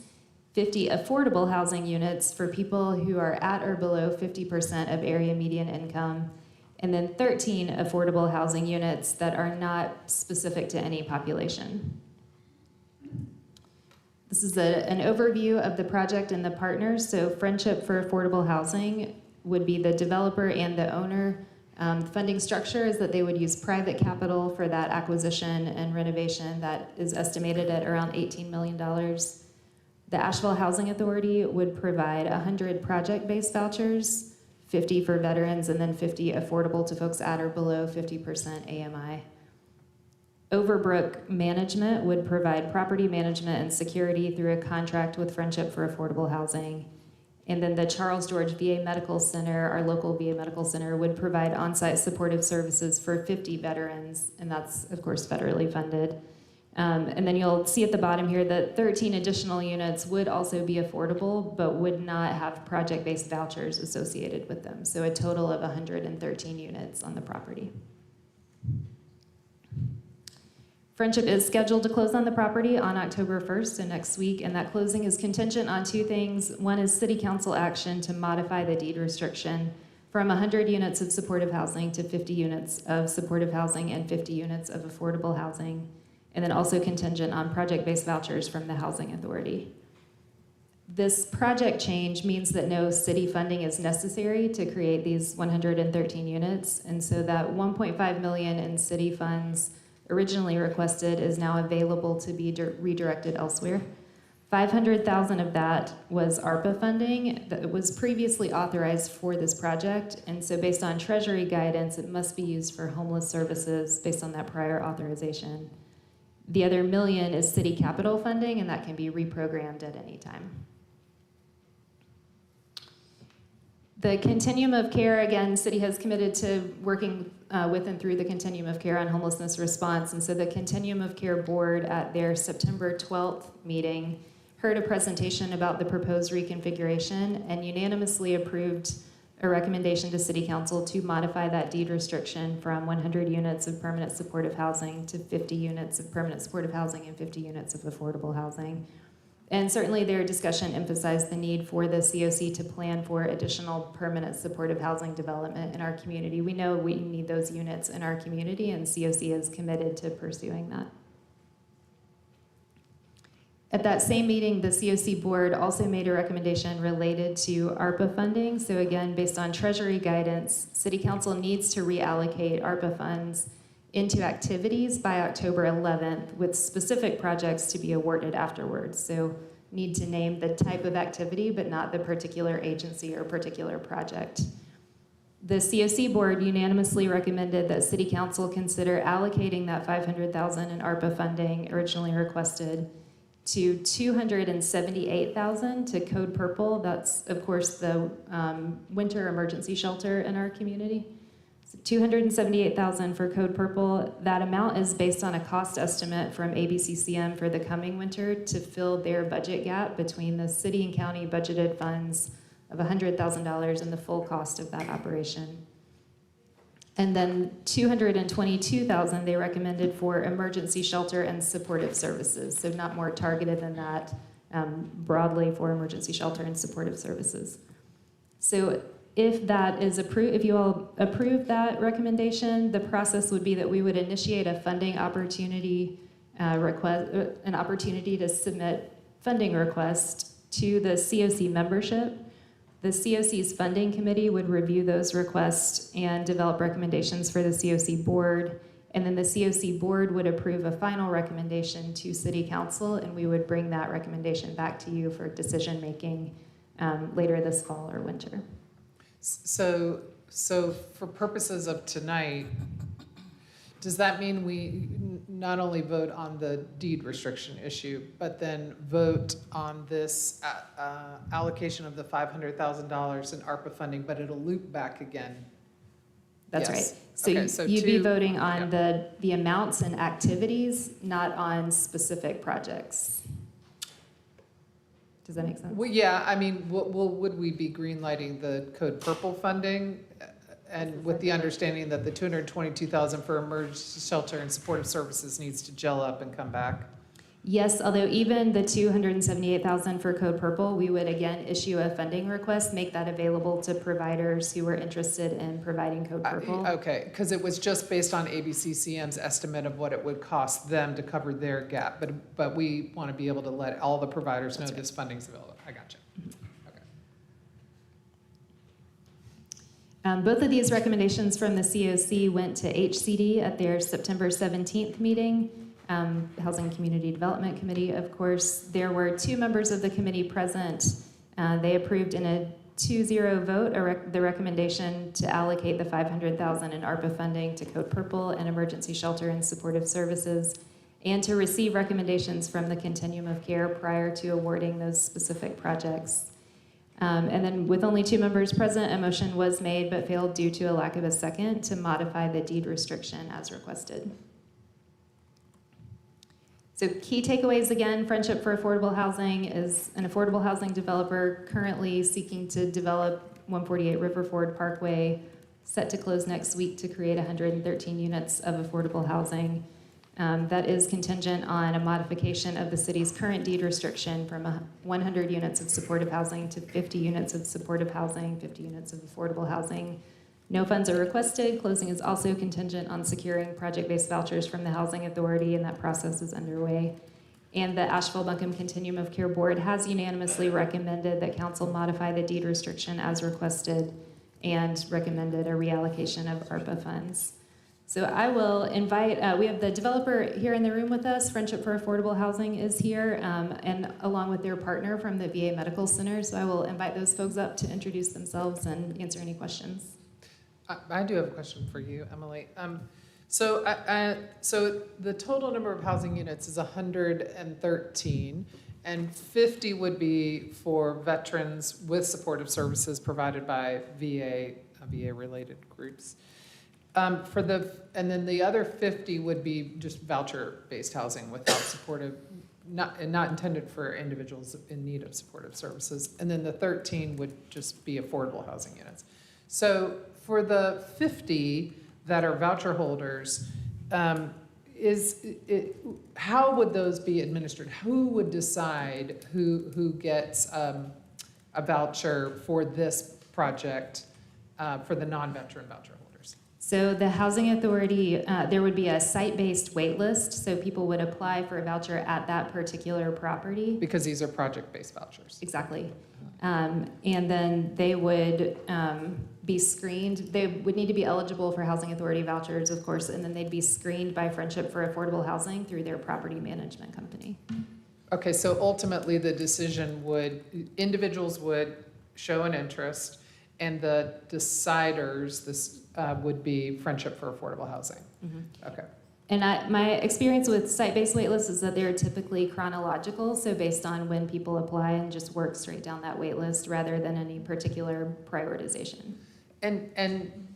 50 affordable housing units for people who are at or below 50% of area median income, and then 13 affordable housing units that are not specific to any population. This is an overview of the project and the partners. So Friendship for Affordable Housing would be the developer and the owner. Funding structure is that they would use private capital for that acquisition and renovation that is estimated at around $18 million. The Asheville Housing Authority would provide 100 project-based vouchers, 50 for veterans, and then 50 affordable to folks at or below 50% AMI. Overbrook Management would provide property management and security through a contract with Friendship for Affordable Housing. And then the Charles George VA Medical Center, our local VA Medical Center, would provide on-site supportive services for 50 veterans, and that's, of course, federally funded. And then you'll see at the bottom here that 13 additional units would also be affordable, but would not have project-based vouchers associated with them. So a total of 113 units on the property. Friendship is scheduled to close on the property on October 1st, so next week, and that closing is contingent on 2 things. One is City Council action to modify the deed restriction from 100 units of supportive housing to 50 units of supportive housing and 50 units of affordable housing, and then also contingent on project-based vouchers from the Housing Authority. This project change means that no city funding is necessary to create these 113 units, and so that $1.5 million in city funds originally requested is now available to be redirected elsewhere. $500,000 of that was ARPA funding that was previously authorized for this project, and so based on Treasury guidance, it must be used for homeless services based on that prior authorization. The other $1 million is city capital funding, and that can be reprogrammed at any time. The continuum of care, again, city has committed to working with and through the continuum of care on homelessness response. And so the continuum of care board at their September 12th meeting heard a presentation about the proposed reconfiguration and unanimously approved a recommendation to City Council to modify that deed restriction from 100 units of permanent supportive housing to 50 units of permanent supportive housing and 50 units of affordable housing. And certainly their discussion emphasized the need for the COC to plan for additional permanent supportive housing development in our community. We know we need those units in our community, and COC is committed to pursuing that. At that same meeting, the COC board also made a recommendation related to ARPA funding. So again, based on Treasury guidance, City Council needs to reallocate ARPA funds into activities by October 11th with specific projects to be awarded afterwards. So need to name the type of activity, but not the particular agency or particular project. The COC board unanimously recommended that City Council consider allocating that $500,000 in ARPA funding originally requested to $278,000 to Code Purple. That's, of course, the winter emergency shelter in our community. So $278,000 for Code Purple. That amount is based on a cost estimate from ABCCM for the coming winter to fill their budget gap between the city and county budgeted funds of $100,000 and the full cost of that operation. And then $222,000 they recommended for emergency shelter and supportive services. So not more targeted than that, broadly for emergency shelter and supportive services. So if that is approved, if you all approve that recommendation, the process would be that we would initiate a funding opportunity request, an opportunity to submit funding request to the COC membership. The COC's funding committee would review those requests and develop recommendations for the COC board. And then the COC board would approve a final recommendation to City Council, and we would bring that recommendation back to you for decision-making later this fall or winter. So for purposes of tonight, does that mean we not only vote on the deed restriction issue, but then vote on this allocation of the $500,000 in ARPA funding, but it'll loop back again? That's Yes. right. So, Okay, so you'd be two- voting on the amounts and activities, not on specific projects. Does that make sense? Well, yeah, I mean, would we be greenlighting the Code Purple funding? And with the understanding that the $222,000 for emergency shelter and supportive services needs to gel up and come back? Yes, although even the $278,000 for Code Purple, we would again issue a funding request, make that available to providers who are interested in providing Code Purple. Okay, because it was just based on ABCCM's estimate of what it would cost them to cover their gap, but we want to be able to let all the providers know this funding's available. I got you. Both of these recommendations from the COC went to HCD at their September 17th meeting, Housing Community Development Committee, of course. There were 2 members of the committee present. They approved in a 2-0 vote the recommendation to allocate the $500,000 in ARPA funding to Code Purple and emergency shelter and supportive services, and to receive recommendations from the continuum of care prior to awarding those specific projects. And then with only 2 members present, a motion was made but failed due to a lack of a second to modify the deed restriction as requested. So key takeaways again, Friendship for Affordable Housing is an affordable housing developer currently seeking to develop 148 River Ford Parkway, set to close next week to create 113 units of affordable housing. That is contingent on a modification of the city's current deed restriction from 100 units of supportive housing to 50 units of supportive housing, 50 units of affordable housing. No funds are requested. Closing is also contingent on securing project-based vouchers from the Housing Authority, and that process is underway. And the Asheville-Buncombe Continuum of Care Board has unanimously recommended that council modify the deed restriction as requested and recommended a reallocation of ARPA funds. So I will invite, we have the developer here in the room with us, Friendship for Affordable Housing is here, and along with their partner from the VA Medical Center. So I will invite those folks up to introduce themselves and answer any questions. I do have a question for you, Emily. So the total number of housing units is 113, And 50 would be for veterans with supportive services provided by VA-related groups. And then the other 50 would be just voucher-based housing without supportive, not intended for individuals in need of supportive services. And then the 13 would just be affordable housing units. So for the 50 that are voucher holders, how would those be administered? Who would decide who gets a voucher for this project for the non-veteran voucher holders? So the housing authority, there would be a site-based wait list, so people would apply for a voucher at that particular property. Because these are project-based vouchers. Exactly. And then they would be screened. They would need to be eligible for housing authority vouchers, of course, and then they'd be screened by Friendship for Affordable Housing through their property management company. Okay, so ultimately the decision individuals would show an interest, and the deciders would be Friendship for Affordable Housing. Mm-hmm. Okay. And my experience with site-based waitlists is that they're typically chronological, so based on when people apply and just work straight down that wait list rather than any particular prioritization.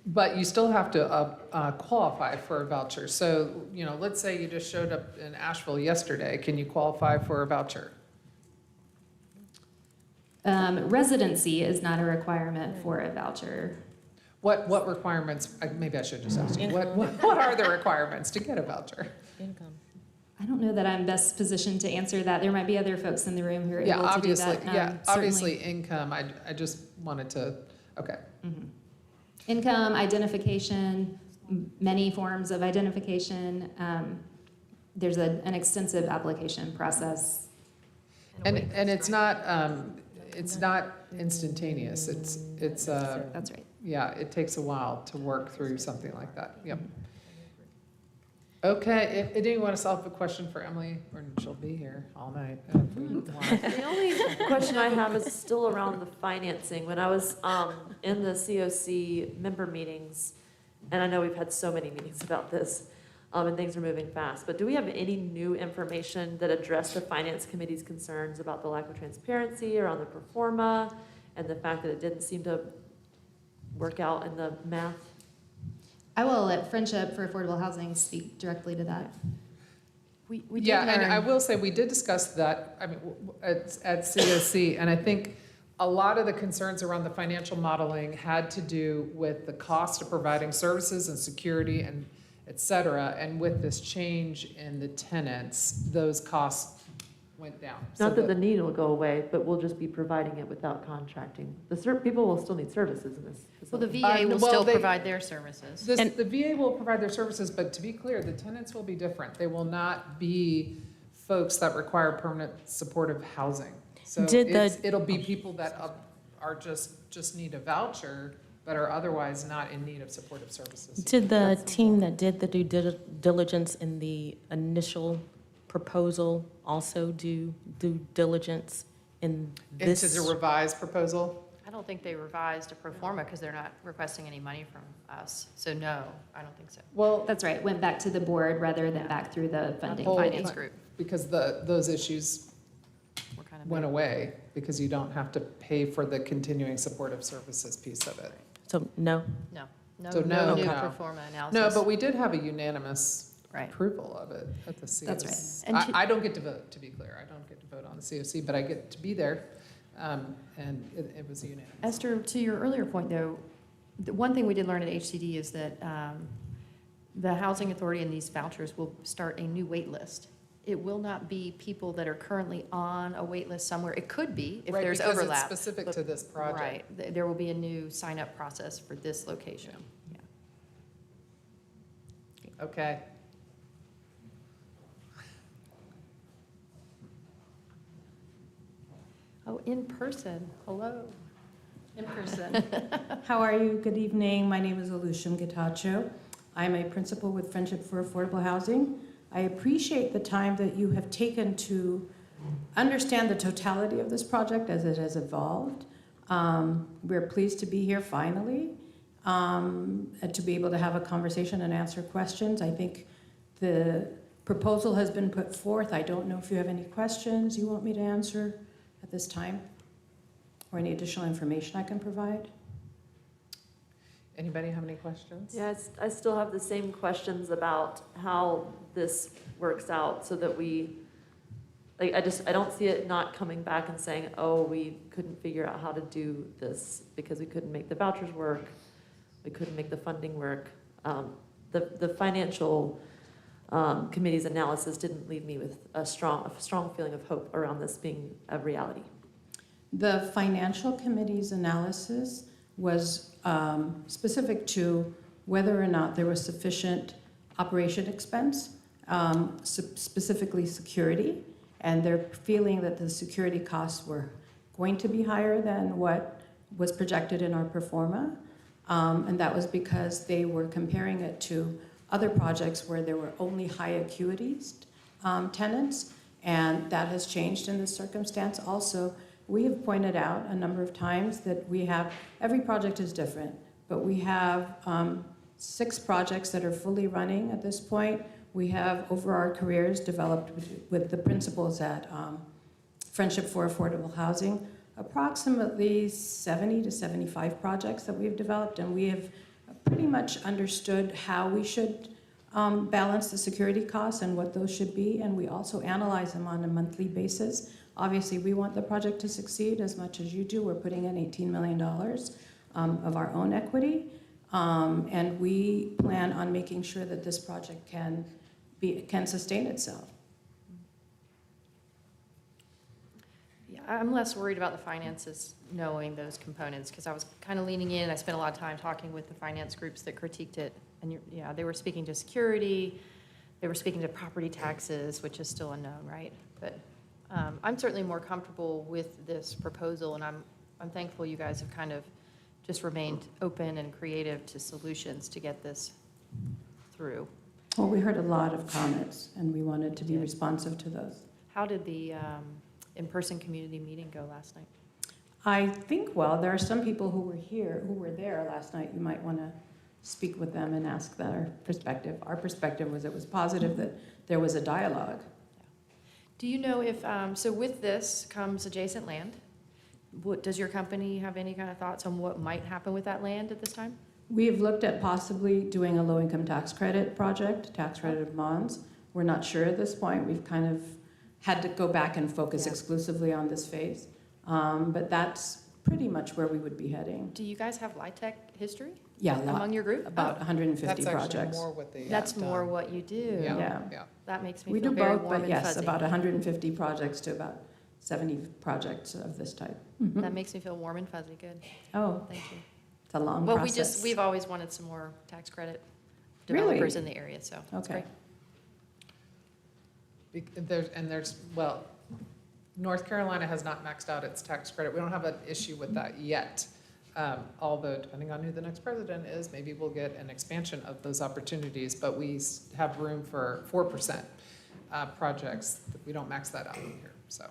But you still have to qualify for a voucher. So, let's say you just showed up in Asheville yesterday. Can you qualify for a voucher? Residency is not a requirement for a voucher. What requirements, maybe I should just ask you, what are the requirements to get a voucher? Income. I don't know that I'm best positioned to answer that. There might be other folks in the room who are able to do that. Obviously income, I just wanted to, okay. Mm-hmm. Income, identification, many forms of identification. There's an extensive application process. And it's not instantaneous. It's that's right. Yeah, it takes a while to work through something like that. Yep. Okay, if anyone wants to have a question for Emily, or she'll be here all night. The only question I have is still around the financing. When I was in the COC member meetings, and I know we've had so many meetings about this, and things are moving fast, but do we have any new information that address the Finance Committee's concerns about the lack of transparency around the pro forma and the fact that it didn't seem to work out in the math? I will let Friendship for Affordable Housing speak directly to that. We did Yeah, and learn- I will say, we did discuss that, at COC, and I think a lot of the concerns around the financial modeling had to do with the cost of providing services and security and et cetera, and with this change in the tenants, those costs went down. Not that the need will go away, but we'll just be providing it without contracting. People will still need services in this Well, the facility. VA will still provide their services. The VA will provide their services, but to be clear, the tenants will be different. They will not be folks that require permanent supportive housing. So it'll be people that are just need a voucher, but are otherwise not in need of supportive services. Did the team that did the due diligence in the initial proposal also do due diligence in this? Into the revised proposal? I don't think they revised a pro forma because they're not requesting any money from us. So no, I don't think so. Well, that's right. Went back to the board rather than back through the funding finance group. Because those issues went away because you don't have to pay for the continuing supportive services piece of it. So no? No. So no, new no. pro forma analysis. No, but we did have a unanimous Right. approval of it at the COC. That's right. And I don't get to vote, to be clear. I don't get to vote on the COC, but I get to be there. And it was unanimous. Esther, to your earlier point, though, the one thing we did learn at HCD is that the Housing Authority and these vouchers will start a new wait list. It will not be people that are currently on a wait list somewhere. It could be if Right, there's because overlap. it's specific to this project. Right. There will be a new sign-up process for this location. Yeah. Okay. Oh, in person. Hello. In person. How are you? Good evening. My name is Olushim Getacho. I'm a principal with Friendship for Affordable Housing. I appreciate the time that you have taken to understand the totality of this project as it has evolved. We're pleased to be here finally, and to be able to have a conversation and answer questions. I think the proposal has been put forth. I don't know if you have any questions you want me to answer at this time, or any additional information I can provide. Anybody have any questions? Yeah, I still have the same questions about how this works out so that we, like, I don't see it not coming back and saying, oh, we couldn't figure out how to do this because we couldn't make the vouchers work, we couldn't make the funding work. The financial committee's analysis didn't leave me with a strong feeling of hope around this being a reality. The financial committee's analysis was specific to whether or not there was sufficient operation expense, specifically security, and they're feeling that the security costs were going to be higher than what was projected in our pro forma, and that was because they were comparing it to other projects where there were only high acuity tenants, and that has changed in this circumstance. Also, we have pointed out a number of times that we have, every project is different, but we have 6 projects that are fully running at this point. We have, over our careers, developed with the principals at Friendship for Affordable Housing, approximately 70 to 75 projects that we've developed, and we have pretty much understood how we should balance the security costs and what those should be, and we also analyze them on a monthly basis. Obviously, we want the project to succeed as much as you do. We're putting in $18 million of our own equity, and we plan on making sure that this project can sustain itself. Yeah, I'm less worried about the finances knowing those components, because I was kind of leaning in. I spent a lot of time talking with the finance groups that critiqued it, and yeah, they were speaking to security, they were speaking to property taxes, which is still unknown, right? But I'm certainly more comfortable with this proposal, and I'm thankful you guys have kind of just remained open and creative to solutions to get this through. Well, we heard a lot of comments, and we wanted to be responsive to those. How did the in-person community meeting go last night? I think, well, there are some people who were there last night. You might want to speak with them and ask their perspective. Our perspective was it was positive that there was a dialogue. Do you know if, so with this comes adjacent land? Does your company have any kind of thoughts on what might happen with that land at this time? We've looked at possibly doing a low-income tax credit project, tax credit of bonds. We're not sure at this point. We've kind of had to go back and focus exclusively on this phase. But that's pretty much where we would be heading. Do you guys have LIHTC history? Yeah, a lot. Among your group? About 150 projects. That's more what they That's more what you do. Yeah. That makes me We feel do very both, warm but and yes, fuzzy. about 150 projects to about 70 projects of this type. Mhm. That makes me feel warm and fuzzy. Good. Oh, Thank you. it's a long Well, process. we've always wanted some more tax credit Really? developers in the area, so that's Okay. There's, well, North Carolina has not maxed out its tax credit. We don't have an issue with that yet. Although depending on who the next president is, maybe we'll get an expansion of those opportunities, but we have room for 4% projects. We don't max that out here, so.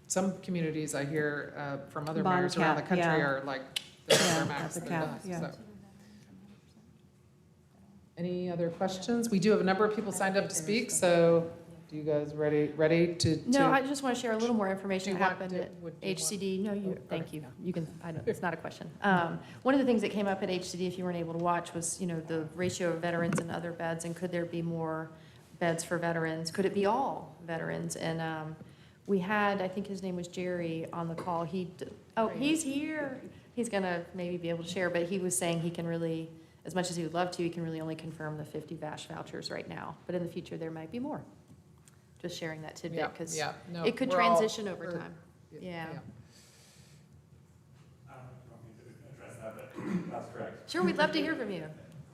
Some communities I hear from other Bond mayors around the cap, country yeah. are like, they're Yeah, maxed, that's a they're cap, done, yeah. so. Any other questions? We do have a number of people signed up to speak, so do you guys ready to? No, I just want to share a little more information Do that you want happened to- would at you HCD. No, you, Oh, thank okay. you. You can, I don't, it's not a question. One of the things that came up at HCD, if you weren't able to watch, was, the ratio of veterans and other beds, and could there be more beds for veterans? Could it be all veterans? And we had, I think his name was Jerry, on the call. He's here. He's gonna maybe be able to share, but he was saying he can really, as much as he would love to, he can really only confirm the 50 VASH vouchers right now. But in the future, there might be more. Just sharing that tidbit, because it could transition over time. Yeah. I don't know if you want me to address that, but that's correct. Sure, we'd love to hear from you.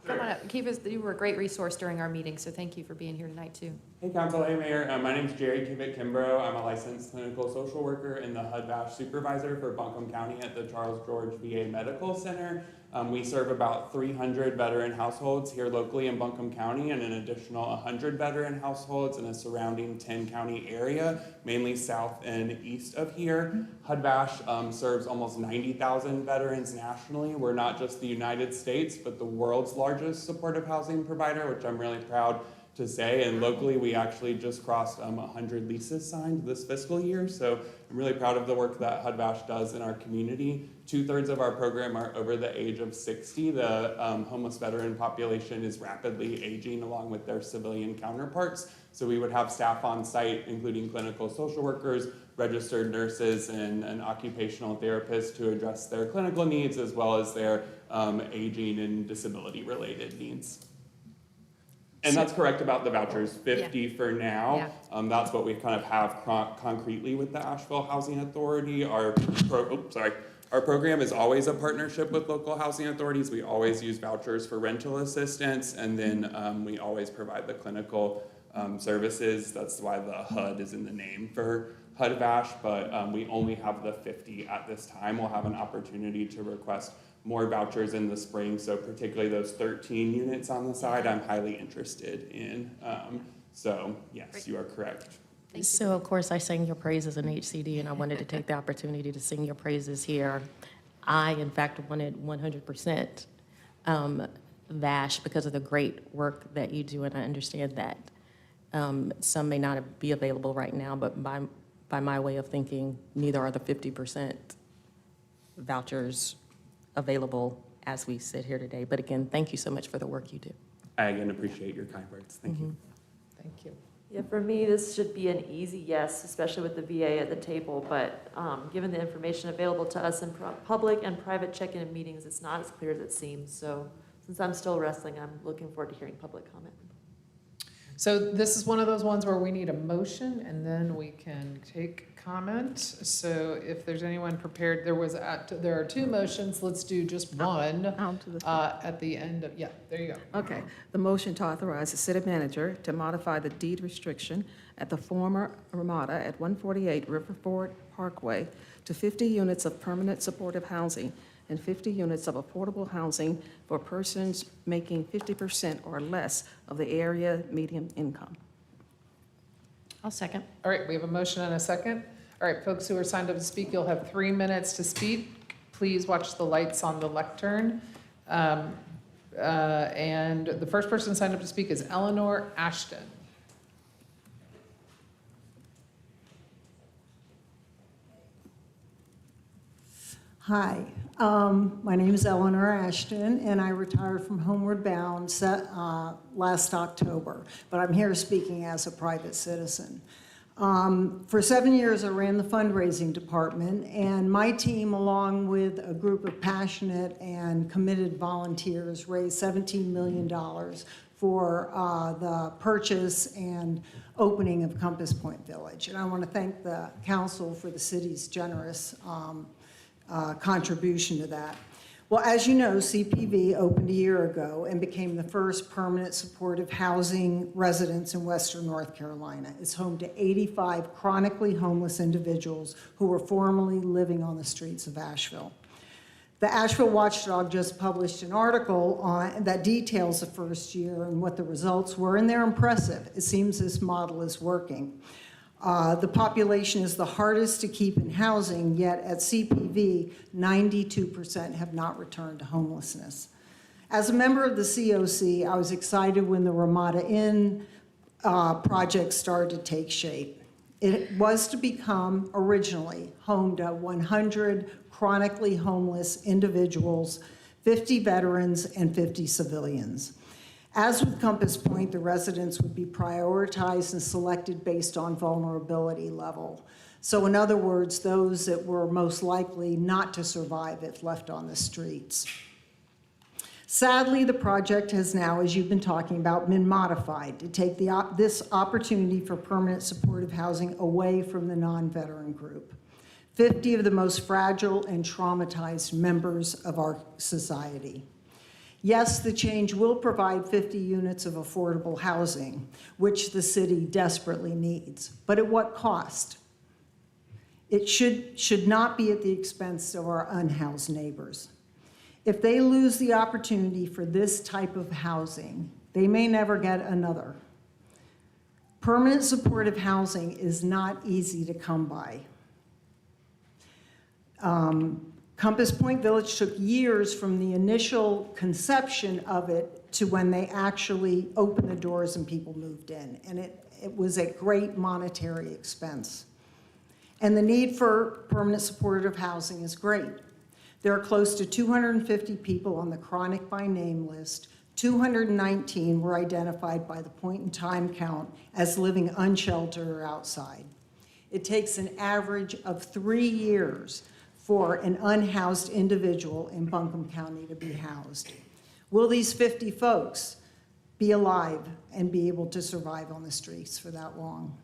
Come on up. You were a great resource during our meeting, so thank you for being here tonight, too. Hey, Council. Hey, Mayor. My name is Jerry Kimbrough. I'm a licensed clinical social worker and the HUD-VASH supervisor for Buncombe County at the Charles George VA Medical Center. We serve about 300 veteran households here locally in Buncombe County and an additional 100 veteran households in a surrounding 10-county area, mainly south and east of here. HUD-VASH serves almost 90,000 veterans nationally. We're not just the United States, but the world's largest supportive housing provider, which I'm really proud to say. And locally, we actually just crossed 100 leases signed this fiscal year. So I'm really proud of the work that HUD-VASH does in our community. 2/3 of our program are over the age of 60. The homeless veteran population is rapidly aging along with their civilian counterparts. So we would have staff on site, including clinical social workers, registered nurses, and an occupational therapist to address their clinical needs as well as their aging and disability-related needs. And that's correct about the vouchers, 50 for now. That's what we kind of have concretely with the Asheville Housing Authority. Our program is always a partnership with local housing authorities. We always use vouchers for rental assistance, and then we always provide the clinical services. That's why the HUD is in the name for HUD-VASH, but we only have the 50 at this time. We'll have an opportunity to request more vouchers in the spring, so particularly those 13 units on the side, I'm highly interested in. So yes, you are correct. So of course I sang your praises in HCD, and I wanted to take the opportunity to sing your praises here. I, in fact, wanted 100% VASH because of the great work that you do, and I understand that some may not be available right now, but by my way of thinking, neither are the 50% vouchers available as we sit here today. But again, thank you so much for the work you do. I again appreciate your kind words. Thank you. Thank you. Yeah, for me, this should be an easy yes, especially with the VA at the table, but given the information available to us in public and private check-in meetings, it's not as clear as it seems. So since I'm still wrestling, I'm looking forward to hearing public comment. So this is one of those ones where we need a motion and then we can take comment. So if there's anyone prepared, there are two motions. Let's do just one at the end of, there you go. Okay, the motion to authorize the city manager to modify the deed restriction at the former Ramada at 148 Riverford Parkway to 50 units of permanent supportive housing and 50 units of affordable housing for persons making 50% or less of the area median income. I'll second. All right, we have a motion and a second. All right, folks who are signed up to speak, you'll have 3 minutes to speak. Please watch the lights on the lectern. And the first person signed up to speak is Eleanor Ashton. Hi, my name is Eleanor Ashton, and I retired from Homeward Bound last October, but I'm here speaking as a private citizen. For 7 years, I ran the fundraising department, and my team, along with a group of passionate and committed volunteers, raised $17 million for the purchase and opening of Compass Point Village. And I want to thank the council for the city's generous contribution to that. Well, as you know, CPV opened a year ago and became the first permanent supportive housing residence in Western North Carolina. It's home to 85 chronically homeless individuals who were formerly living on the streets of Asheville. The Asheville Watchdog just published an article that details the first year and what the results were, and they're impressive. It seems this model is working. The population is the hardest to keep in housing, yet at CPV, 92% have not returned to homelessness. As a member of the COC, I was excited when the Ramada Inn project started to take shape. It was to become originally home to 100 chronically homeless individuals, 50 veterans, and 50 civilians. As with Compass Point, the residents would be prioritized and selected based on vulnerability level. So in other words, those that were most likely not to survive if left on the streets. Sadly, the project has now, as you've been talking about, been modified to take this opportunity for permanent supportive housing away from the non-veteran group. 50 of the most fragile and traumatized members of our society. Yes, the change will provide 50 units of affordable housing, which the city desperately needs. But at what cost? It should not be at the expense of our unhoused neighbors. If they lose the opportunity for this type of housing, they may never get another. Permanent supportive housing is not easy to come by. Compass Point Village took years from the initial conception of it to when they actually opened the doors and people moved in. And it was a great monetary expense. And the need for permanent supportive housing is great. There are close to 250 people on the chronic by name list. 219 were identified by the point in time count as living unsheltered or outside. It takes an average of 3 years for an unhoused individual in Buncombe County to be housed. Will these 50 folks be alive and be able to survive on the streets for that long?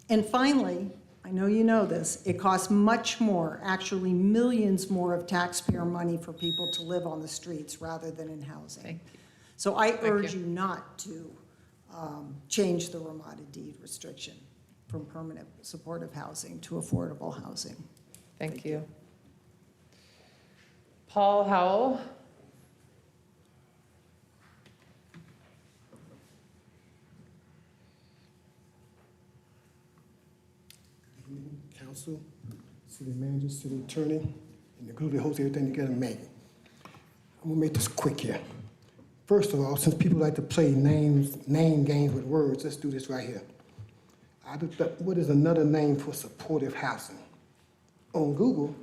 And finally, I know you know this, it costs much more, actually millions more of taxpayer money for people to live on the streets rather than in housing. Thank you. So I urge you not to change the Ramada deed restriction from permanent supportive housing to affordable housing. Thank you. Paul Howell. Council, city manager, city attorney, and the group that holds everything together, Megan. I'm gonna make this quick here. First of all, since people like to play name games with words, let's do this right here. What is another name for supportive housing? On Google,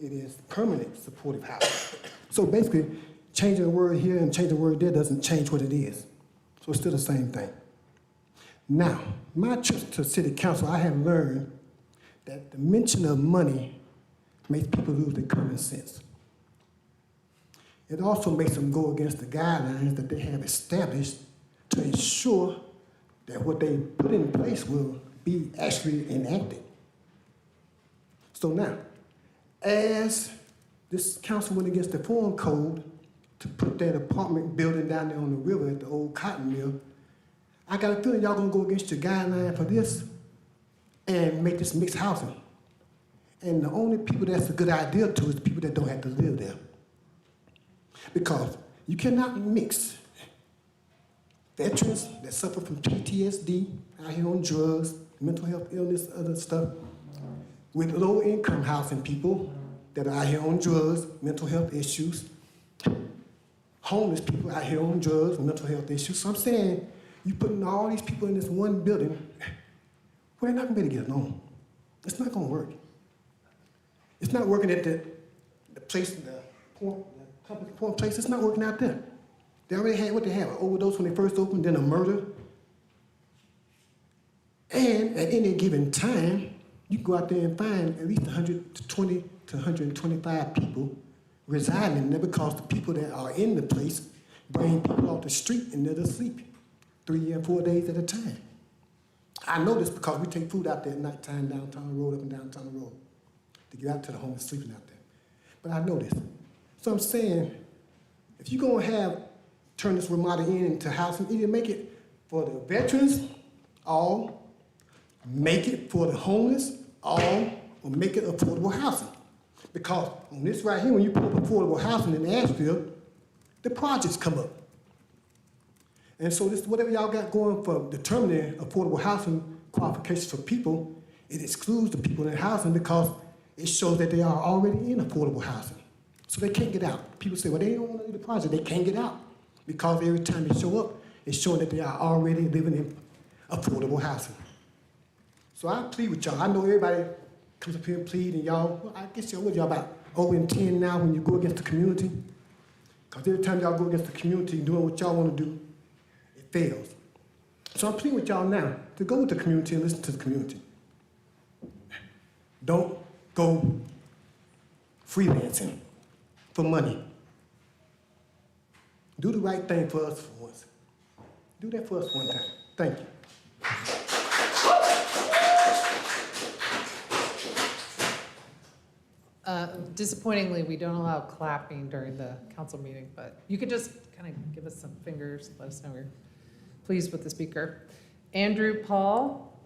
it is permanent supportive housing. So basically, changing the word here and changing the word there doesn't change what it is. So it's still the same thing. Now, my trip to city council, I have learned that the mention of money makes people lose their common sense. It also makes them go against the guidelines that they have established to ensure that what they put in place will be actually enacted. So now, as this council went against the foreign code to put that apartment building down there on the river at the old cotton mill, I got a feeling y'all gonna go against your guideline for this and make this mixed housing. And the only people that's a good idea to is the people that don't have to live there. Because you cannot mix veterans that suffer from PTSD, out here on drugs, mental health illness, other stuff, with low-income housing people that are out here on drugs, mental health issues, homeless people out here on drugs, mental health issues. So I'm saying, you putting all these people in this one building, well, they're not gonna be able to get along. It's not gonna work. It's not working at the place, the point place, it's not working out there. They already had what they had, an overdose when they first opened, then a murder. And at any given time, you can go out there and find at least 120 to 125 people residing there because the people that are in the place bring people off the street and they're asleep 3 and 4 days at a time. I know this because we take food out there at nighttime downtown the road, up and downtown the road, to get out to the homeless sleeping out there. But I know this. So I'm saying, if you're gonna turn this Ramada Inn into housing, either make it for the veterans, all, make it for the homeless, all, or make it affordable housing. Because on this right here, when you put up affordable housing in Asheville, the projects come up. And so this, whatever y'all got going for determining affordable housing qualifications for people, it excludes the people in housing because it shows that they are already in affordable housing. So they can't get out. People say, well, they don't want to do the project. They can't get out because every time they show up, it's showing that they are already living in affordable housing. So I plead with y'all. I know everybody comes up here and plead, and y'all, well, I guess y'all, what y'all about 0-10 now when you go against the community? Because every time y'all go against the community doing what y'all want to do, it fails. So I'm pleading with y'all now to go with the community and listen to the community. Don't go freelancing for money. Do the right thing for us for once. Do that for us one time. Thank you. Disappointingly, we don't allow clapping during the council meeting, but you could just kind of give us some fingers, let us know you're pleased with the speaker. Andrew Paul.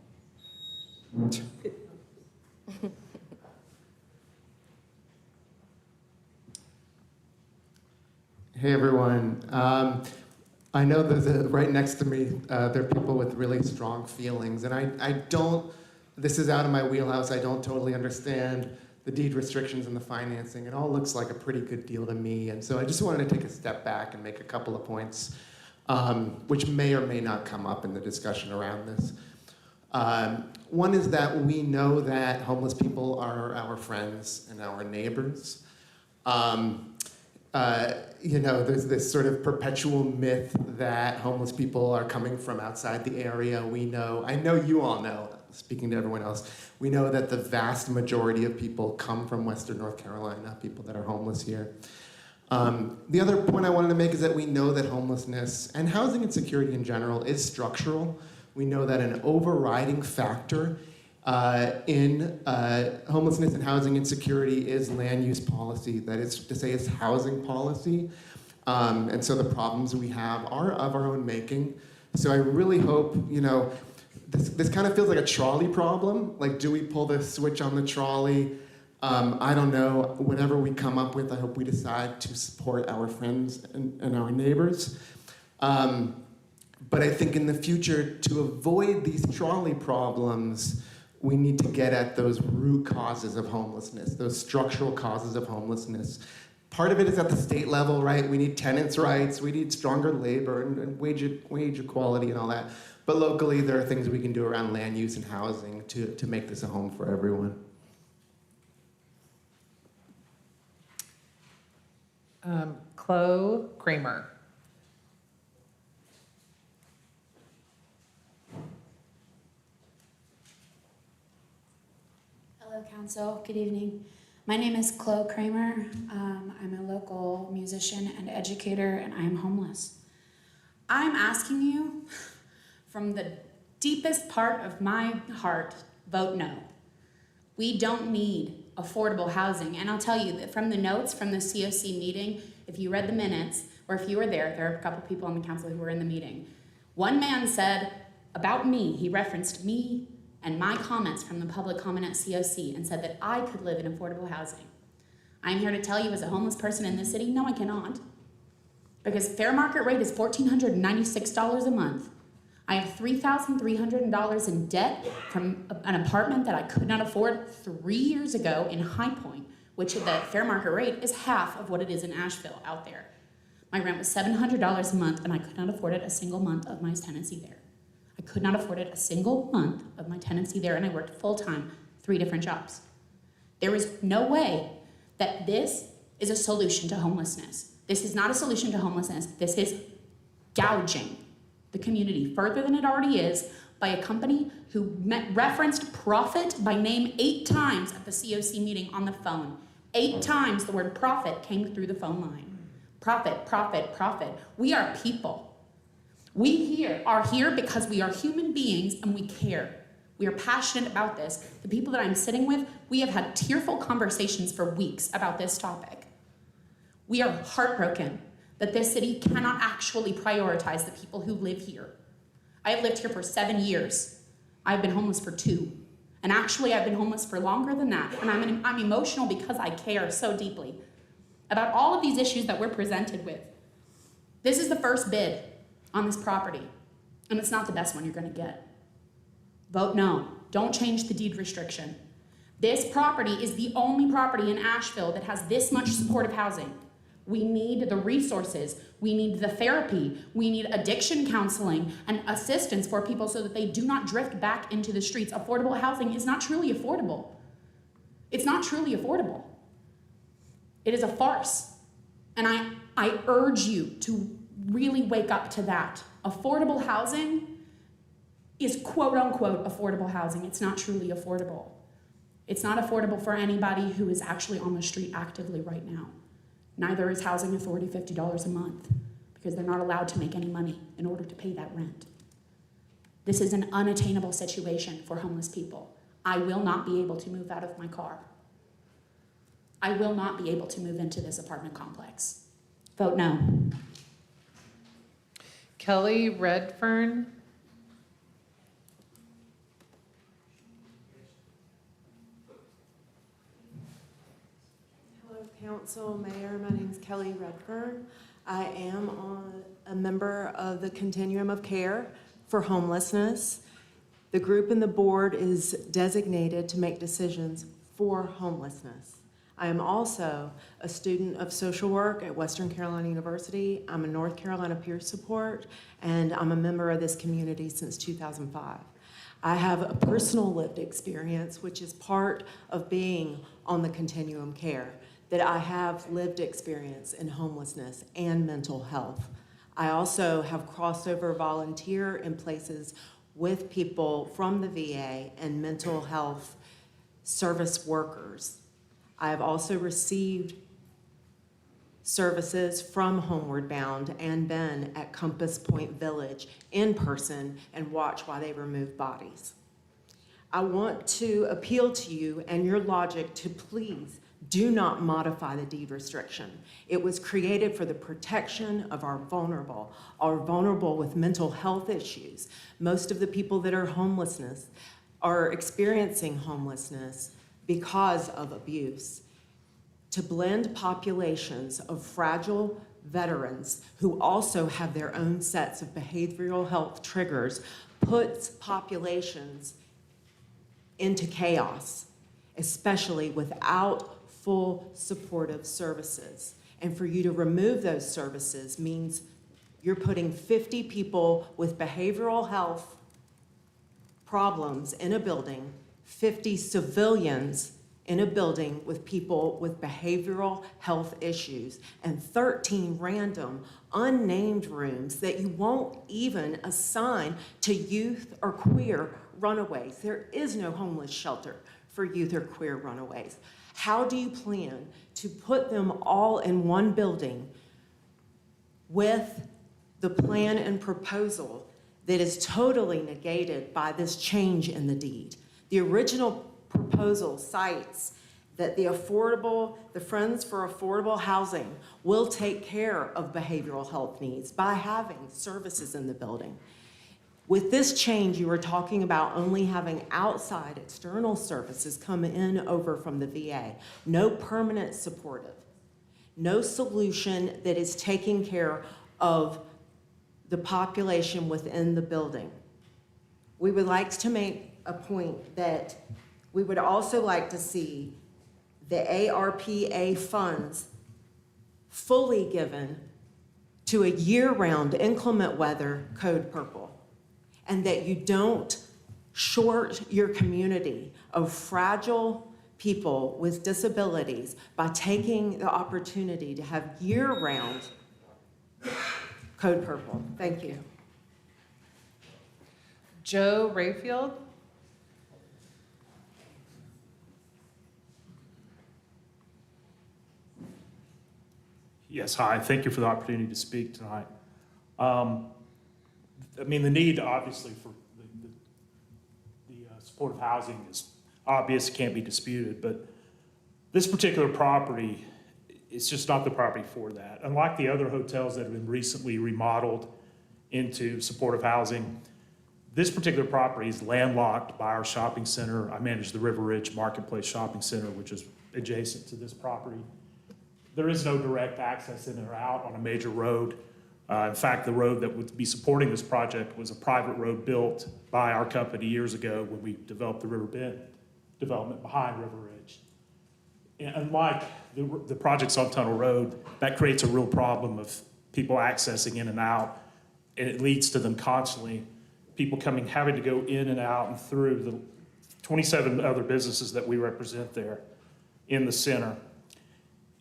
Hey, everyone. I know that right next to me, there are people with really strong feelings, and I don't, this is out of my wheelhouse, I don't totally understand the deed restrictions and the financing, it all looks like a pretty good deal to me. And so I just wanted to take a step back and make a couple of points, which may or may not come up in the discussion around this. One is that we know that homeless people are our friends and our neighbors. There's this sort of perpetual myth that homeless people are coming from outside the area. I know you all know, speaking to everyone else, we know that the vast majority of people come from Western North Carolina, people that are homeless here. The other point I wanted to make is that we know that homelessness and housing insecurity in general is structural. We know that an overriding factor in homelessness and housing insecurity is land use policy. That is to say, it's housing policy. And so the problems we have are of our own making. So I really hope, this kind of feels like a trolley problem. Like, do we pull the switch on the trolley? I don't know. Whatever we come up with, I hope we decide to support our friends and our neighbors. But I think in the future, to avoid these trolley problems, we need to get at those root causes of homelessness, those structural causes of homelessness. Part of it is at the state level, right? We need tenants' rights, we need stronger labor and wage equality and all that. But locally, there are things we can do around land use and housing to make this a home for everyone. Chloe Kramer. Hello, Council. Good evening. My name is Chloe Kramer. I'm a local musician and educator, and I'm homeless. I'm asking you, from the deepest part of my heart, vote no. We don't need affordable housing. And I'll tell you that from the notes from the COC meeting, if you read the minutes, or if you were there are a couple people on the council who were in the meeting. One man said about me, he referenced me and my comments from the public comment at COC and said that I could live in affordable housing. I'm here to tell you as a homeless person in this city, no, I cannot. Because fair market rate is $1,496 a month. I have $3,300 in debt from an apartment that I could not afford 3 years ago in High Point, which the fair market rate is half of what it is in Asheville out there. My rent was $700 a month and I could not afford it a single month of my tenancy there. I could not afford it a single month of my tenancy there, and I worked full-time, 3 different jobs. There is no way that this is a solution to homelessness. This is not a solution to homelessness. This is gouging the community further than it already is by a company who referenced profit by name 8 times at the COC meeting on the phone. 8 times the word profit came through the phone line. Profit, profit, profit. We are people. We are here because we are human beings and we care. We are passionate about this. The people that I'm sitting with, we have had tearful conversations for weeks about this topic. We are heartbroken that this city cannot actually prioritize the people who live here. I have lived here for 7 years. I've been homeless for 2. And actually, I've been homeless for longer than that. And I'm emotional because I care so deeply about all of these issues that we're presented with. This is the first bid on this property, and it's not the best one you're going to get. Vote no. Don't change the deed restriction. This property is the only property in Asheville that has this much supportive housing. We need the resources. We need the therapy. We need addiction counseling and assistance for people so that they do not drift back into the streets. Affordable housing is not truly affordable. It's not truly affordable. It is a farce. And I urge you to really wake up to that. Affordable housing is quote unquote affordable housing. It's not truly affordable. It's not affordable for anybody who is actually on the street actively right now. Neither is Housing Authority $50 a month because they're not allowed to make any money in order to pay that rent. This is an unattainable situation for homeless people. I will not be able to move out of my car. I will not be able to move into this apartment complex. Vote no. Kelly Redfern. Hello, Council, Mayor. My name is Kelly Redfern. I am a member of the Continuum of Care for Homelessness. The group and the board is designated to make decisions for homelessness. I am also a student of social work at Western Carolina University. I'm a North Carolina peer support, and I'm a member of this community since 2005. I have a personal lived experience, which is part of being on the continuum care, that I have lived experience in homelessness and mental health. I also have crossover volunteer in places with people from the VA and mental health service workers. I have also received services from Homeward Bound and been at Compass Point Village in person and watched while they remove bodies. I want to appeal to you and your logic to please do not modify the deed restriction. It was created for the protection of our vulnerable with mental health issues. Most of the people that are homelessness are experiencing homelessness because of abuse. To blend populations of fragile veterans who also have their own sets of behavioral health triggers puts populations into chaos, especially without full supportive services. And for you to remove those services means you're putting 50 people with behavioral health problems in a building, 50 civilians in a building with people with behavioral health issues, and 13 random unnamed rooms that you won't even assign to youth or queer runaways. There is no homeless shelter for youth or queer runaways. How do you plan to put them all in one building with the plan and proposal that is totally negated by this change in the deed? The original proposal cites that the Friends for Affordable Housing will take care of behavioral health needs by having services in the building. With this change, you are talking about only having outside external services come in over from the VA. No permanent supportive, no solution that is taking care of the population within the building. We would like to make a point that we would also like to see the ARPA funds fully given to a year-round inclement weather code purple, and that you don't short your community of fragile people with disabilities by taking the opportunity to have year-round code purple. Thank you. Joe Rayfield? Yes, hi. Thank you for the opportunity to speak tonight. I mean, the need, obviously, for the supportive housing is obvious, can't be disputed, but this particular property, it's just not the property for that. Unlike the other hotels that have been recently remodeled into supportive housing, this particular property is landlocked by our shopping center. I manage the River Ridge Marketplace Shopping Center, which is adjacent to this property. There is no direct access in or out on a major road. In fact, the road that would be supporting this project was a private road built by our company years ago when we developed the River Bend development behind River Ridge. And unlike the projects on Tunnel Road, that creates a real problem of people accessing in and out, and it leads to them constantly, people having to go in and out and through the 27 other businesses that we represent there in the center.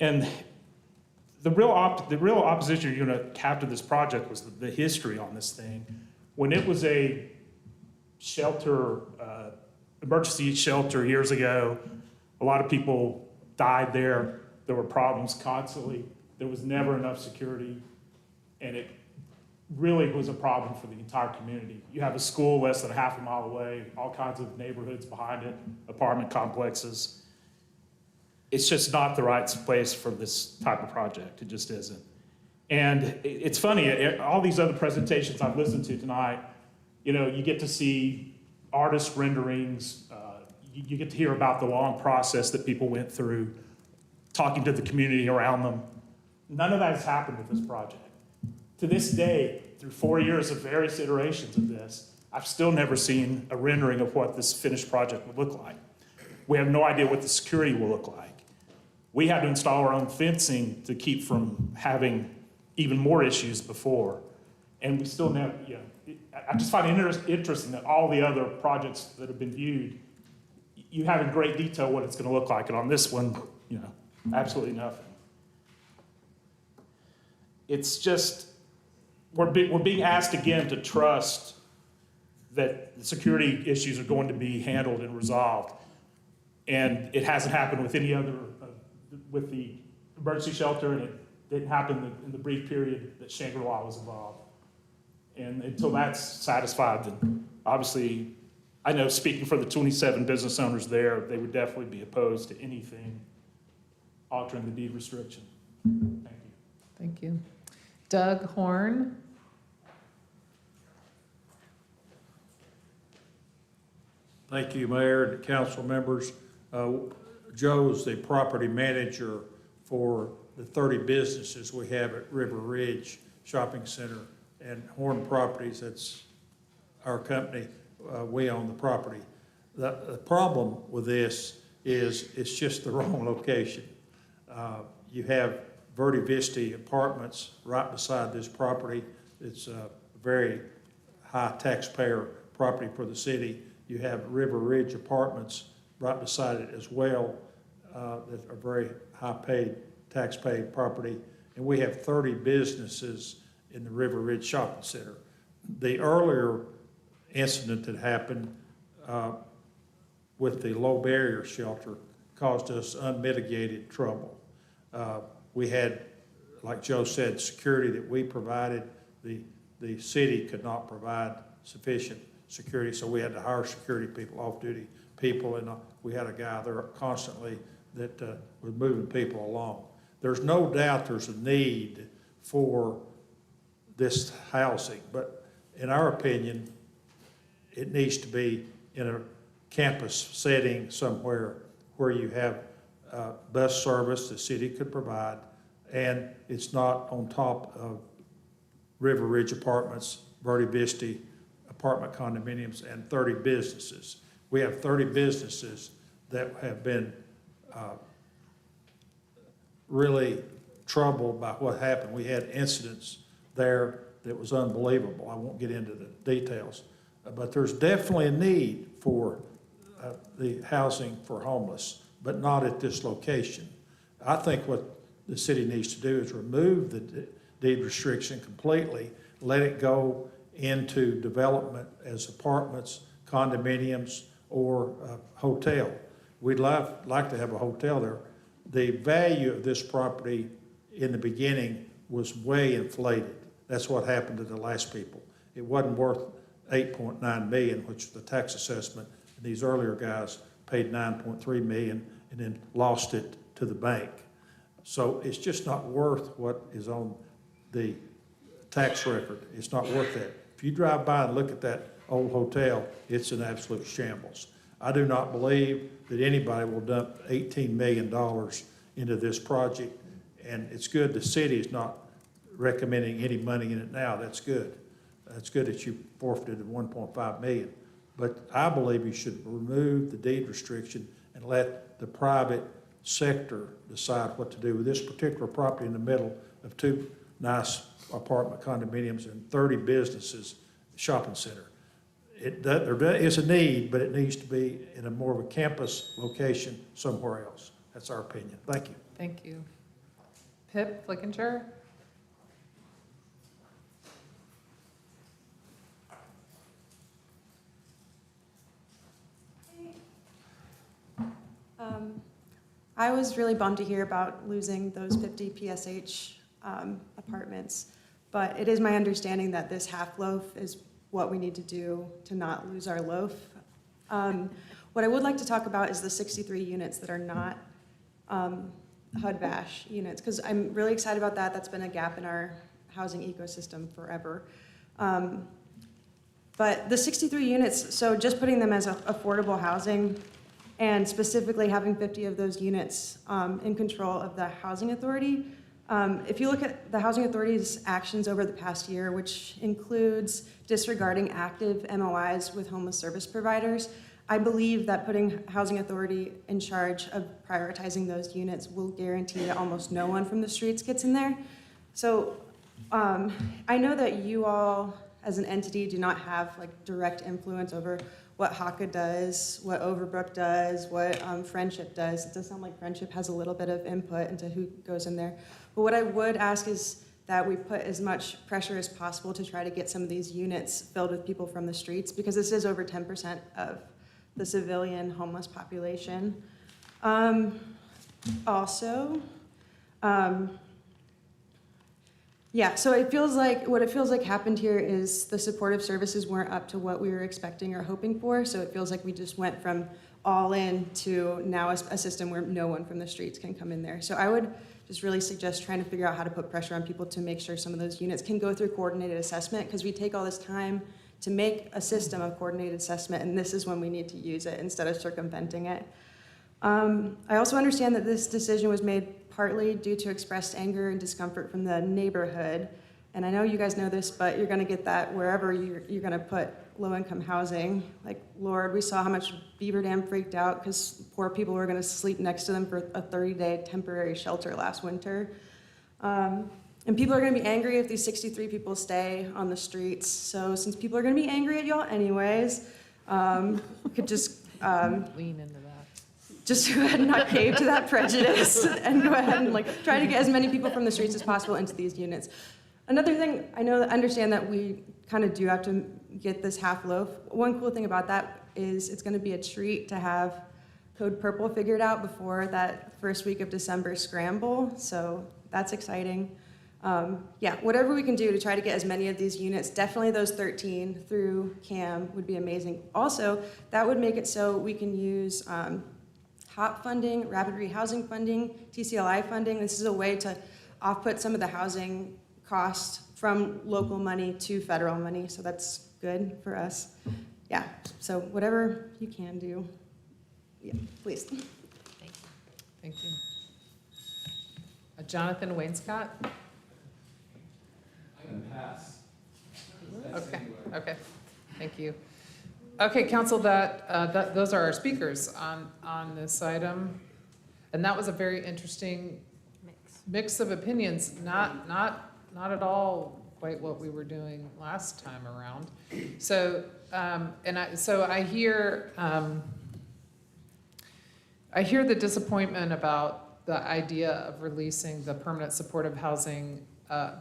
And the real opposition you're going to have to this project was the history on this thing. When it was a shelter, emergency shelter years ago, a lot of people died there. There were problems constantly. There was never enough security, and it really was a problem for the entire community. You have a school less than a half a mile away, all kinds of neighborhoods behind it, apartment complexes. It's just not the right place for this type of project. It just isn't. And it's funny, all these other presentations I've listened to tonight, you get to see artist renderings, you get to hear about the long process that people went through, talking to the community around them. None of that has happened with this project. To this day, through 4 years of various iterations of this, I've still never seen a rendering of what this finished project would look like. We have no idea what the security will look like. We had to install our own fencing to keep from having even more issues before. And we still never, I just find it interesting that all the other projects that have been viewed, you have in great detail what it's going to look like. And on this one, absolutely nothing. It's just, we're being asked again to trust that the security issues are going to be handled and resolved. And it hasn't happened with any other, with the emergency shelter, and it didn't happen in the brief period that Shangri-La was involved. And until that's satisfied, then obviously, I know speaking for the 27 business owners there, they would definitely be opposed to anything altering the deed restriction. Thank you. Thank you. Doug Horn. Thank you, Mayor and council members. Joe's the property manager for the 30 businesses we have at River Ridge Shopping Center and Horn Properties. That's our company. We own the property. The problem with this is it's just the wrong location. You have Verde Vista Apartments right beside this property. It's a very high taxpayer property for the city. You have River Ridge Apartments right beside it as well, that are very high-paid, tax-paid property. And we have 30 businesses in the River Ridge Shopping Center. The earlier incident that happened with the low barrier shelter caused us unmitigated trouble. We had, like Joe said, security that we provided. The city could not provide sufficient security, so we had to hire security people, off-duty people, and we had a guy there constantly that was moving people along. There's no doubt there's a need for this housing, but in our opinion, it needs to be in a campus setting somewhere where you have bus service the city could provide, and it's not on top of River Ridge Apartments, Verde Vista apartment condominiums, and 30 businesses. We have 30 businesses that have been really troubled by what happened. We had incidents there that was unbelievable. I won't get into the details, but there's definitely a need for the housing for homeless, but not at this location. I think what the city needs to do is remove the deed restriction completely, let it go into development as apartments, condominiums, or a hotel. We'd like to have a hotel there. The value of this property in the beginning was way inflated. That's what happened to the last people. It wasn't worth $8.9 million, which was the tax assessment. And these earlier guys paid $9.3 million and then lost it to the bank. So it's just not worth what is on the tax record. It's not worth that. If you drive by and look at that old hotel, it's an absolute shambles. I do not believe that anybody will dump $18 million into this project, and it's good the city is not recommending any money in it now. That's good. That's good that you forfeited the $1.5 million. But I believe you should remove the deed restriction and let the private sector decide what to do with this particular property in the middle of two nice apartment condominiums and 30 businesses, shopping center. There is a need, but it needs to be in a more of a campus location somewhere else. That's our opinion. Thank you. Thank you. Pip Flickinger. I was really bummed to hear about losing those 50 PSH apartments, but it is my understanding that this half loaf is what we need to do to not lose our loaf. What I would like to talk about is the 63 units that are not HUD-VASH units, because I'm really excited about that. That's been a gap in our housing ecosystem forever. But the 63 units, so just putting them as affordable housing and specifically having 50 of those units in control of the housing authority. If you look at the housing authority's actions over the past year, which includes disregarding active MOIs with homeless service providers, I believe that putting Housing Authority in charge of prioritizing those units will guarantee that almost no one from the streets gets in there. So I know that you all, as an entity, do not have like direct influence over what HACA does, what Overbrook does, what Friendship does. It does sound like Friendship has a little bit of input into who goes in there. But what I would ask is that we put as much pressure as possible to try to get some of these units filled with people from the streets, because this is over 10% of the civilian homeless population. Yeah, so it feels like, what it feels like happened here is the supportive services weren't up to what we were expecting or hoping for, so it feels like we just went from all in to now a system where no one from the streets can come in there. So I would just really suggest trying to figure out how to put pressure on people to make sure some of those units can go through coordinated assessment, because we take all this time to make a system of coordinated assessment, and this is when we need to use it instead of circumventing it. I also understand that this decision was made partly due to expressed anger and discomfort from the neighborhood. And I know you guys know this, but you're gonna get that wherever you're gonna put low-income housing. Like, Lord, we saw how much Beaver Dam freaked out because poor people were gonna sleep next to them for a 30-day temporary shelter last winter. And people are gonna be angry if these 63 people stay on the streets. So since people are gonna be angry at y'all anyways, we could just Lean into that. just go ahead and not cave to that prejudice and go ahead and like try to get as many people from the streets as possible into these units. Another thing, understand that we kind of do have to get this half loaf. One cool thing about that is it's going to be a treat to have Code Purple figured out before that first week of December scramble. So that's exciting. Yeah, whatever we can do to try to get as many of these units, definitely those 13 through CAM would be amazing. Also, that would make it so we can use HOP funding, rapid rehousing funding, TCLI funding. This is a way to off-put some of the housing cost from local money to federal money, so that's good for us. Yeah, so whatever you can do, yeah, please. Thank you. Thank you. Jonathan Wainscott? I can pass. Okay, thank you. Okay, council, those are our speakers on this item. And that was a very interesting mix of opinions, not at all quite what we were doing last time around. So, I hear the disappointment about the idea of releasing the permanent supportive housing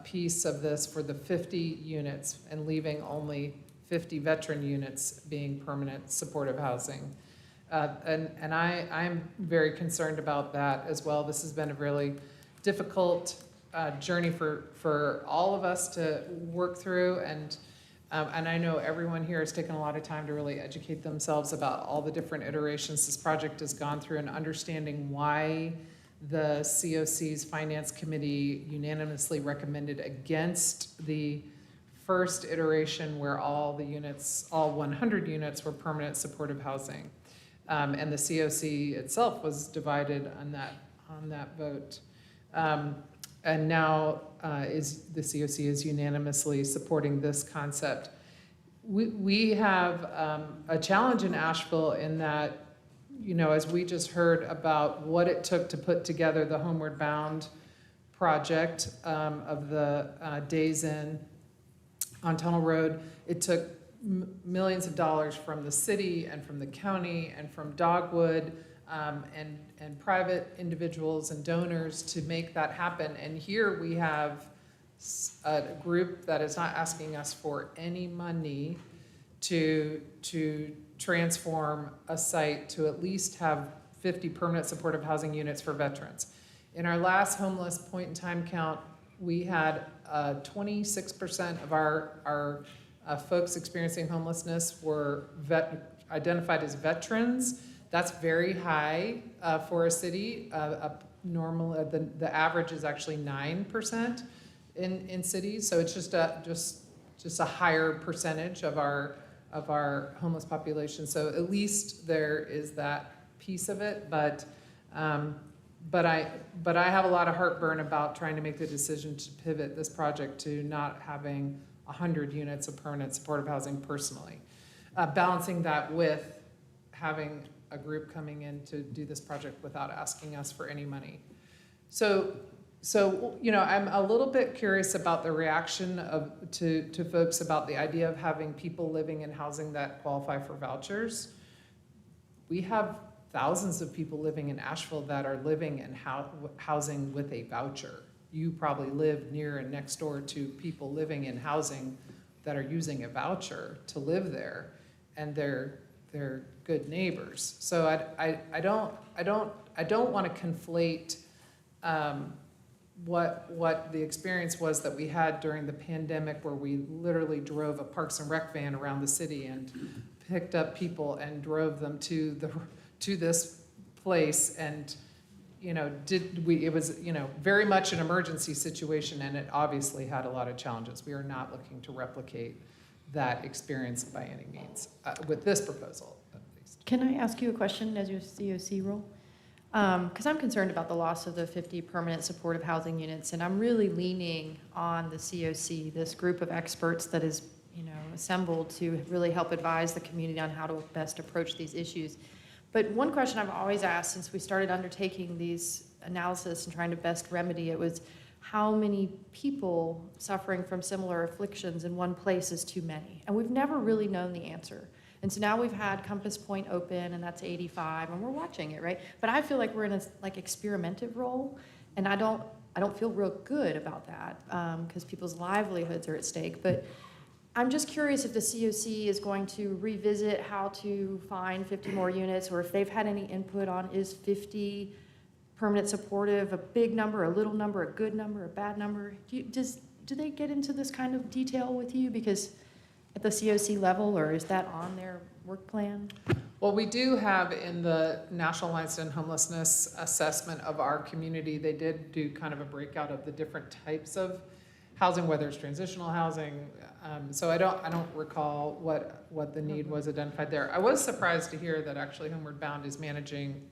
piece of this for the 50 units and leaving only 50 veteran units being permanent supportive housing. And I'm very concerned about that as well. This has been a really difficult journey for all of us to work through, and I know everyone here has taken a lot of time to really educate themselves about all the different iterations this project has gone through and understanding why the COC's Finance Committee unanimously recommended against the first iteration where all 100 units were permanent supportive housing. And the COC itself was divided on that vote. And now the COC is unanimously supporting this concept. We have a challenge in Asheville in that, as we just heard about what it took to put together the Homeward Bound project of the Days Inn on Tunnel Road, it took millions of dollars from the city and from the county and from Dogwood and private individuals and donors to make that happen. And here we have a group that is not asking us for any money to transform a site to at least have 50 permanent supportive housing units for veterans. In our last homeless point in time count, we had 26% of our folks experiencing homelessness were identified as veterans. That's very high for a city. The average is actually 9% in cities. So it's just a higher percentage of our homeless population. So at least there is that piece of it. But I have a lot of heartburn about trying to make the decision to pivot this project to not having 100 units of permanent supportive housing personally. Balancing that with having a group coming in to do this project without asking us for any money. So, I'm a little bit curious about the reaction to folks about the idea of having people living in housing that qualify for vouchers. We have thousands of people living in Asheville that are living in housing with a voucher. You probably live near and next door to people living in housing that are using a voucher to live there, and they're good neighbors. So I don't want to conflate what the experience was that we had during the pandemic, where we literally drove a Parks and Rec van around the city and picked up people and drove them to this place, and it was very much an emergency situation, and it obviously had a lot of challenges. We are not looking to replicate that experience by any means with this proposal, at least. Can I ask you a question as your COC role? Because I'm concerned about the loss of the 50 permanent supportive housing units, and I'm really leaning on the COC, this group of experts that is, assembled to really help advise the community on how to best approach these issues. But one question I've always asked since we started undertaking these analysis and trying to best remedy it was, how many people suffering from similar afflictions in one place is too many? And we've never really known the answer. And so now we've had Compass Point open, and that's 85, and we're watching it, right? But I feel like we're in a experimentative role, and I don't feel real good about that because people's livelihoods are at stake. But I'm just curious if the COC is going to revisit how to find 50 more units, or if they've had any input on, is 50 permanent supportive a big number, a little number, a good number, a bad number? Do they get into this kind of detail with you? Because at the COC level, or is that on their work plan? Well, we do have in the National Alliance to End Homelessness assessment of our community, they did do kind of a breakout of the different types of housing, whether it's transitional housing. So I don't recall what the need was identified there. I was surprised to hear that actually Homeward Bound is managing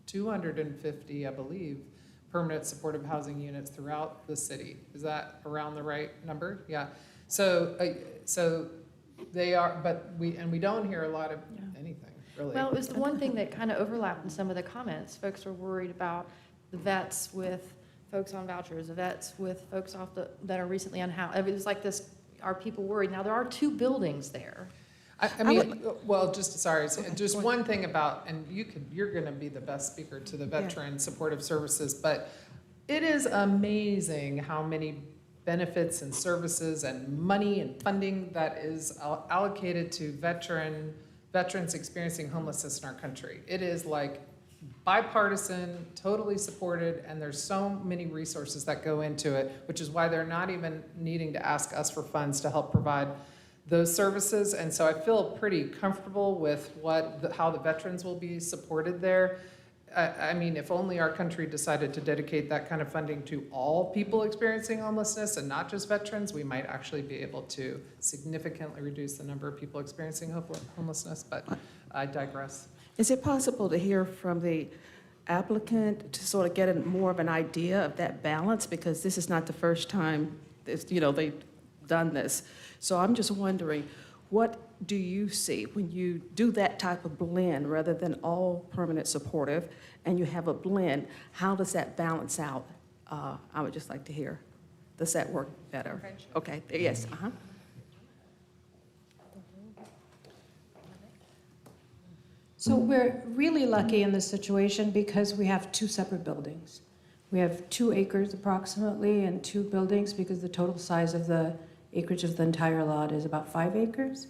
250, I believe, permanent supportive housing units throughout the city. Is that around the right number? Yeah. So they are, but we don't hear a lot of anything really. Well, it was the one thing that kind of overlapped in some of the comments. Folks were worried about the vets with folks on vouchers, the vets with folks that are recently unhoused. It was like this, are people worried? Now, there are 2 buildings there. Just one thing about, and you're gonna be the best speaker to the veteran supportive services, but it is amazing how many benefits and services and money and funding that is allocated to veterans experiencing homelessness in our country. It is like bipartisan, totally supported, and there's so many resources that go into it, which is why they're not even needing to ask us for funds to help provide those services. And so I feel pretty comfortable with how the veterans will be supported there. I mean, if only our country decided to dedicate that kind of funding to all people experiencing homelessness and not just veterans, we might actually be able to significantly reduce the number of people experiencing homelessness, but I digress. Is it possible to hear from the applicant to sort of get more of an idea of that balance? Because this is not the first time they've done this. So I'm just wondering, what do you see when you do that type of blend rather than all permanent supportive, and you have a blend? How does that balance out? I would just like to hear. Does that work better? Okay, yes, So we're really lucky in this situation because we have 2 separate buildings. We have 2 acres approximately and 2 buildings, because the total size of the acreage of the entire lot is about 5 acres.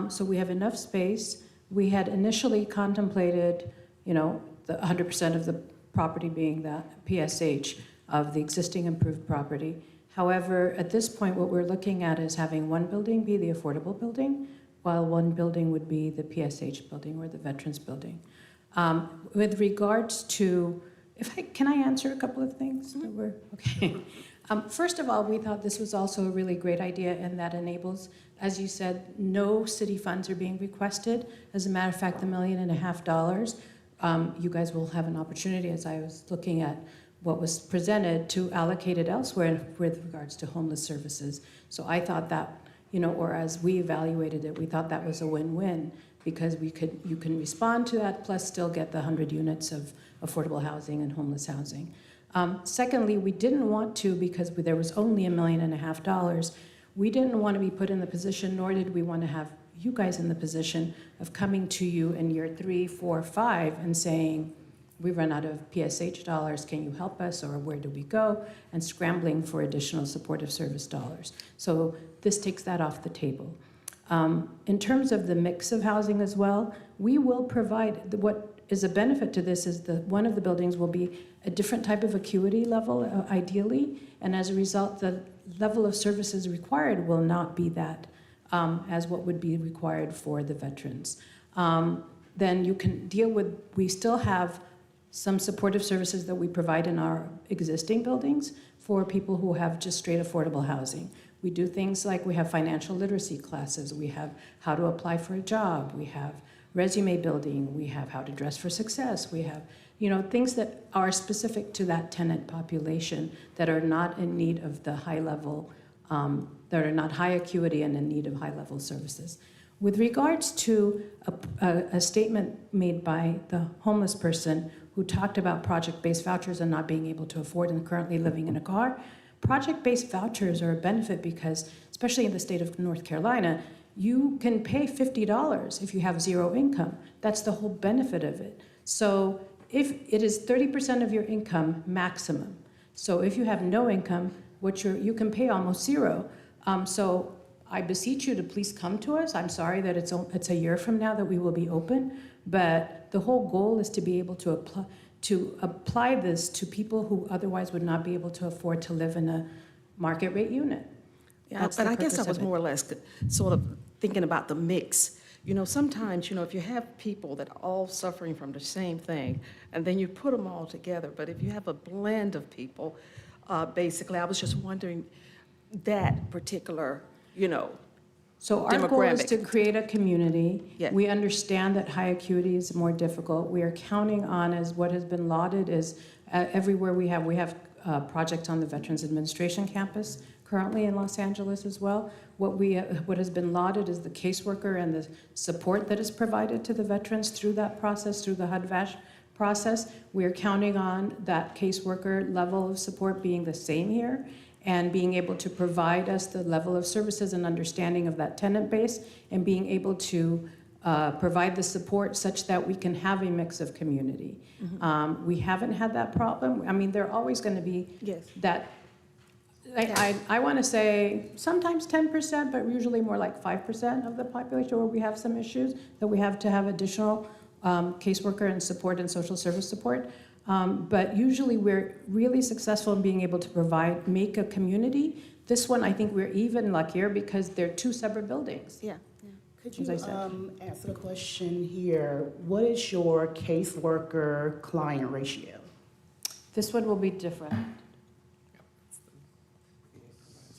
So we have enough space. We had initially contemplated, the 100% of the property being the PSH of the existing improved property. However, at this point, what we're looking at is having one building be the affordable building, while one building would be the PSH building or the Veterans Building. With regards to, can I answer a couple of things? Okay. First of all, we thought this was also a really great idea, and that enables, as you said, no city funds are being requested. As a matter of fact, the $1.5 million, you guys will have an opportunity, as I was looking at what was presented, to allocate it elsewhere with regards to homeless services. So I thought that or as we evaluated it, we thought that was a win-win because you can respond to that plus still get the 100 units of affordable housing and homeless housing. Secondly, we didn't want to, because there was only $1.5 million, we didn't want to be put in the position, nor did we want to have you guys in the position of coming to you in year 3, 4, 5 and saying, we run out of PSH dollars, can you help us, or where do we go, and scrambling for additional supportive service dollars. So this takes that off the table. In terms of the mix of housing as well, we will provide, what is a benefit to this is that one of the buildings will be a different type of acuity level, ideally, and as a result, the level of services required will not be that as what would be required for the veterans. Then you can deal with, we still have some supportive services that we provide in our existing buildings for people who have just straight affordable housing. We do things like we have financial literacy classes, we have how to apply for a job, we have resume building, we have how to dress for success, we have things that are specific to that tenant population that are not in need of the high level, that are not high acuity and in need of high level services. With regards to a statement made by the homeless person who talked about project-based vouchers and not being able to afford and currently living in a car, project-based vouchers are a benefit because, especially in the state of North Carolina, you can pay $50 if you have zero income. That's the whole benefit of it. So if it is 30% of your income maximum, so if you have no income, you can pay almost zero. So I beseech you to please come to us. I'm sorry that it's a year from now that we will be open, but the whole goal is to be able to apply this to people who otherwise would not be able to afford to live in a market rate unit. Yeah, but I guess I was more or less sort of thinking about the mix. Sometimes, if you have people that are all suffering from the same thing, and then you put them all together, but if you have a blend of people, basically, I was just wondering that particular, So our goal is to create a community. Yeah. We understand that high acuity is more difficult. We are counting on, as what has been lauded, is everywhere we have projects on the Veterans Administration campus currently in Los Angeles as well. What has been lauded is the caseworker and the support that is provided to the veterans through that process, through the HUD-VASH process. We are counting on that caseworker level of support being the same here, and being able to provide us the level of services and understanding of that tenant base, and being able to provide the support such that we can have a mix of community. Mm-hmm. We haven't had that problem. I mean, there are always going to be that, I want to say sometimes 10%, but usually more like 5% of the population where we have some issues that we have to have additional caseworker and support and social service support. But usually we're really successful in being able to make a community. This one, I think we're even luckier because they're two separate buildings. Yeah. Could you answer the question here? What is your caseworker-client ratio? This one will be different.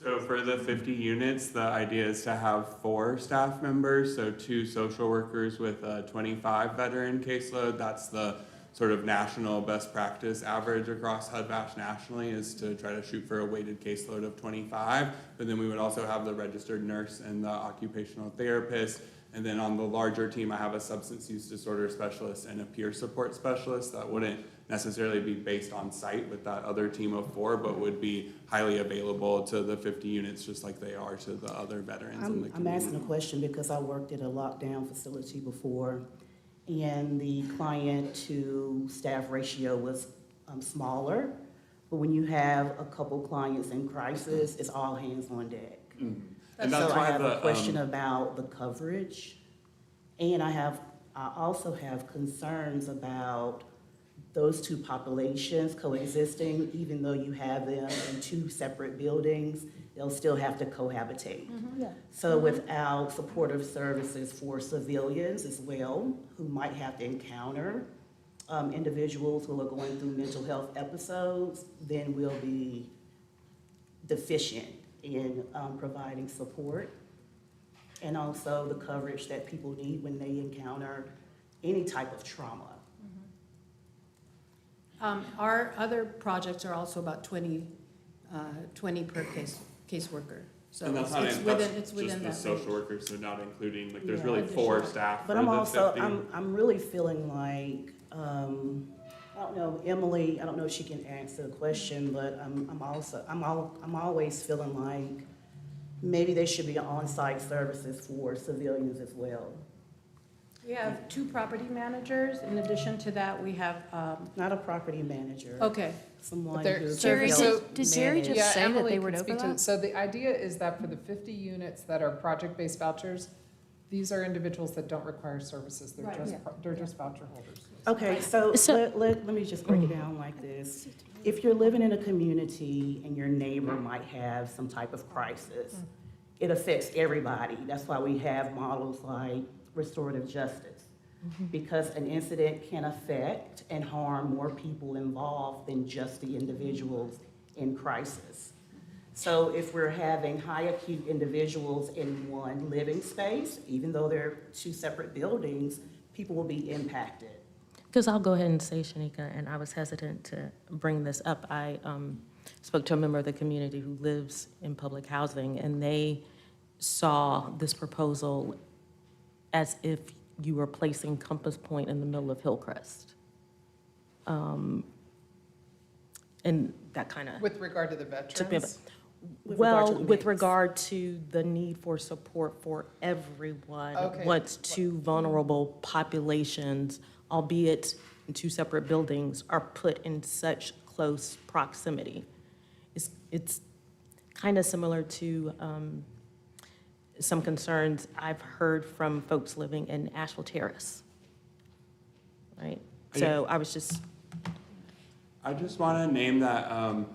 So for the 50 units, the idea is to have 4 staff members, so 2 social workers with a 25 veteran caseload. That's the sort of national best practice average across HUD-VASH nationally, is to try to shoot for a weighted caseload of 25. But then we would also have the registered nurse and the occupational therapist. And then on the larger team, I have a substance use disorder specialist and a peer support specialist that wouldn't necessarily be based on site with that other team of 4, but would be highly available to the 50 units just like they are to the other veterans in the community. I'm asking a question because I worked at a lockdown facility before, and the client to staff ratio was smaller. But when you have a couple clients in crisis, it's all hands on deck. Mm-hmm. And so I have a question about the coverage, and I also have concerns about those two populations coexisting. Even though you have them in 2 separate buildings, they'll still have to cohabitate. Mm-hmm. So without supportive services for civilians as well, who might have to encounter individuals who are going through mental health episodes, then we'll be deficient in providing support, and also the coverage that people need when they encounter any type of trauma. Our other projects are also about 20 per caseworker. So And that's it's not, it's that's within, it's just within the that social range. workers, so not including, like, there's Yeah. really 4 Additional. staff for But I'm the also, 50. I'm really feeling like, I don't know, Emily, I don't know if she can answer the question, but I'm always feeling like maybe there should be on-site services for civilians as well. We have 2 property managers. In addition to that, we have, Not a property manager. okay. Someone There- who. Jerry, can did- help did Jerry manage. just Yeah, say that Emily they would can speak to overlap? it. So the idea is that for the 50 units that are project-based vouchers, these are individuals that don't require services. They're Right. just, Yeah. they're just voucher holders. Okay, so let me just break it down like this. If you're living in a community and your neighbor might have some type of crisis, it affects everybody. That's why we have models like restorative justice. Because an incident can affect and harm more people involved than just the individuals in crisis. So if we're having high acute individuals in one living space, even though they're 2 separate buildings, people will be impacted. Because I'll go ahead and say, Shanika, and I was hesitant to bring this up. I spoke to a member of the community who lives in public housing, and they saw this proposal as if you were placing Compass Point in the middle of Hillcrest. And that kind of With regard to the took me veterans? with regard to the need for support for everyone. Okay. Once 2 vulnerable populations, albeit in 2 separate buildings, are put in such close proximity. It's kind of similar to some concerns I've heard from folks living in Asheville Terrace, right? So I just want to name that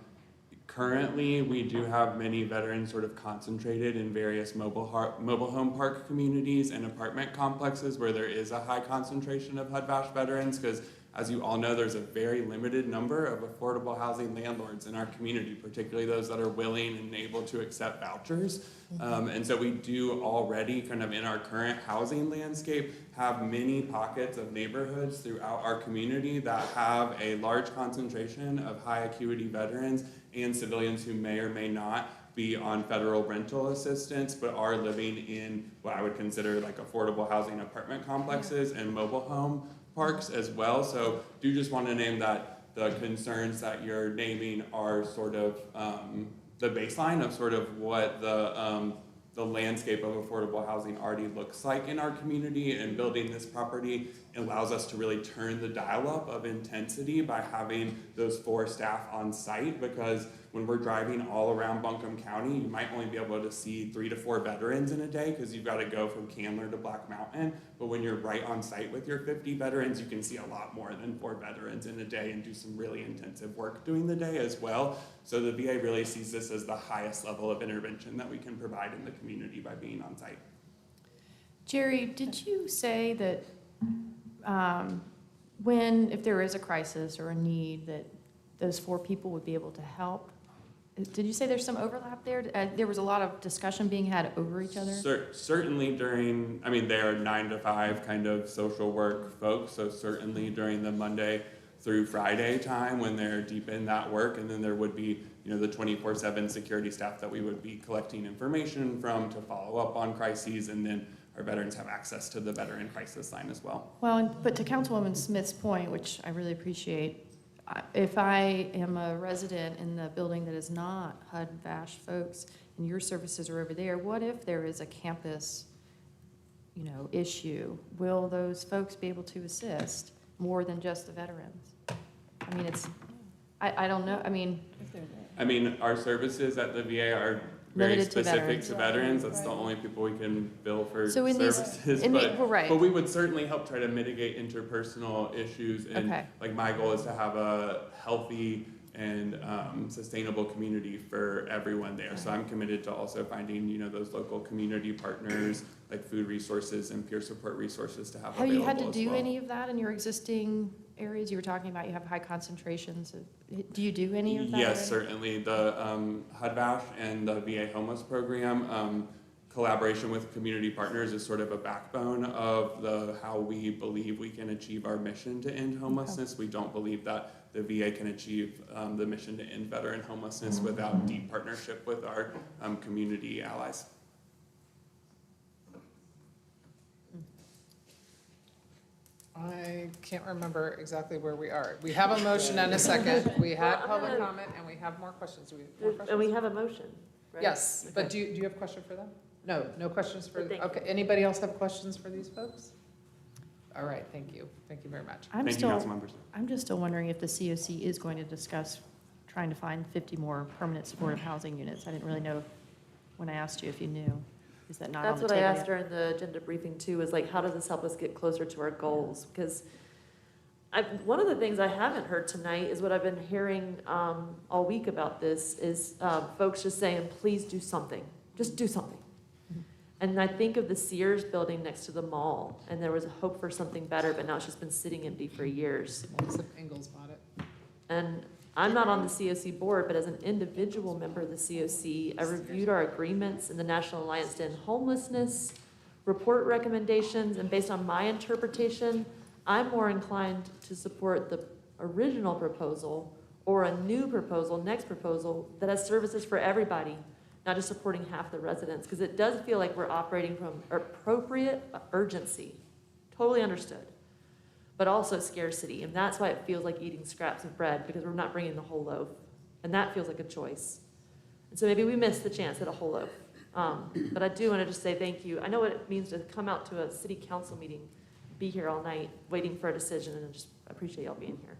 currently we do have many veterans sort of concentrated in various mobile home park communities and apartment complexes where there is a high concentration of HUD-VASH veterans, because as you all know, there's a very limited number of affordable housing landlords in our community, particularly those that are willing and able to accept vouchers. And so we do already, kind of in our current housing landscape, have many pockets of neighborhoods throughout our community that have a large concentration of high acuity veterans and civilians who may or may not be on federal rental assistance, but are living in what I would consider like affordable housing apartment complexes and mobile home parks as well. So do just want to name that the concerns that you're naming are sort of the baseline of sort of what the landscape of affordable housing already looks like in our community, and building this property allows us to really turn the dial up of intensity by having those 4 staff on site, because when we're driving all around Buncombe County, you might only be able to see 3 to 4 veterans in a day because you've got to go from Candler to Black Mountain. But when you're right on site with your 50 veterans, you can see a lot more than 4 veterans in a day and do some really intensive work during the day as well. So the VA really sees this as the highest level of intervention that we can provide in the community by being on site. Jerry, did you say that if there is a crisis or a need, that those 4 people would be able to help? Did you say there's some overlap there? There was a lot of discussion being had over each other? Certainly during, I mean, they are 9 to 5 kind of social work folks, so certainly during the Monday through Friday time when they're deep in that work, and then there would be, you know, the 24/7 security staff that we would be collecting information from to follow up on crises, and then our veterans have access to the veteran crisis line as well. Well, but to Councilwoman Smith's point, which I really appreciate, if I am a resident in the building that is not HUD-VASH folks, and your services are over there, what if there is a campus, issue? Will those folks be able to assist more than just the veterans? I mean, I don't know, Our services at the VA are very Limited to specific veterans. to veterans. That's the only people we can bill for So in these- services. right. But we would certainly help try to mitigate interpersonal issues. And Okay. like my goal is to have a healthy and sustainable community for everyone there. So I'm committed to also finding, those local community partners, like food resources and peer support resources to have Have you had to available as do well. any of that in your existing areas? You were talking about you have high concentrations. Do you do any of that? Yes, already? certainly. The HUD-VASH and the VA homeless program collaboration with community partners is sort of a backbone of how we believe we can achieve our mission to end homelessness. We don't believe that the VA can achieve the mission to end veteran homelessness without deep partnership with our community allies. I can't remember exactly where we are. We have a motion and a second. We had public comment and we have more questions. And we have a motion, right? Yes, but Okay. do you have a question for them? No, no questions for, Thank you. okay. Anybody else have questions for these folks? All right, thank you. Thank you very much. I'm Thank you, council members. I'm just still wondering if the COC is going to discuss trying to find 50 more permanent supportive housing units. I didn't really know when I asked you if you knew. Is that not on That's the what I table asked yet? during the agenda briefing too, is like, how does this help us get closer to our goals? Because one of the things I haven't heard tonight is what I've been hearing all week about this is folks just saying, please do something, just do something. And I think of the Sears building next to the mall, and there was a hope for something better, but now it's just been sitting empty for years. Except Ingalls bought it. And I'm not on the COC board, but as an individual member of the COC, I reviewed our agreements in the National Alliance to End Homelessness, report recommendations, and based on my interpretation, I'm more inclined to support the original proposal or a new proposal, next proposal, that has services for everybody, not just supporting half the residents, because it does feel like we're operating from appropriate urgency, totally understood, but also scarcity, and that's why it feels like eating scraps of bread, because we're not bringing the whole loaf, and that feels like a choice. And so maybe we missed the chance at a whole loaf, but I do want to just say thank you. I know what it means to come out to a city council meeting, be here all night, waiting for a decision, and I just appreciate y'all being here.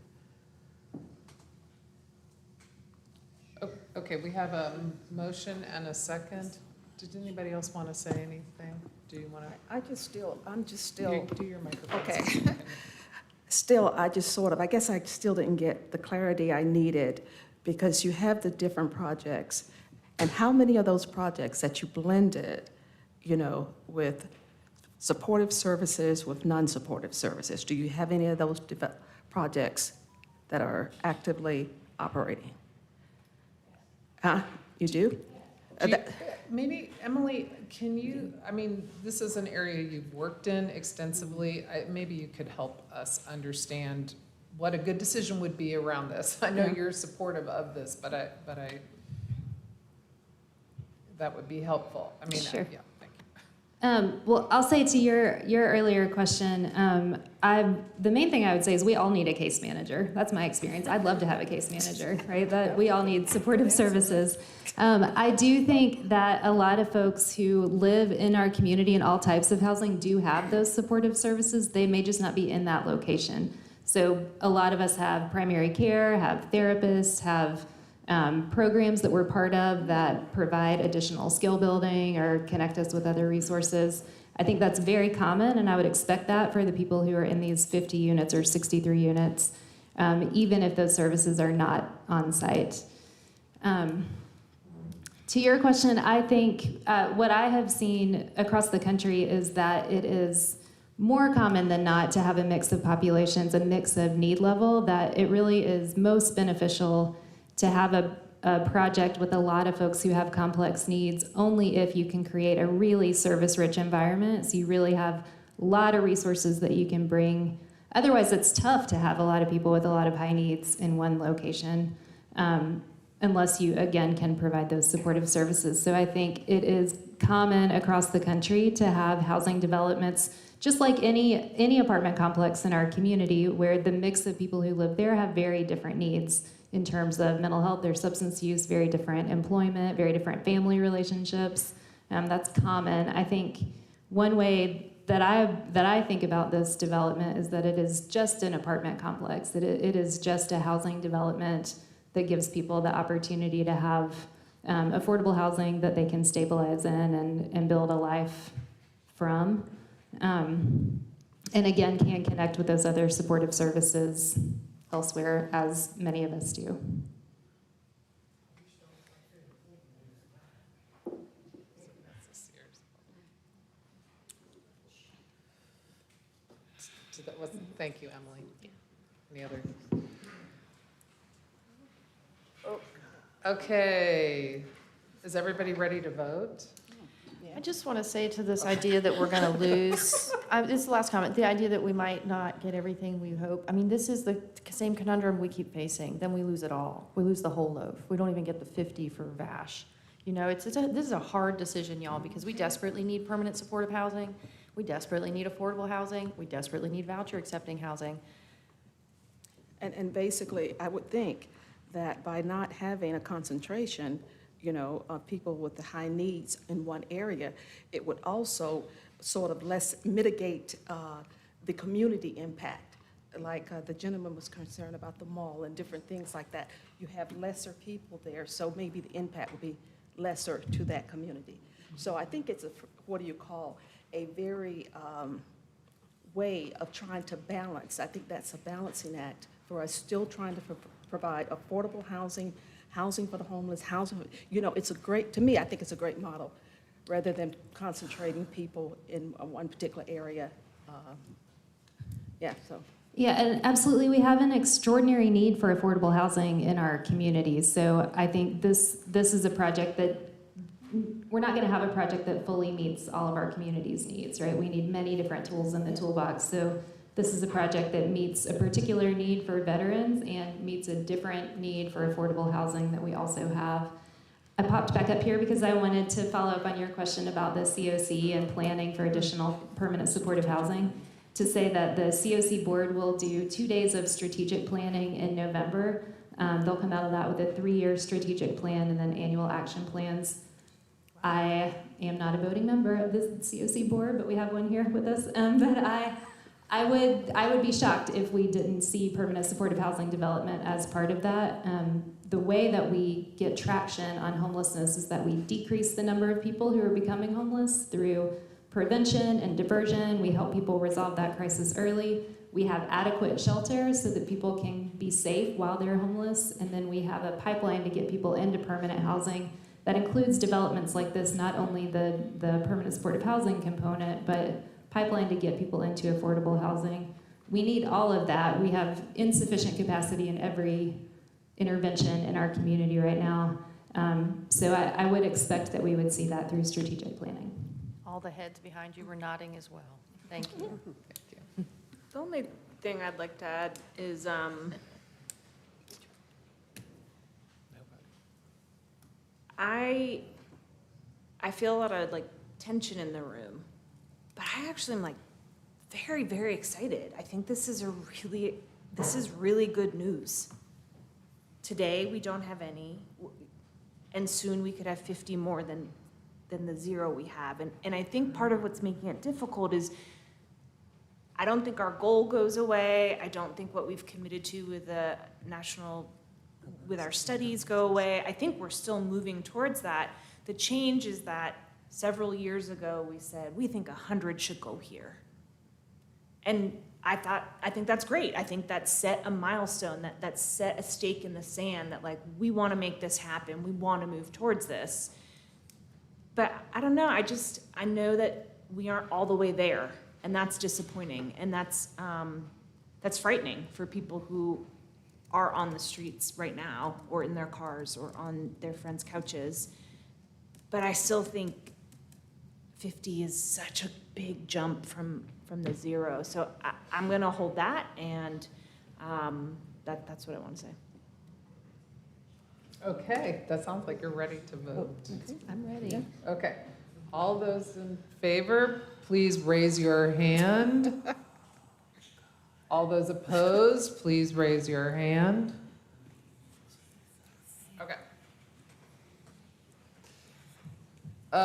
Okay, we have a motion and a second. Did anybody else want to say anything? Do you want to? I'm just still. Do your microphone. Okay. Still, I guess I still didn't get the clarity I needed, because you have the different projects, and how many of those projects that you blended, with supportive services with non-supportive services? Do you have any of those projects that are actively operating? Huh? You do? Maybe, Emily, can you, this is an area you've worked in extensively. Maybe you could help us understand what a good decision would be around this. I know you're supportive of this, but that would be helpful. Sure. Yeah. Well, I'll say to your earlier question, the main thing I would say is we all need a case manager. That's my experience. I'd love to have a case manager, right? That we all need supportive services. I do think that a lot of folks who live in our community in all types of housing do have those supportive services. They may just not be in that location. So a lot of us have primary care, have therapists, have programs that we're part of that provide additional skill building or connect us with other resources. I think that's very common, and I would expect that for the people who are in these 50 units or 63 units, even if those services are not on site. To your question, I think what I have seen across the country is that it is more common than not to have a mix of populations, a mix of need level, that it really is most beneficial to have a project with a lot of folks who have complex needs only if you can create a really service-rich environment. So you really have a lot of resources that you can bring. Otherwise, it's tough to have a lot of people with a lot of high needs in one location, unless you, again, can provide those supportive services. So I think it is common across the country to have housing developments, just like any apartment complex in our community, where the mix of people who live there have very different needs in terms of mental health or substance use, very different employment, very different family relationships. That's common. I think one way that I think about this development is that it is just an apartment complex. That it is just a housing development that gives people the opportunity to have affordable housing that they can stabilize in and build a life from. And again, can connect with those other supportive services elsewhere, as many of us do. Thank you, Emily. Any other? Okay. Is everybody ready to vote? I just want to say to this idea that we're going to lose, this is the last comment, the idea that we might not get everything we hope. I mean, this is the same conundrum we keep facing. Then we lose it all. We lose the whole loaf. We don't even get the 50 for VASH. You know, this is a hard decision, y'all, because we desperately need permanent supportive housing. We desperately need affordable housing. We desperately need voucher accepting housing. And basically, I would think that by not having a concentration, you know, of people with the high needs in one area, it would also sort of mitigate the community impact. Like the gentleman was concerned about the mall and different things like that. You have lesser people there, so maybe the impact would be lesser to that community. So I think it's a very way of trying to balance. I think that's a balancing act for us, still trying to provide affordable housing, housing for the homeless, housing, you know, to me, I think it's a great model, rather than concentrating people in one particular area. Yeah, and absolutely, we have an extraordinary need for affordable housing in our communities. So I think this is a project that we're not going to have a project that fully meets all of our community's needs, right? We need many different tools in the toolbox. So this is a project that meets a particular need for veterans and meets a different need for affordable housing that we also have. I popped back up here because I wanted to follow up on your question about the COC and planning for additional permanent supportive housing, to say that the COC board will do 2 days of strategic planning in November. They'll come out of that with a 3-year strategic plan and then annual action plans. I am not a voting member of the COC board, but we have one here with us. But I would be shocked if we didn't see permanent supportive housing development as part of that. The way that we get traction on homelessness is that we decrease the number of people who are becoming homeless through prevention and diversion. We help people resolve that crisis early. We have adequate shelters so that people can be safe while they're homeless. And then we have a pipeline to get people into permanent housing that includes developments like this, not only the permanent supportive housing component, but pipeline to get people into affordable housing. We need all of that. We have insufficient capacity in every intervention in our community right now. So I would expect that we would see that through strategic planning. All the heads behind you were nodding as well. Thank you. The only thing I'd like to add is, I feel a lot of tension in the room, but I actually am very, very excited. I think this is really good news. Today we don't have any, and soon we could have 50 more than the 0 we have. And I think part of what's making it difficult is I don't think our goal goes away. I don't think what we've committed to with our studies go away. I think we're still moving towards that. The change is that several years ago we said, we think 100 should go here. And I think that's great. I think that set a milestone, that set a stake in the sand, that we want to make this happen. We want to move towards this. But I don't know, I know that we aren't all the way there, and that's disappointing, and that's frightening for people who are on the streets right now, or in their cars, or on their friends' couches. But I still think 50 is such a big jump from the 0. So I'm gonna hold that, and that's what I want to say. Okay, that sounds like you're ready to vote. I'm ready. Okay, all those in favor, please raise your hand. All those opposed, please raise your hand. Okay.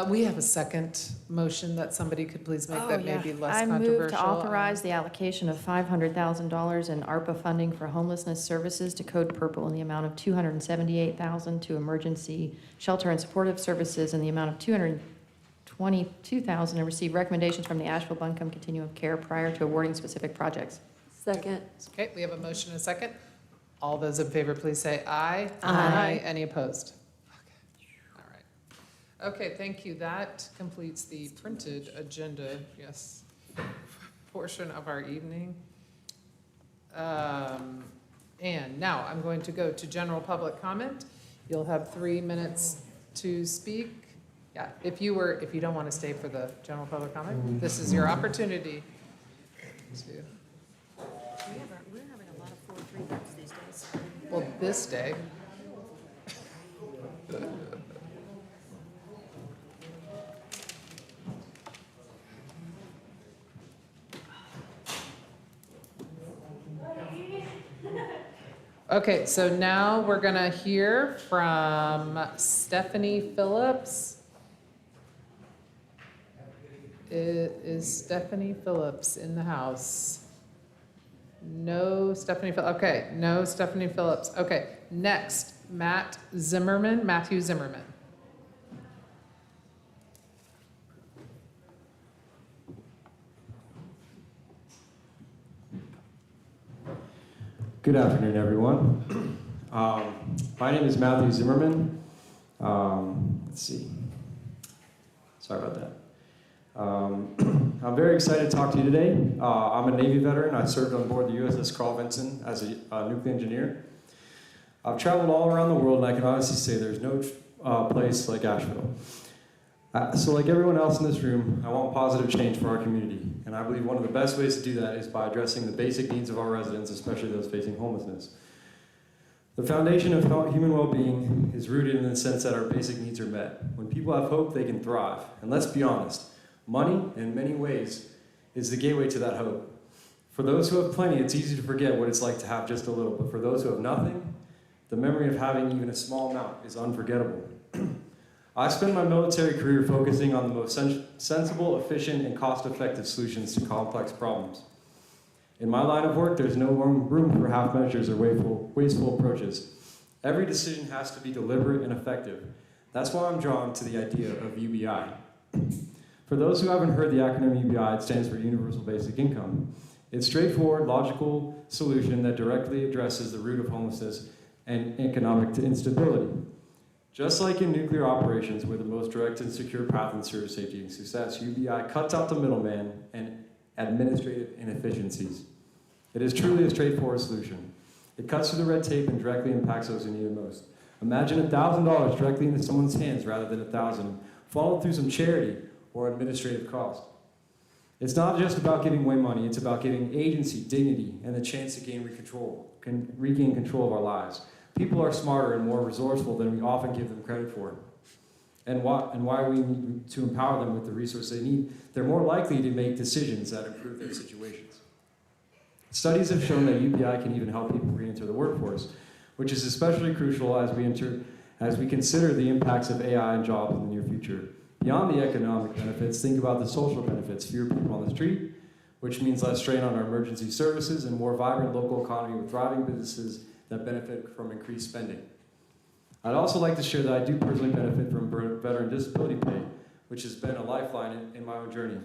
We have a second motion that somebody could please make that may be less I controversial. move to authorize the allocation of $500,000 in ARPA funding for homelessness services to Code Purple in the amount of $278,000 to emergency shelter and supportive services in the amount of $222,000, and receive recommendations from the Asheville Buncombe Continuum of Care prior to awarding specific projects. Second. Okay, we have a motion and a second. All those in favor, please say aye. Aye. Any opposed? Okay, all right. Okay, thank you. That completes the printed agenda, yes, portion of our evening. And now I'm going to go to general public comment. You'll have 3 minutes to speak. Yeah, if you don't want to stay for the general public comment, this is your opportunity to, We're having a lot of 4-3 votes these days. well, this day. Okay, so now we're gonna hear from Stephanie Phillips. Is Stephanie Phillips in the house? No Stephanie Phillips. Okay, no Stephanie Phillips. Okay, next, Matthew Zimmerman. Good afternoon, everyone. My name is Matthew Zimmerman. Let's see. Sorry about that. I'm very excited to talk to you today. I'm a Navy veteran. I served on board the USS Carl Vinson as a nuclear engineer. I've traveled all around the world, and I can honestly say there's no place like Asheville. So like everyone else in this room, I want positive change for our community. And I believe one of the best ways to do that is by addressing the basic needs of our residents, especially those facing homelessness. The foundation of human well-being is rooted in the sense that our basic needs are met. When people have hope, they can thrive. And let's be honest, money, in many ways, is the gateway to that hope. For those who have plenty, it's easy to forget what it's like to have just a little. But for those who have nothing, the memory of having even a small amount is unforgettable. I spent my military career focusing on the most sensible, efficient, and cost-effective solutions to complex problems. In my line of work, there's no room for half measures or wasteful approaches. Every decision has to be deliberate and effective. That's why I'm drawn to the idea of UBI. For those who haven't heard the acronym UBI, it stands for Universal Basic Income. It's a straightforward, logical solution that directly addresses the root of homelessness and economic instability. Just like in nuclear operations, where the most direct and secure path ensures safety and success, UBI cuts out the middleman and administrative inefficiencies. It is truly a straightforward solution. It cuts through the red tape and directly impacts those who need it most. Imagine $1,000 directly into someone's hands rather than $1,000, followed through some charity or administrative cost. It's not just about giving away money, it's about giving agency, dignity, and the chance to regain control of our lives. People are smarter and more resourceful than we often give them credit for. And why we need to empower them with the resources they need, they're more likely to make decisions that improve their situations. Studies have shown that UBI can even help people re-enter the workforce, which is especially crucial as we consider the impacts of AI and jobs in the near future. Beyond the economic benefits, think about the social benefits. Fewer people on the street, which means less strain on our emergency services and more vibrant local economy with thriving businesses that benefit from increased spending. I'd also like to share that I do personally benefit from veteran disability pay, which has been a lifeline in my own journey.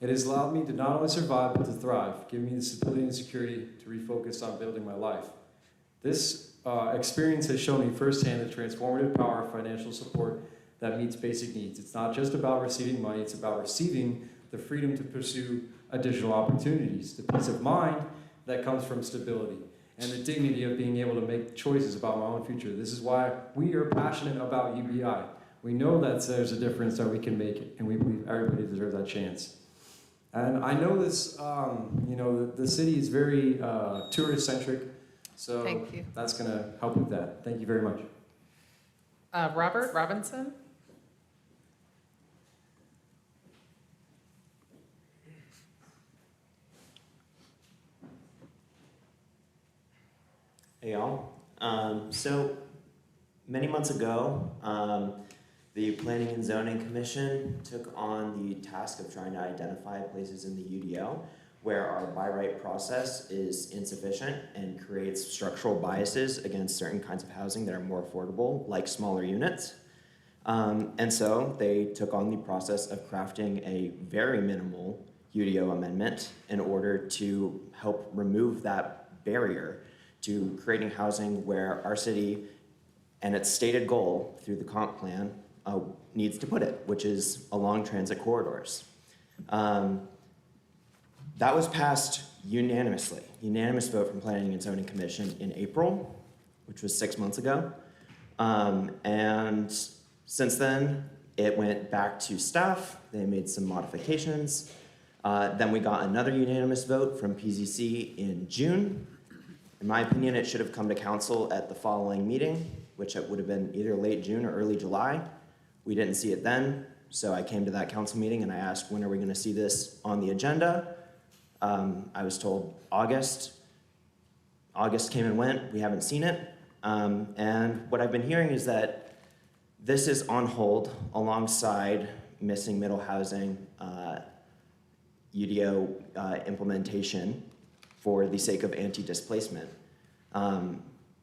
It has allowed me to not only survive, but to thrive, giving me the stability and security to refocus on building my life. This experience has shown me firsthand the transformative power of financial support that meets basic needs. It's not just about receiving money, it's about receiving the freedom to pursue additional opportunities, the peace of mind that comes from stability, and the dignity of being able to make choices about my own future. This is why we are passionate about UBI. We know that there's a difference that we can make, and we believe everybody deserves that chance. And I know this, the city is very tourist-centric, so Thank you. that's gonna help with that. Thank you very much. Robert Robinson? Hey y'all. So many months ago, the Planning and Zoning Commission took on the task of trying to identify places in the UDO where our by right process is insufficient and creates structural biases against certain kinds of housing that are more affordable, like smaller units. And so they took on the process of crafting a very minimal UDO amendment in order to help remove that barrier to creating housing where our city and its stated goal through the comp plan needs to put it, which is along transit corridors. That was passed unanimously, unanimous vote from Planning and Zoning Commission in April, which was 6 months ago. And since then, It went back to staff, they made some modifications. Then we got another unanimous vote from PZC in June. In my opinion, it should have come to council at the following meeting, which it would have been either late June or early July. We didn't see it then, so I came to that council meeting and I asked, when are we gonna see this on the agenda? I was told August. August came and went, we haven't seen it. And what I've been hearing is that this is on hold alongside missing middle housing UDO implementation for the sake of anti-displacement.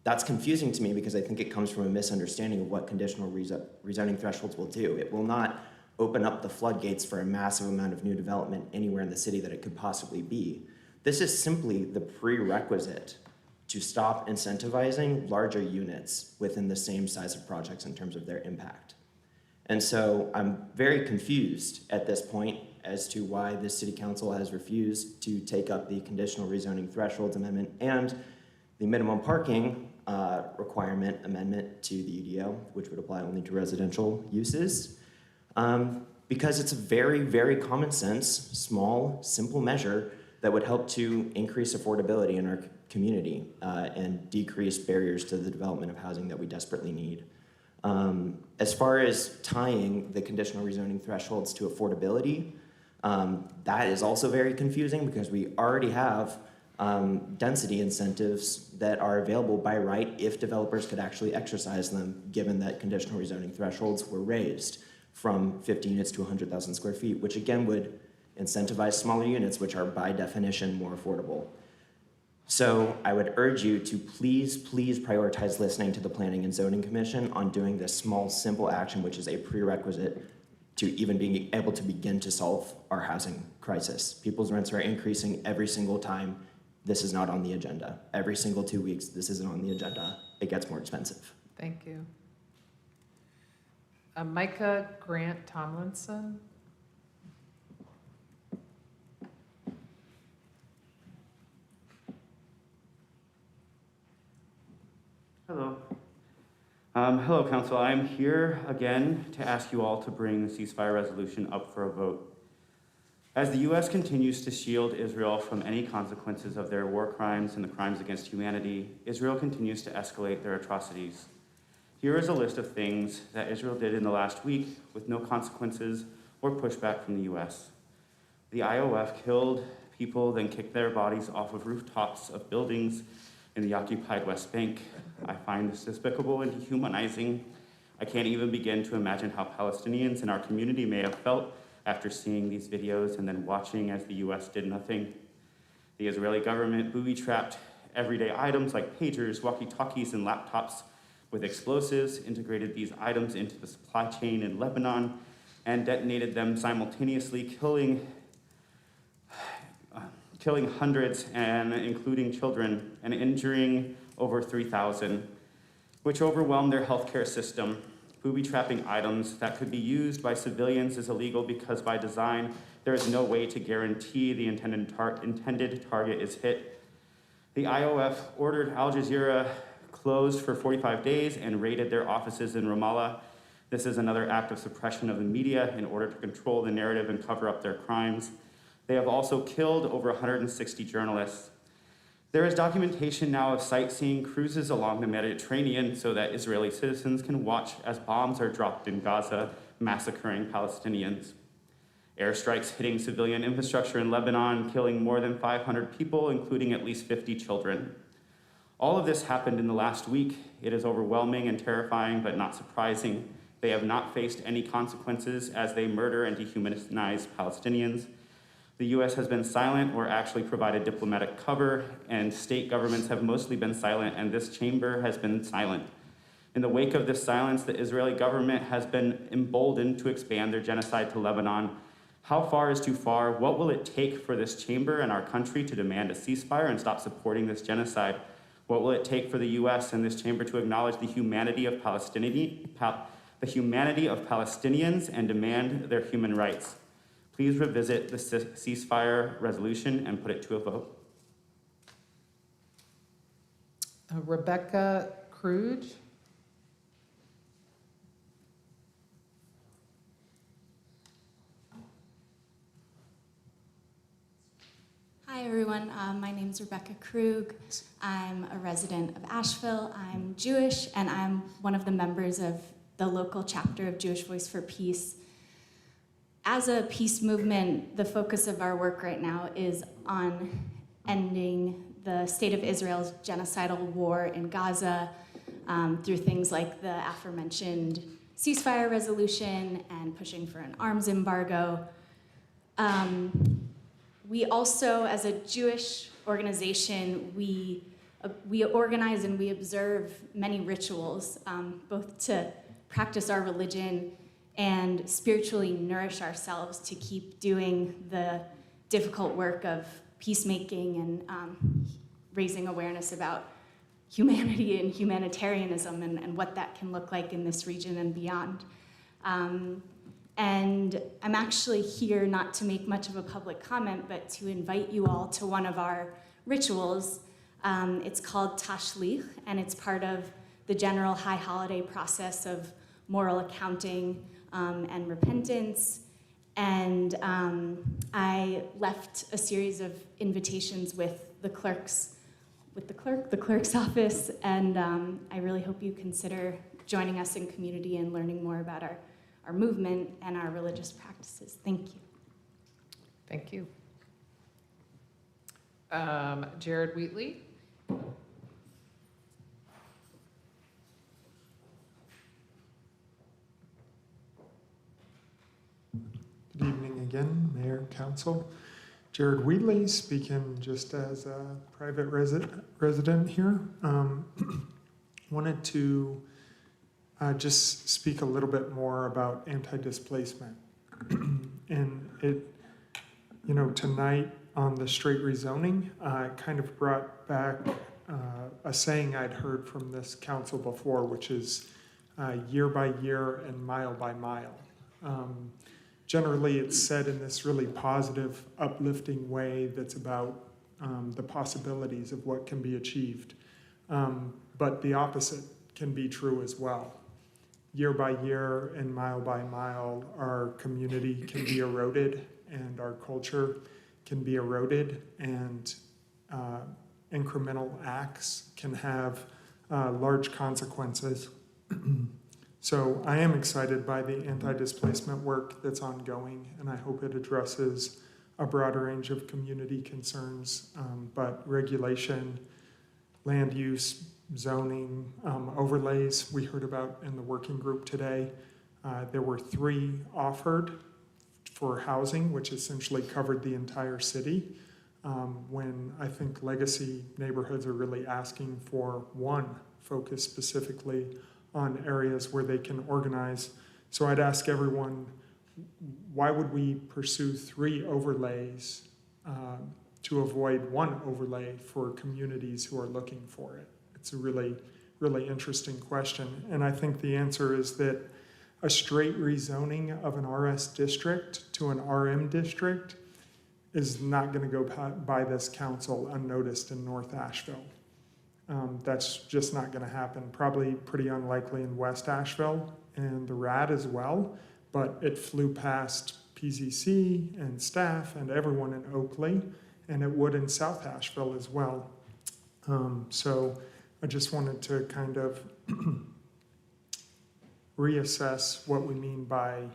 That's confusing to me because I think it comes from a misunderstanding of what conditional rezoning thresholds will do. It will not open up the floodgates for a massive amount of new development anywhere in the city that it could possibly be. This is simply the prerequisite to stop incentivizing larger units within the same size of projects in terms of their impact. And so I'm very confused at this point as to why this city council has refused to take up the conditional rezoning thresholds amendment and the minimum parking requirement amendment to the UDO, which would apply only to residential uses, because it's a very, very common sense, small, simple measure that would help to increase affordability in our community and decrease barriers to the development of housing that we desperately need. As far as tying the conditional rezoning thresholds to affordability, that is also very confusing because we already have density incentives that are available by right if developers could actually exercise them, given that conditional rezoning thresholds were raised from 50 units to 100,000 square feet, which again would incentivize smaller units, which are by definition more affordable. So I would urge you to please prioritize listening to the Planning and Zoning Commission on doing this small, simple action, which is a prerequisite to even being able to begin to solve our housing crisis. People's rents are increasing every single time this is not on the agenda. Every single 2 weeks, this isn't on the agenda. It gets more expensive. Thank you. Micah Grant Tomlinson. Hello. Hello, Council. I'm here again to ask you all to bring the ceasefire resolution up for a vote. As the U.S. continues to shield Israel from any consequences of their war crimes and the crimes against humanity, Israel continues to escalate their atrocities. Here is a list of things that Israel did in the last week with no consequences or pushback from the U.S. The IOF killed people, then kicked their bodies off of rooftops of buildings in the occupied West Bank. I find this despicable and dehumanizing. I can't even begin to imagine how Palestinians in our community may have felt after seeing these videos and then watching as the US did nothing. The Israeli government booby-trapped everyday items like pagers, walkie-talkies, and laptops with explosives, integrated these items into the supply chain in Lebanon, and detonated them simultaneously, killing hundreds, and including children, and injuring over 3,000, which overwhelmed their healthcare system. Booby-trapping items that could be used by civilians is illegal because by design, there is no way to guarantee the intended target is hit. The IOF ordered Al Jazeera closed for 45 days and raided their offices in Ramallah. This is another act of suppression of the media in order to control the narrative and cover up their crimes. They have also killed over 160 journalists. There is documentation now of sightseeing cruises along the Mediterranean so that Israeli citizens can watch as bombs are dropped in Gaza, massacring Palestinians. Airstrikes hitting civilian infrastructure in Lebanon, killing more than 500 people, including at least 50 children. All of this happened in the last week. It is overwhelming and terrifying, but not surprising. They have not faced any consequences as they murder and dehumanize Palestinians. The U.S. has been silent or actually provided diplomatic cover, and state governments have mostly been silent, and this chamber has been silent. In the wake of this silence, the Israeli government has been emboldened to expand their genocide to Lebanon. How far is too far? What will it take for this chamber and our country to demand a ceasefire and stop supporting this genocide? What will it take for the U.S. and this chamber to acknowledge the humanity of Palestinians and demand their human rights? Please revisit the ceasefire resolution and put it to a vote. Rebecca Cruge. Hi, everyone. My name is Rebecca Krug. I'm a resident of Asheville. I'm Jewish, and I'm one of the members of the local chapter of Jewish Voice for Peace. As a peace movement, the focus of our work right now is on ending the state of Israel's genocidal war in Gaza through things like the aforementioned ceasefire resolution and pushing for an arms embargo. We also, as a Jewish organization, we organize and we observe many rituals, both to practice our religion and spiritually nourish ourselves to keep doing the difficult work of peacemaking and raising awareness about humanity and humanitarianism and what that can look like in this region and beyond. And I'm actually here not to make much of a public comment, but to invite you all to one of our rituals. It's called Tashlich, and it's part of the general high holiday process of moral accounting and repentance. And I left a series of invitations with the clerk's office, and I really hope you consider joining us in community and learning more about our movement and our religious practices. Thank you. Thank you. Jared Wheatley. Good evening again, Mayor, Council. Jared Wheatley, speaking just as a private resident here. Wanted to just speak a little bit more about anti-displacement. And tonight on the straight rezoning, kind of brought back a saying I'd heard from this council before, which is year by year and mile by mile. Generally, it's said in this really positive, uplifting way that's about the possibilities of what can be achieved. But the opposite can be true as well. Year by year and mile by mile, our community can be eroded and our culture can be eroded, and incremental acts can have large consequences. So I am excited by the anti-displacement work that's ongoing, and I hope it addresses a broader range of community concerns, but regulation, land use, zoning, overlays we heard about in the working group today. There were 3 offered for housing, which essentially covered the entire city, when I think legacy neighborhoods are really asking for 1 focused specifically on areas where they can organize. So I'd ask everyone, why would we pursue 3 overlays to avoid 1 overlay for communities who are looking for it? It's a really, really interesting question. And I think the answer is that a straight rezoning of an RS district to an RM district is not going to go by this council unnoticed in North Asheville. That's just not going to happen. Probably pretty unlikely in West Asheville and the RAD as well, but it flew past PZC and staff and everyone in Oakley, and it would in South Asheville as well. So I just wanted to kind of reassess what we mean by,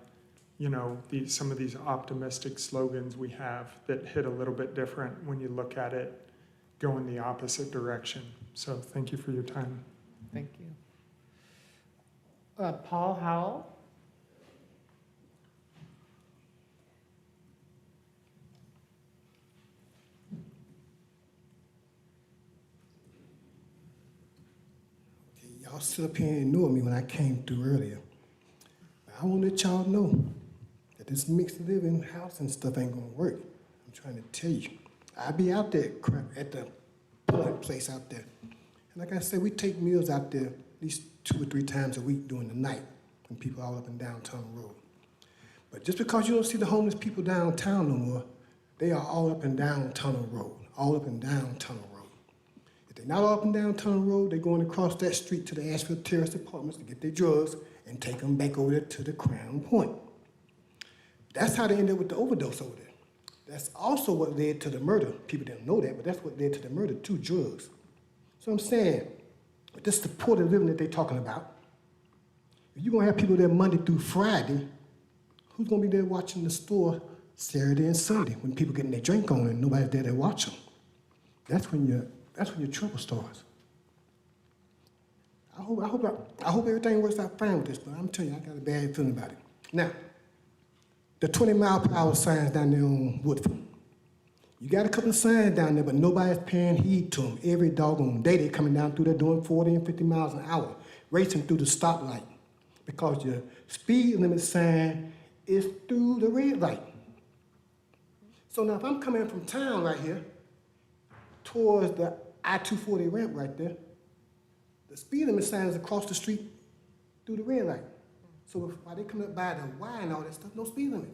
some of these optimistic slogans we have that hit a little bit different when you look at it going the opposite direction. So thank you for your time. Thank you. Paul Howell. Y'all sit up here and ignore me when I came through earlier. I want to let y'all know that this mixed living house and stuff ain't gonna work. I'm trying to tell you. I be out there at the polling place out there. And like I said, we take meals out there at least 2 or 3 times a week during the night when people are all up and down Tunnel Road. But just because you don't see the homeless people downtown no more, they are all up and down Tunnel Road, all up and down Tunnel Road. If they're not all up and down Tunnel Road, they're going across that street to the Asheville Terrace Apartments to get their drugs and take them back over there to the Crown Point. That's how they end up with the overdose over there. That's also what led to the murder. People didn't know that, but that's what led to the murder, 2 drugs. So I'm saying, with this supported living that they're talking about, if you're gonna have people there Monday through Friday, who's gonna be there watching the store Saturday and Sunday when people getting their drink on and nobody's there to watch them? That's when your trouble starts. I hope everything works out fine with this, but I'm telling you, I got a bad feeling about it. Now, the 20-mile-per-hour signs down there on Woodford. You got a couple of signs down there, but nobody's paying heed to them. Every doggone day they coming down through there doing 40 and 50 miles an hour, racing through the stoplight because your speed limit sign is through the red light. So now if I'm coming from town right here towards the I-240 ramp right there, the speed limit sign is across the street through the red light. So while they coming up by the Y and all that stuff, no speed limit.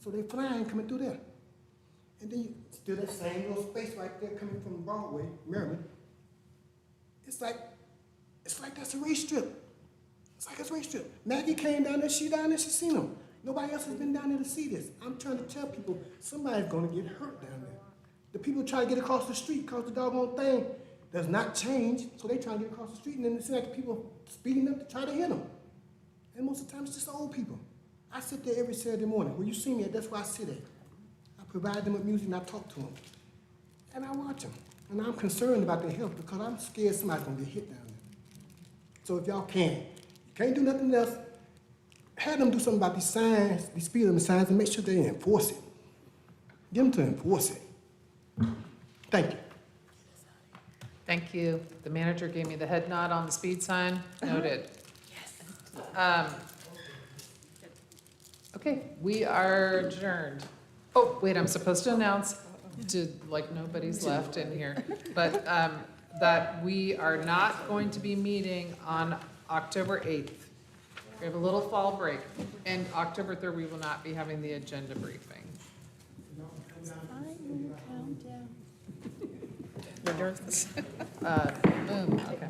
So they flying coming through there. And then you still that same little space right there coming from Broadway, Maryland. It's like that's a race strip. It's like it's a race strip. Maggie came down there, she seen them. Nobody else has been down there to see this. I'm trying to tell people somebody's gonna get hurt down there. The people try to get across the street because the doggone thing does not change, so they try to get across the street, and then it seems like the people speeding up to try to hit them. And most of the time, it's just old people. I sit there every Saturday morning. Where you see me at, that's where I sit at. I provide them with music, and I talk to them. And I watch them. And I'm concerned about their health because I'm scared somebody's going to get hit down there. So if y'all can't do nothing else, have them do something about these signs, these speed limit signs, and make sure they enforce it. Get them to enforce it. Thank you. Thank you. The manager gave me the head nod on the speed sign. Noted. Okay, we are adjourned. Oh, wait, I'm supposed to announce, like nobody's left in here, but that we are not going to be meeting on October 8th. We have a little fall break, and October 3rd, we will not be having the agenda briefing. You're nervous. Okay.